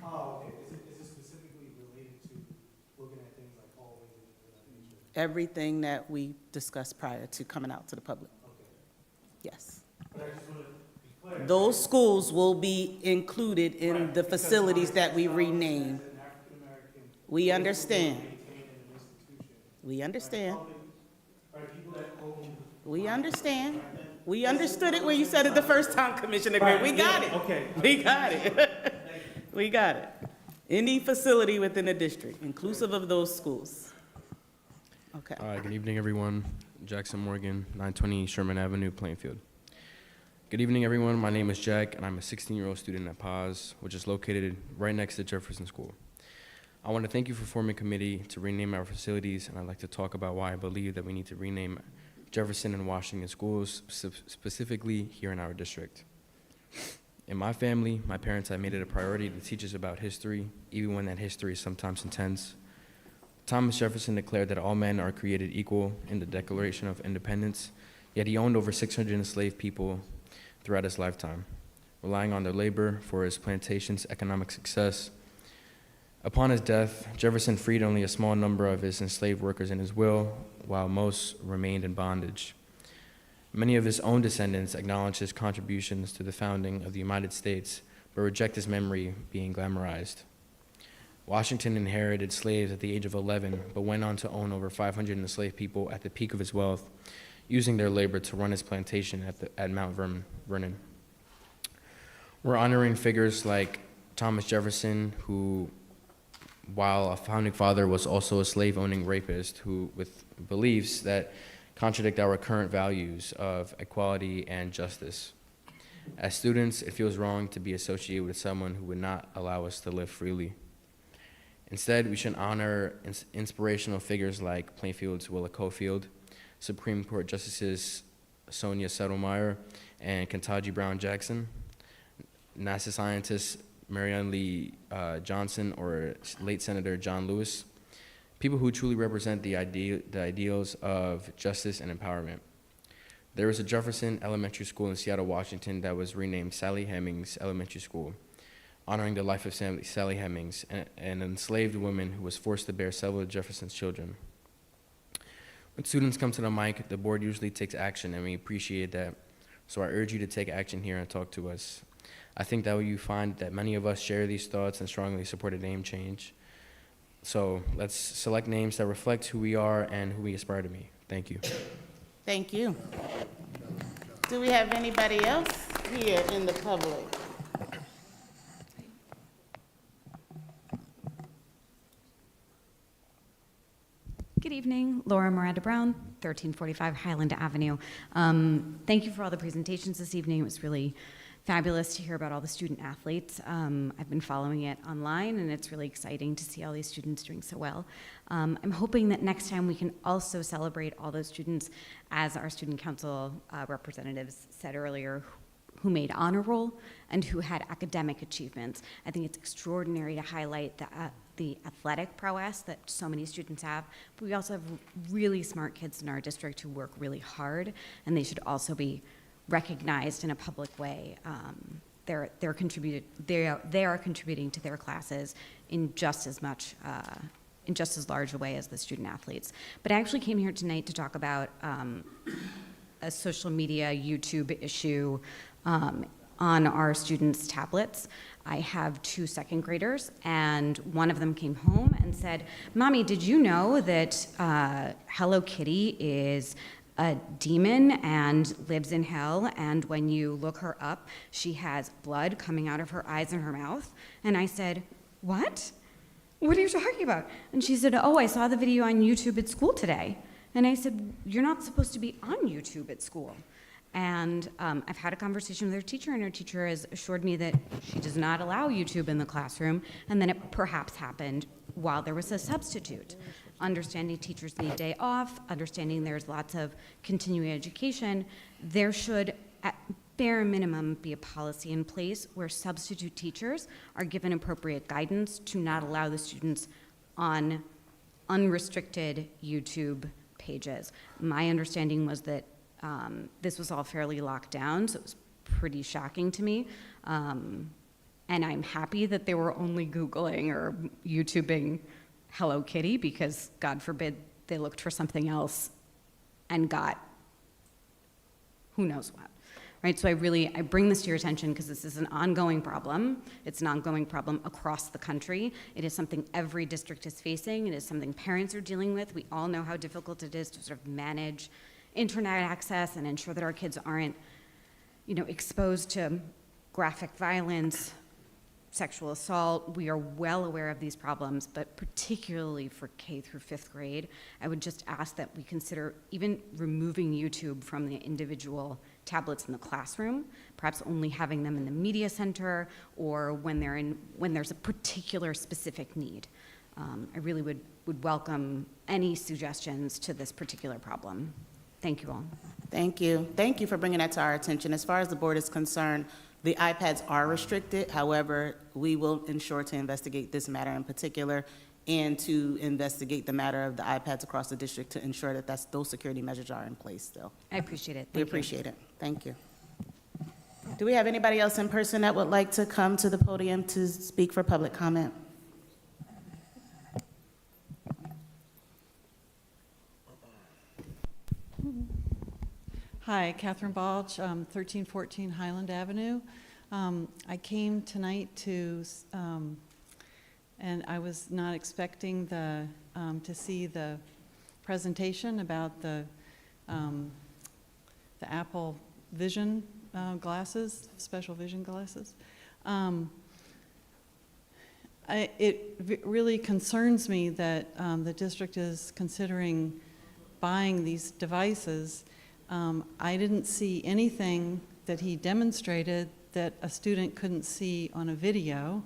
Speaker 5: Oh, okay. Is it specifically related to looking at things like hallways and things of that nature?
Speaker 1: Everything that we discussed prior to coming out to the public.
Speaker 5: Okay.
Speaker 1: Yes.
Speaker 5: But I just want to be clear.
Speaker 1: Those schools will be included in
Speaker 5: Right,
Speaker 1: the
Speaker 5: because
Speaker 1: facilities that we
Speaker 5: as
Speaker 1: rename.
Speaker 5: an African-American,
Speaker 1: We understand.
Speaker 5: maintained in an institution.
Speaker 1: We understand.
Speaker 5: Right, people that own.
Speaker 1: We understand. We understood it when you said it the first time, Commissioner Gray. We got it.
Speaker 5: Okay.
Speaker 1: We got it. We got it. Any facility within the district, inclusive of those schools. Okay.
Speaker 7: Good evening, everyone. Jackson Morgan, 920 Sherman Avenue, Plainfield. Good evening, everyone. My name is Jack, and I'm a 16-year-old student at PAS, which is located right next to Jefferson School. I want to thank you for forming a committee to rename our facilities, and I'd like to talk about why I believe that we need to rename Jefferson and Washington schools, specifically here in our district. In my family, my parents have made it a priority to teach us about history, even when that history is sometimes intense. Thomas Jefferson declared that all men are created equal in the Declaration of Independence, yet he owned over 600 enslaved people throughout his lifetime, relying on their labor for his plantation's economic success. Upon his death, Jefferson freed only a small number of his enslaved workers in his will, while most remained in bondage. Many of his own descendants acknowledge his contributions to the founding of the United States, but reject his memory being glamorized. Washington inherited slaves at the age of 11, but went on to own over 500 enslaved people at the peak of his wealth, using their labor to run his plantation at Mount Vernon. We're honoring figures like Thomas Jefferson, who, while a founding father, was also a slave-owning rapist who, with beliefs that contradict our current values of equality and justice. As students, it feels wrong to be associated with someone who would not allow us to live freely. Instead, we should honor inspirational figures like Plainfield's Willa Cofield, Supreme Court Justices Sonia Sotomayor and Ketanji Brown Jackson, NASA scientists Marianne Lee Johnson or late Senator John Lewis, people who truly represent the ideals of justice and empowerment. There was a Jefferson Elementary School in Seattle, Washington that was renamed Sally Hemings Elementary School, honoring the life of Sally Hemings, an enslaved woman who was forced to bear several of Jefferson's children. When students come to the mic, the board usually takes action, and we appreciate that. So I urge you to take action here and talk to us. I think that you find that many of us share these thoughts and strongly support a name change. So let's select names that reflect who we are and who we aspire to be. Thank you.
Speaker 1: Thank you. Do we have anybody else here in the public?
Speaker 9: Good evening, Laura Miranda Brown, 1345 Highland Avenue. Thank you for all the presentations this evening. It was really fabulous to hear about all the student athletes. I've been following it online, and it's really exciting to see all these students doing so well. I'm hoping that next time we can also celebrate all those students, as our student council representatives said earlier, who made honor roll and who had academic achievements. I think it's extraordinary to highlight the athletic prowess that so many students have, but we also have really smart kids in our district who work really hard, and they should also be recognized in a public way. They are contributing to their classes in just as much, in just as large a way as the student athletes. But I actually came here tonight to talk about a social media YouTube issue on our students' tablets. I have 2 second graders, and one of them came home and said, "Mommy, did you know that Hello Kitty is a demon and lives in hell, and when you look her up, she has blood coming out of her eyes and her mouth. And I said, what? What are you talking about? And she said, oh, I saw the video on YouTube at school today. And I said, you're not supposed to be on YouTube at school. And I've had a conversation with her teacher, and her teacher has assured me that she does not allow YouTube in the classroom, and then it perhaps happened while there was a substitute. Understanding teachers need day off, understanding there's lots of continuing education, there should, at bare minimum, be a policy in place where substitute teachers are given appropriate guidance to not allow the students on unrestricted YouTube pages. My understanding was that this was all fairly locked down, so it was pretty shocking to me. And I'm happy that they were only Googling or YouTubing Hello Kitty, because God forbid they looked for something else and got who knows what. Right, so I bring this to your attention because this is an ongoing problem. It's an ongoing problem across the country. It is something every district is facing. It is something parents are dealing with. We all know how difficult it is to sort of manage internet access and ensure that our kids aren't, exposed to graphic violence, sexual assault. We are well aware of these problems, but particularly for K through 5th grade, I would just ask that we consider even removing YouTube from the individual tablets in the classroom, perhaps only having them in the media center or when there's a particular specific need. I really would welcome any suggestions to this particular problem. Thank you all.
Speaker 1: Thank you. Thank you for bringing that to our attention. As far as the board is concerned, the iPads are restricted. However, we will ensure to investigate this matter in particular and to investigate the matter of the iPads across the district to ensure that those security measures are in place still.
Speaker 9: I appreciate it.
Speaker 1: We appreciate it. Thank you. Do we have anybody else in person that would like to come to the podium to speak for public comment?
Speaker 8: Hi, Catherine Balch, 1314 Highland Avenue. I came tonight and I was not expecting to see the presentation about the Apple Vision glasses, special vision glasses. It really concerns me that the district is considering buying these devices. I didn't see anything that he demonstrated that a student couldn't see on a video.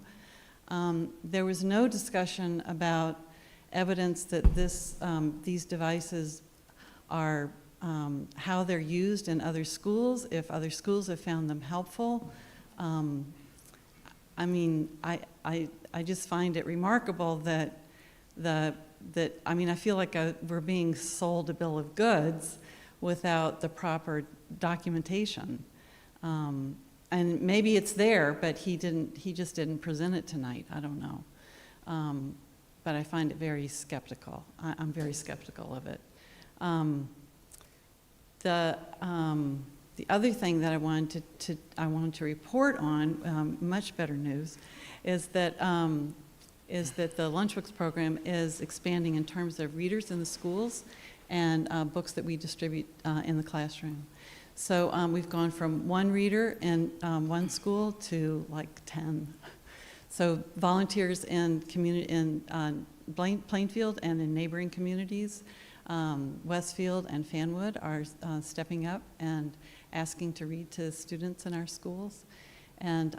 Speaker 8: There was no discussion about evidence that these devices are how they're used in other schools, if other schools have found them helpful. I mean, I just find it remarkable that I feel like we're being sold a bill of goods without the proper documentation. And maybe it's there, but he just didn't present it tonight. I don't know. But I find it very skeptical. I'm very skeptical of it. The other thing that I wanted to report on, much better news, is that the Lunchbooks program is expanding in terms of readers in the schools and books that we distribute in the classroom. So we've gone from 1 reader in one school to like 10. So volunteers in Plainfield and in neighboring communities, Westfield and Fanwood, are stepping up and asking to read to students in our schools. And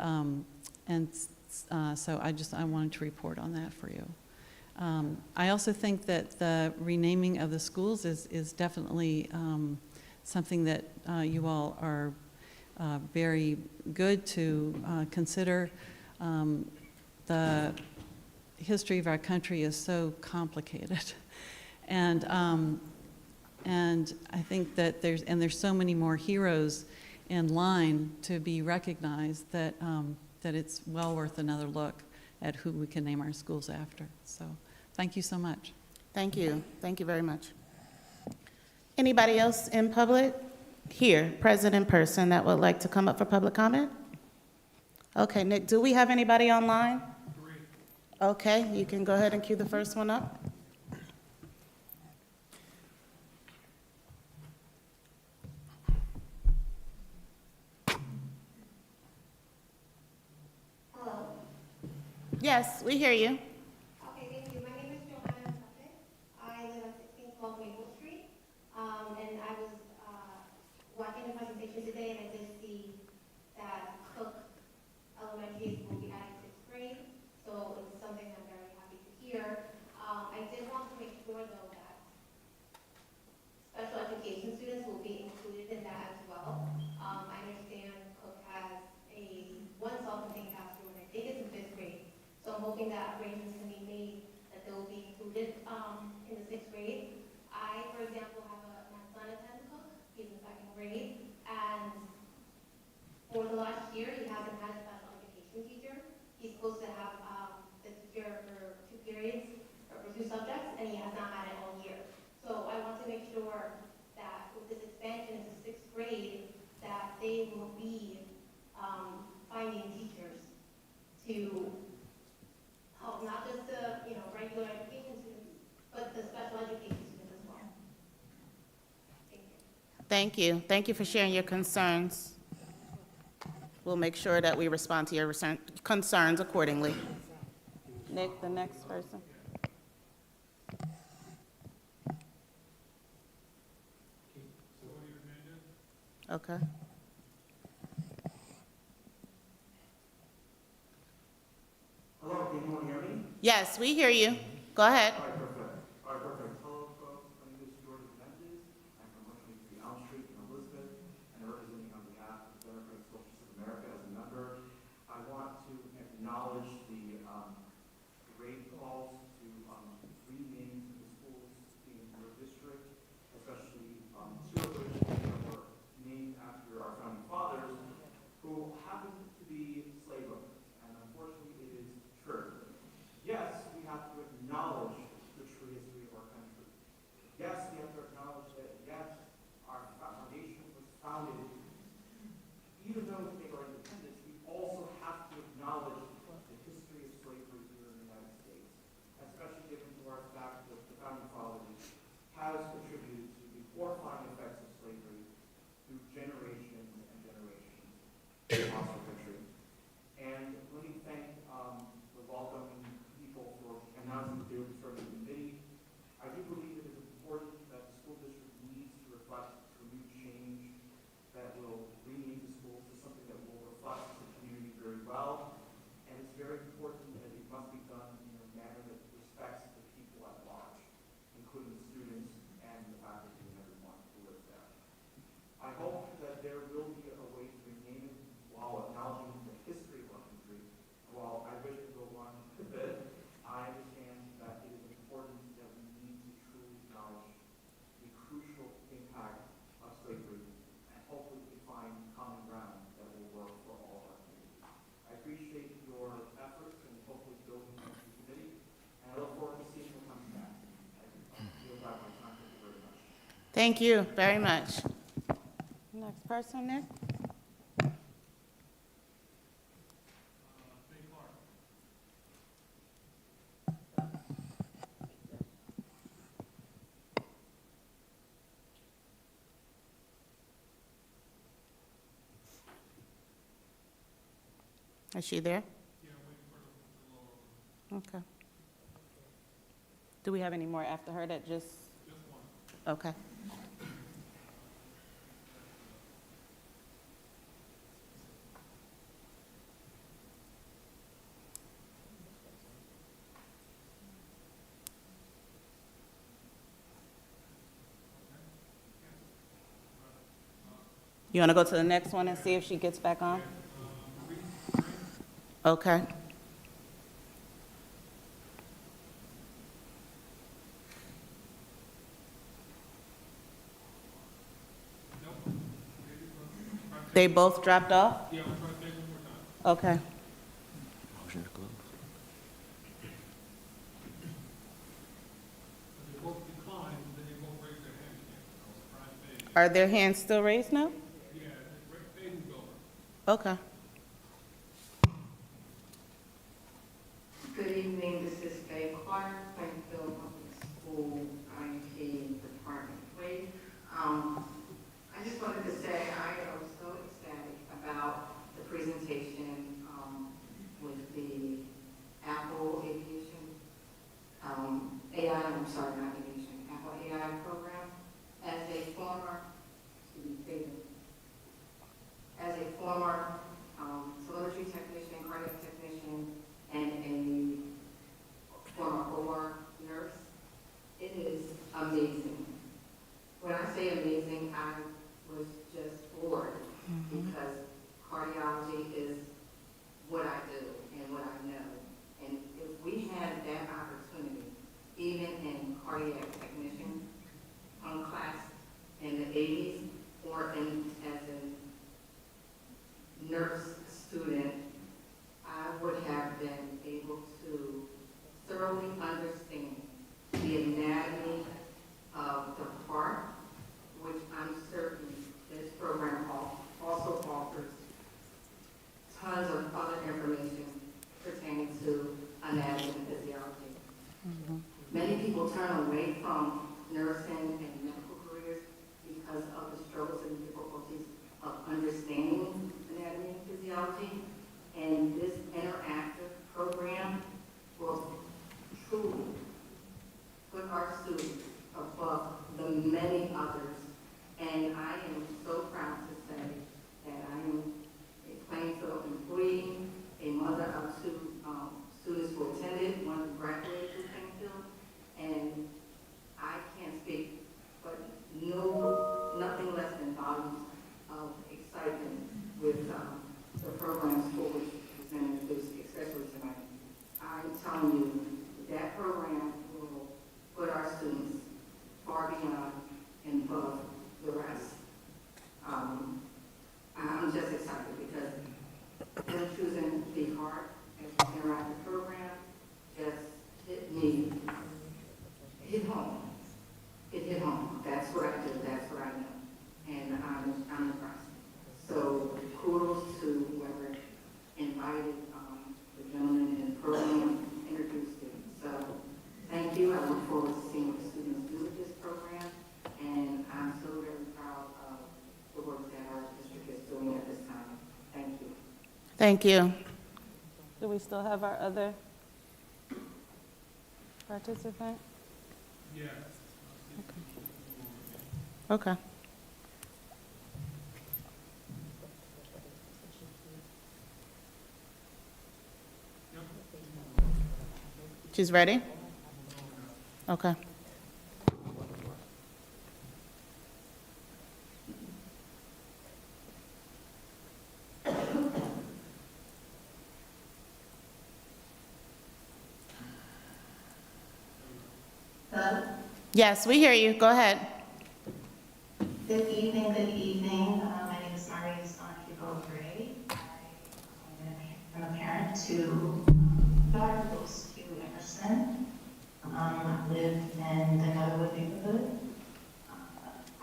Speaker 8: so I wanted to report on that for you. I also think that the renaming of the schools is definitely something that you all are very good to consider. The history of our country is so complicated. And I think that there's so many more heroes in line to be recognized that it's well worth another look at who we can name our schools after. So thank you so much.
Speaker 1: Thank you. Thank you very much. Anybody else in public? Here, present in person, that would like to come up for public comment? Okay, Nick, do we have anybody online? 3. Okay, you can go ahead and cue the first one up. Yes, we hear you.
Speaker 10: Okay, thank you. My name is Joanna Tuckett. I live at 1612 Maple Street. And I was watching the presentation today, and I did see that Cook Elementary School will be adding sixth grade. So it's something I'm very happy to hear. I did want to make sure, though, that special education students will be included in that as well. I understand Cook has one self-contained classroom, and I think it's in fifth grade. So I'm hoping that arrangements can be made that they will be included in the sixth grade. I, for example, have my son attends Cook. He's in second grade, and for the last year, he hasn't had a special education teacher. He's supposed to have the teacher for 2 periods or for 2 subjects, and he has not had it all year. So I want to make sure that with this expansion into sixth grade, that they will be finding teachers to help not just the regular education students, but the special education students as well. Thank you.
Speaker 1: Thank you. Thank you for sharing your concerns. We'll make sure that we respond to your concerns accordingly.
Speaker 13: Nick, the next person.
Speaker 1: Okay.
Speaker 5: Hello, can anyone hear me?
Speaker 1: Yes, we hear you. Go ahead.
Speaker 5: All right, perfect. Hello, folks. My name is George Mendes. I'm from 123 Elm Street in Elizabeth, and I'm representing on behalf of the Democratic Socialists of America as a member. I want to acknowledge the great calls to rename the schools in your district, especially 2 of which were named after our founding fathers, who happened to be slave owners. And unfortunately, it is true. Yes, we have to acknowledge the true history of our country. Yes, we have to acknowledge that, yes, our foundation was founded. Even though we take our independence, we also have to acknowledge the history of slavery here in the United States, especially given to our fact that the founding fathers has contributed to the horrifying effects of slavery through generations and generations across our country. And let me thank the welcoming people for announcing the due for the committee. I do believe it is important that the school district needs to reflect to a new change that will rename the schools to something that will reflect the community very well. And it's very important that it must be done in a manner that respects the people at large, including the students and the faculty and everyone who lives there. I hope that there will be a way to rename it while acknowledging the history of our country. While I wish to go on a bit, I understand that it is important that we need to truly acknowledge the crucial impact of slavery, and hopefully we can find common ground that will work for all of our communities. I appreciate your efforts and hopefully building the committee, and I look forward to seeing what comes next. I feel that my time. Thank you very much.
Speaker 1: Thank you very much.
Speaker 13: Next person, Nick.
Speaker 1: Is she there? Okay.
Speaker 13: Do we have any more after her that just?
Speaker 1: Okay.
Speaker 13: You want to go to the next one and see if she gets back on?
Speaker 1: Okay. They both dropped off?
Speaker 5: Yeah, I'm trying to take one more time.
Speaker 1: Okay.
Speaker 7: Motion to close.
Speaker 5: They both declined, then they both raised their hands again. I was surprised
Speaker 1: Are their hands still raised now?
Speaker 5: they moved over.
Speaker 1: Okay.
Speaker 14: Good evening, this is Faye Clark, Plainfield Public School IT Department. I just wanted to say I was so ecstatic about the presentation with the nurse student, I would have been able to thoroughly understand the anatomy of the heart, which I'm certain this program also offers tons of other information pertaining to anatomy and physiology. Many people turn away from nursing and medical careers because of the struggles and difficulties of understanding anatomy and physiology. And this interactive program will truly put our students above the many others. And I am so proud to say that I am a Plainfield employee, a mother of two students who attended, one who graduated from Plainfield, and I can't speak, but nothing less than volumes of excitement with the programs for which was introduced, especially tonight. I'm telling you, that program will put our students far beyond and above the rest. I'm just excited because them choosing the heart as an interactive program just hit me. It hit home. It hit home. That's what I do. That's what I know. And I'm impressed. So kudos to whoever invited the gentleman in the program, introduced it. So thank you. I look forward to seeing what the students do with this program. And I'm so very proud of the work that our district is doing at this time. Thank you.
Speaker 1: Thank you.
Speaker 8: Do we still have our other participant?
Speaker 5: Yes.
Speaker 1: Okay. She's ready? Okay.
Speaker 10: Hello?
Speaker 1: Yes, we hear you. Go ahead.
Speaker 10: Good evening, good evening. My name is Maurice Gray. I'm a parent to daughter who goes to Emerson. I live in the Netherwood neighborhood.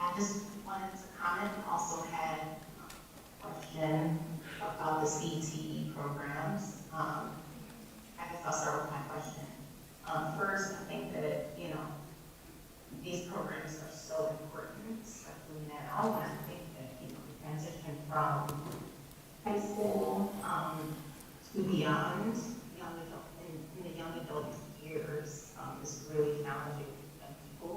Speaker 10: I just wanted to comment, also had a question about the CTE programs. I guess I'll start with my question. First, I think that, these programs are so important, especially now, when I think that, the transition from high school to beyond young adult, in the young adult years, is really challenging for young people.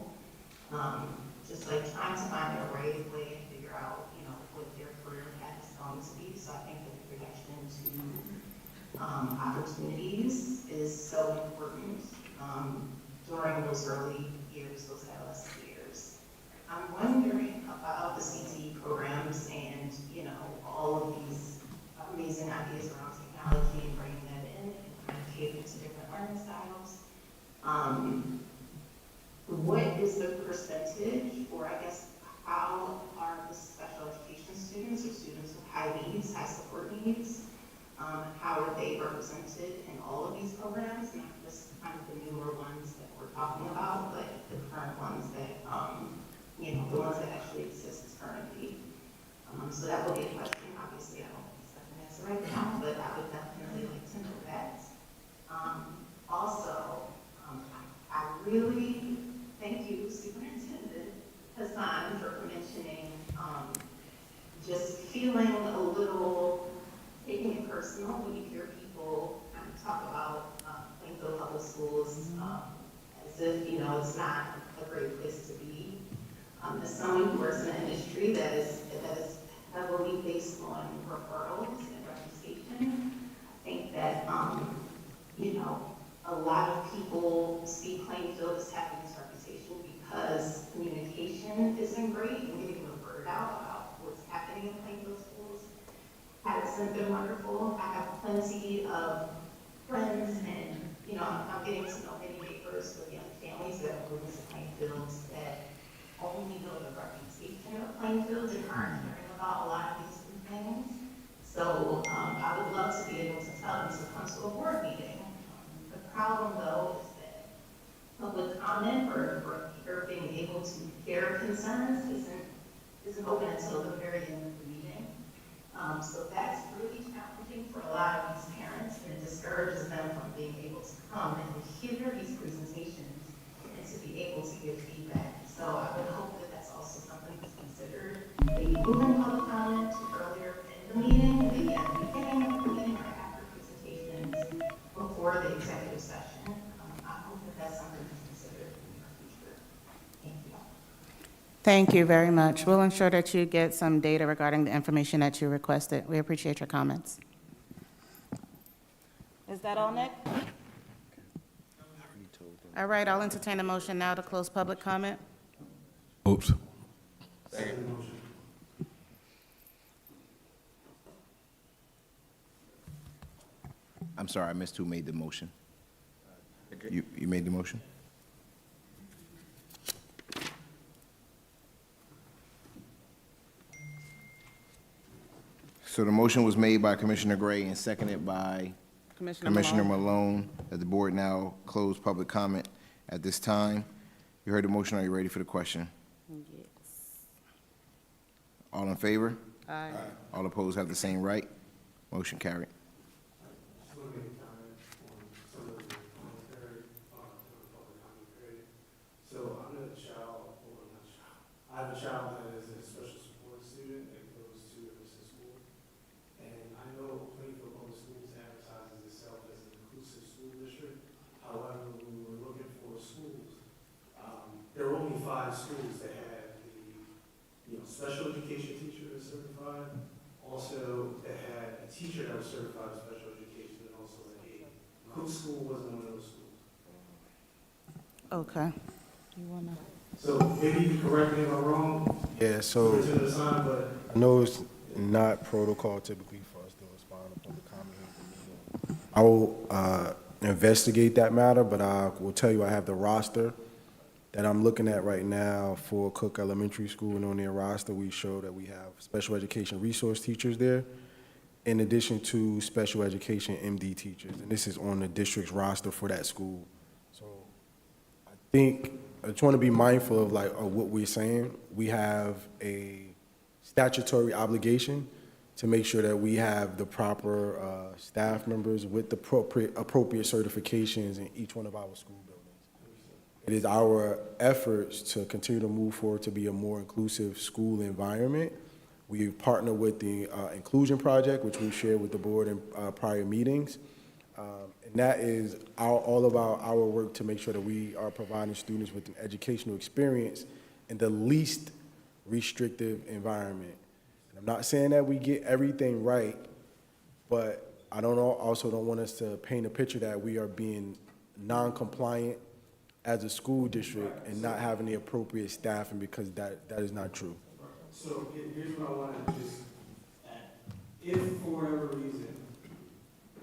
Speaker 10: Just like trying to find their way and figure out, what their career path is going to be. So I think that the connection to opportunities is so important during those early years, those adolescent years. I'm wondering about the CTE programs and, all of these amazing ideas around technology and bringing that in and kind of cater to different learning styles. What is the percentage, or I guess, how are the special education students or students with high needs, high support needs, how are they represented in all of these programs, not just kind of the newer ones that we're talking about, but the current ones that, the ones that actually exist currently. So that will be a question. Obviously, I don't have an answer right now, but I would definitely like to know that. Also, I really thank you, Superintendent Hassan, for mentioning just feeling a little, taking it personal when you hear people talk about Plainfield Public Schools as if, it's not a great place to be. As someone who works in an industry that is heavily based on referrals and reputation, I think that, a lot of people see Plainfield as having this reputation because communication isn't great and getting the word out about what's happening in Plainfield schools hasn't been wonderful. I have plenty of friends and, I'm getting to know many neighbors with young families that are moving to Plainfield that only know the reputation of Plainfield and aren't hearing about a lot of these things. So school board meeting. The problem though is that public comment or being able to hear concerns isn't open until the very end of the meeting. So that's really challenging for a lot of these parents, and it discourages them from being able to come and to hear these presentations and to be able to give feedback. So I would hope that that's also something that's considered. Maybe moving public comment to earlier in the meeting, maybe at the beginning of the meeting or after presentations before the executive session. I hope that that's something that's considered in the future. Thank you.
Speaker 1: Thank you very much. We'll ensure that you get some data regarding the information that you requested. We appreciate your comments. Is that all, Nick? All right, I'll entertain a motion now to close public comment.
Speaker 11: Oops.
Speaker 3: I'm sorry, I missed who made the motion. You made the motion? So the motion was made by Commissioner Gray and seconded by Commissioner Malone, that the board now close public comment at this time. You heard the motion. Are you ready for the question?
Speaker 1: Yes.
Speaker 3: All in favor?
Speaker 1: Aye.
Speaker 3: All opposed have the same right. Motion carried.
Speaker 6: So I'm a child, I have a child that is a special support student that goes to Emerson School. And I know Plainfield Public Schools advertises itself as an inclusive school district. However, when we were looking for schools, there were only 5 schools that had the special education teacher that's certified, also that had a teacher that was certified in special education, and also an aide. Cook School wasn't one of those schools.
Speaker 1: Okay.
Speaker 6: So maybe you can correct me if I'm wrong. Yeah, so To the sign, but
Speaker 15: I know it's not protocol typically for us to respond to public comment. I will investigate that matter, but I will tell you I have the roster that I'm looking at right now for Cook Elementary School, and on their roster, we show that we have special education resource teachers there, in addition to special education MD teachers, and this is on the district's roster for that school. So I think I just want to be mindful of what we're saying. We have a statutory obligation to make sure that we have the proper staff members with the appropriate certifications in each one of our school buildings. It is our efforts to continue to move forward to be a more inclusive school environment. We've partnered with the Inclusion Project, which we've shared with the board in prior meetings. And that is all of our work to make sure that we are providing students with an educational experience in the least restrictive environment. And I'm not saying that we get everything right, but I also don't want us to paint a picture that we are being non-compliant as a school district and not having the appropriate staffing, because that is not true.
Speaker 6: So here's what I want to just add. If for whatever reason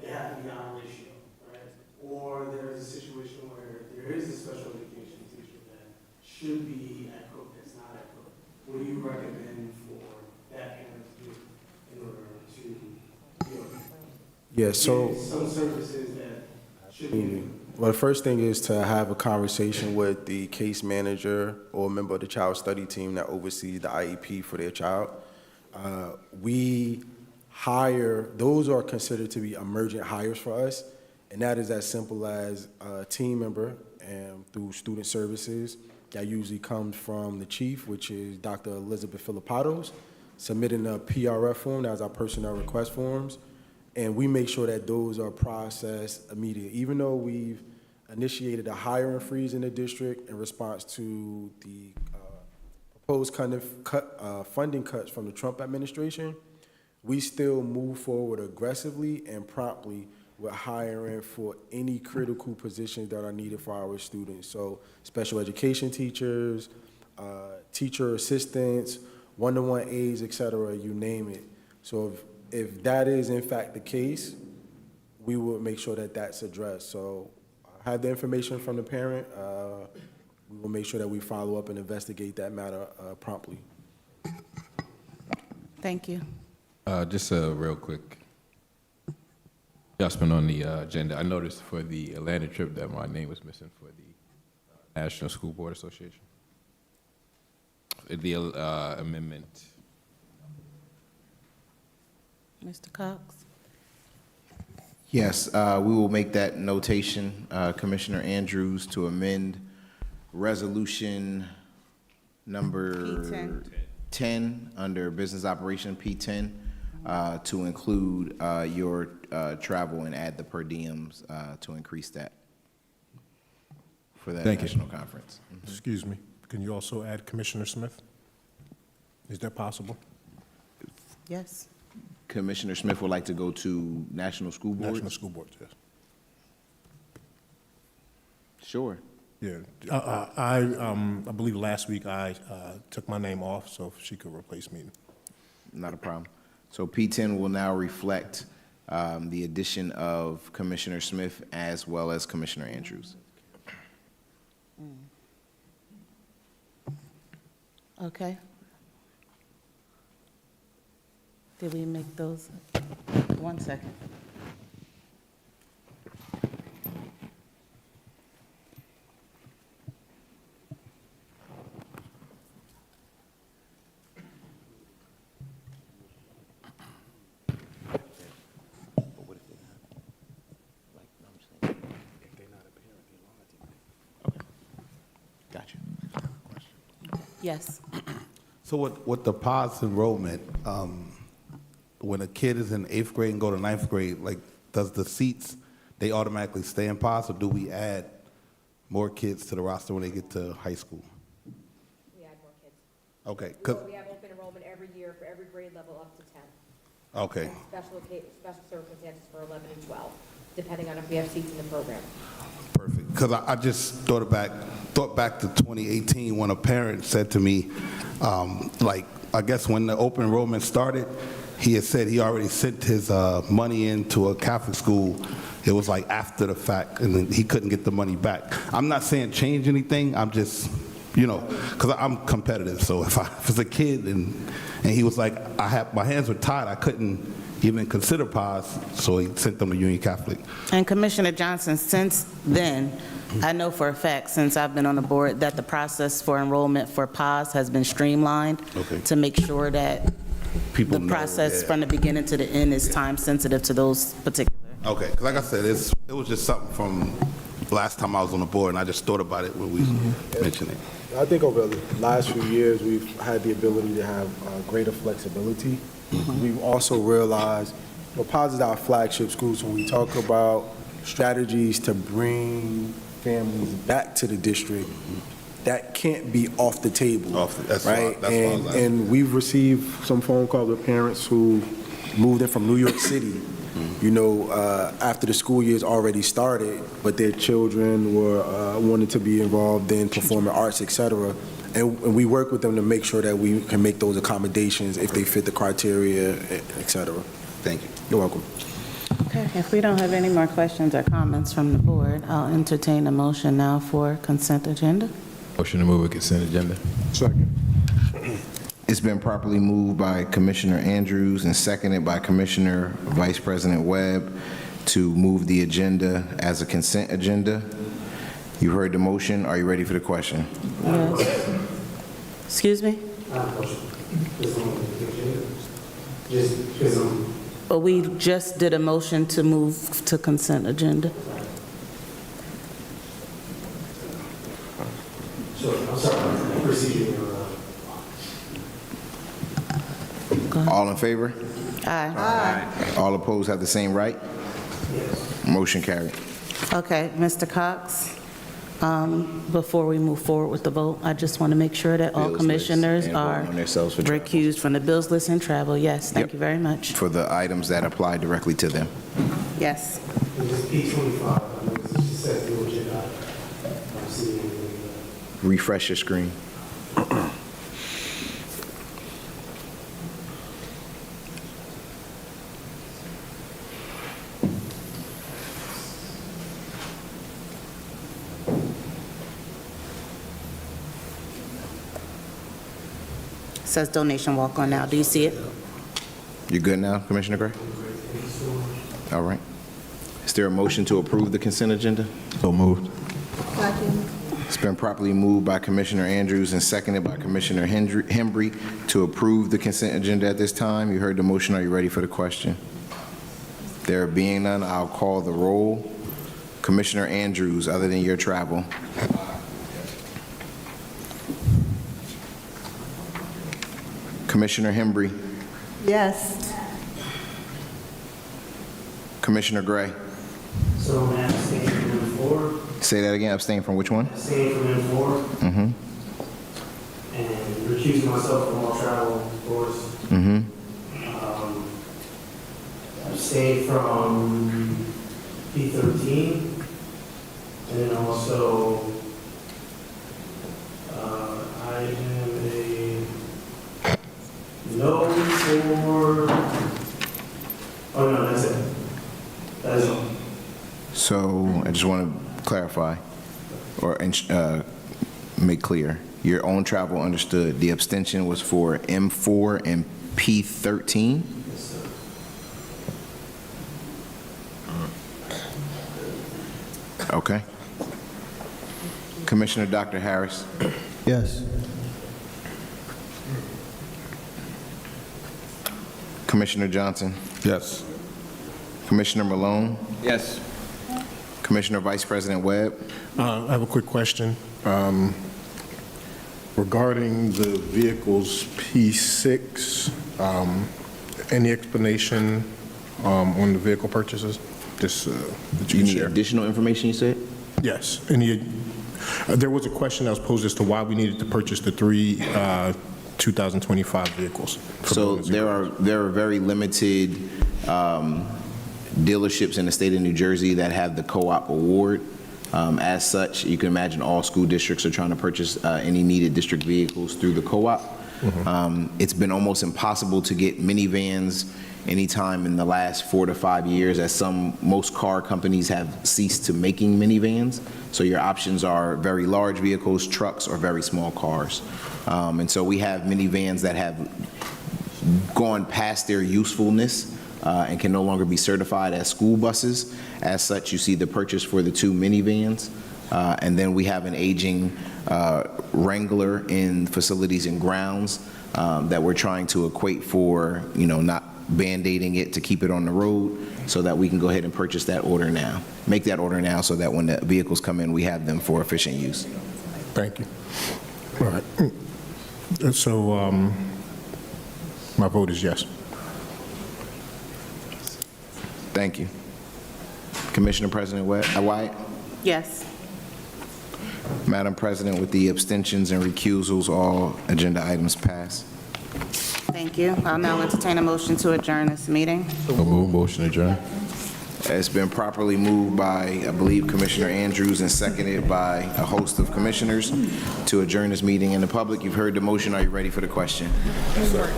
Speaker 6: they have to be on ratio, right? Or there is a situation where there is a special education teacher that should be at Cook that's not at Cook, what do you recommend for that parent to do in order to,
Speaker 15: Yeah, so
Speaker 6: get some services that should be?
Speaker 15: Well, the first thing is to have a conversation with the case manager or a member of the child study team that oversees the IEP for their child. We hire, those are considered to be emergent hires for us, and that is as simple as a team member and through student services. That usually comes from the chief, which is Dr. Elizabeth Filipatos, submitting a PRF form, that's our personnel request forms. And we make sure that those are processed immediately. Even though we've initiated a hiring freeze in the district in response to the proposed funding cuts from the Trump administration, we still move forward aggressively and promptly with hiring for any critical positions that are needed for our students. So special education teachers, teacher assistants, one-to-one aides, et cetera, you name it. So if that is in fact the case, we will make sure that that's addressed. So I have the information from the parent. We will make sure that we follow up and investigate that matter promptly.
Speaker 1: Thank you.
Speaker 11: Just real quick. adjustment on the agenda. I noticed for the Atlanta trip that my name was missing for the National School Board Association. The amendment.
Speaker 1: Mr. Cox?
Speaker 3: Yes, we will make that notation, Commissioner Andrews, to amend resolution number
Speaker 1: P10.
Speaker 3: 10 under business operation P10 to include your travel and add the per diems to increase that for that
Speaker 17: Thank you.
Speaker 3: national conference.
Speaker 17: Excuse me, can you also add Commissioner Smith? Is that possible?
Speaker 1: Yes.
Speaker 3: Commissioner Smith would like to go to National School Board?
Speaker 17: National School Board, yes.
Speaker 3: Sure.
Speaker 17: Yeah, I believe last week I took my name off, so if she could replace me.
Speaker 3: Not a problem. So P10 will now reflect the addition of Commissioner Smith as well as Commissioner Andrews.
Speaker 1: Okay. Did we make those? 1 second.
Speaker 3: Gotcha.
Speaker 1: Yes.
Speaker 12: So with the POS enrollment, when a kid is in 8th grade and go to 9th grade, like, does the seats, they automatically stay in POS, or do we add more kids to the roster when they get to high school?
Speaker 18: We add more kids.
Speaker 12: Okay.
Speaker 18: We have open enrollment every year for every grade level up to 10.
Speaker 12: Okay.
Speaker 18: And special circumstances for 11 and 12, depending on if we have seats in the program.
Speaker 12: Perfect. Because I just thought back to 2018 when a parent said to me, like, I guess when the open enrollment started, he had said he already sent his money into a Catholic school. It was like after the fact, and then he couldn't get the money back. I'm not saying change anything. I'm just, because I'm competitive. So if it's a kid and he was like, my hands were tied, I couldn't even consider POS, so he sent them to Union Catholic.
Speaker 1: And Commissioner Johnson, since then, I know for a fact, since I've been on the board, that the process for enrollment for POS has been streamlined to make sure that
Speaker 12: People
Speaker 1: the
Speaker 12: know,
Speaker 1: process
Speaker 12: yeah.
Speaker 1: from the beginning to the end is time sensitive to those particular.
Speaker 12: Okay, 'cause like I said, it was just something from last time I was on the board, and I just thought about it when we mentioned it.
Speaker 15: I think over the last few years, we've had the ability to have greater flexibility. We've also realized, POS is our flagship school, so when we talk about strategies to bring families back to the district, that can't be off the table, right? And we've received some phone calls with parents who moved in from New York City, after the school year's already started, but their children were wanting to be involved in performing arts, et cetera. And we work with them to make sure that we can make those accommodations if they fit the criteria, et cetera.
Speaker 12: Thank you.
Speaker 15: You're welcome.
Speaker 1: Okay, if we don't have any more questions or comments from the board, I'll entertain a motion now for consent agenda.
Speaker 11: Motion to move a consent agenda.
Speaker 15: Second.
Speaker 3: It's been properly moved by Commissioner Andrews and seconded by Commissioner Vice President Webb to move the agenda as a consent agenda. You heard the motion. Are you ready for the question?
Speaker 1: Yes. Excuse me? But we just did a motion to move to consent agenda.
Speaker 3: All in favor?
Speaker 1: Aye.
Speaker 3: All opposed have the same right? Motion carried.
Speaker 1: Okay, Mr. Cox, before we move forward with the vote, I just want to make sure that all
Speaker 3: Bills list
Speaker 1: commissioners
Speaker 3: and vote
Speaker 1: are
Speaker 3: on themselves for travel.
Speaker 1: recused from the bills list and travel. Yes, thank
Speaker 3: Yep.
Speaker 1: you very much.
Speaker 3: For the items that apply directly to them.
Speaker 1: Yes.
Speaker 3: Refresh your screen.
Speaker 1: Says donation walk on now. Do you see it?
Speaker 3: You good now, Commissioner Gray? All right. Is there a motion to approve the consent agenda?
Speaker 11: So moved.
Speaker 3: It's been properly moved by Commissioner Andrews and seconded by Commissioner Hembry to approve the consent agenda at this time. You heard the motion. Are you ready for the question? There being none, I'll call the roll. Commissioner Andrews, other than your travel. Commissioner Hembry.
Speaker 23: Yes.
Speaker 3: Commissioner Gray.
Speaker 16: So I'm abstaining from M4.
Speaker 3: Say that again. Abstain from which one?
Speaker 16: Abstaining from M4
Speaker 3: Mm-hmm.
Speaker 16: and recusing myself from all travel, of course.
Speaker 3: Mm-hmm.
Speaker 16: Abstain from P13, and then also I am a no for. Oh no, that's it. That is all.
Speaker 3: So I just want to clarify or make clear. Your own travel understood. The abstention was for M4 and P13? Okay. Commissioner Dr. Harris.
Speaker 15: Yes.
Speaker 3: Commissioner Johnson.
Speaker 12: Yes.
Speaker 3: Commissioner Malone.
Speaker 11: Yes.
Speaker 3: Commissioner Vice President Webb.
Speaker 17: I have a quick question. Regarding the vehicles P6, any explanation on the vehicle purchases? Just that you
Speaker 3: You
Speaker 17: can
Speaker 3: need
Speaker 17: share.
Speaker 3: additional information, you said?
Speaker 17: Yes. There was a question that was posed as to why we needed to purchase the three 2025 vehicles.
Speaker 3: So there are very limited dealerships in the state of New Jersey that have the co-op award. As such, you can imagine all school districts are trying to purchase any needed district vehicles through the co-op. It's been almost impossible to get minivans anytime in the last 4 to 5 years, as most car companies have ceased to making minivans. So your options are very large vehicles, trucks, or very small cars. And so we have minivans that have gone past their usefulness and can no longer be certified as school buses. As such, you see the purchase for the 2 minivans. And then we have an aging Wrangler in facilities and grounds that we're trying to equate for, not Band-Aiding it to keep it on the road, so that we can go ahead and purchase that order now. Make that order now so that when the vehicles come in, we have them for efficient use.
Speaker 17: Thank you. All right. So my vote is yes.
Speaker 3: Thank you. Commissioner President Wyatt?
Speaker 1: Yes.
Speaker 3: Madam President, with the abstentions and recusals, all agenda items pass.
Speaker 1: Thank you. I'll now entertain a motion to adjourn this meeting.
Speaker 11: Motion adjourned.
Speaker 3: It's been properly moved by, I believe, Commissioner Andrews and seconded by a host of commissioners to adjourn this meeting in the public. You've heard the motion. Are you ready for the question?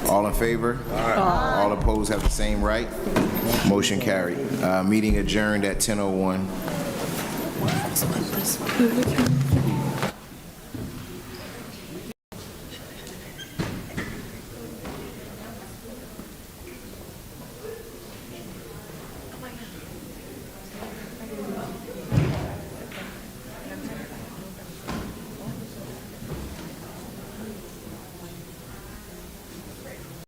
Speaker 3: All in favor? All opposed have the same right? Motion carried. Meeting adjourned at 10:01.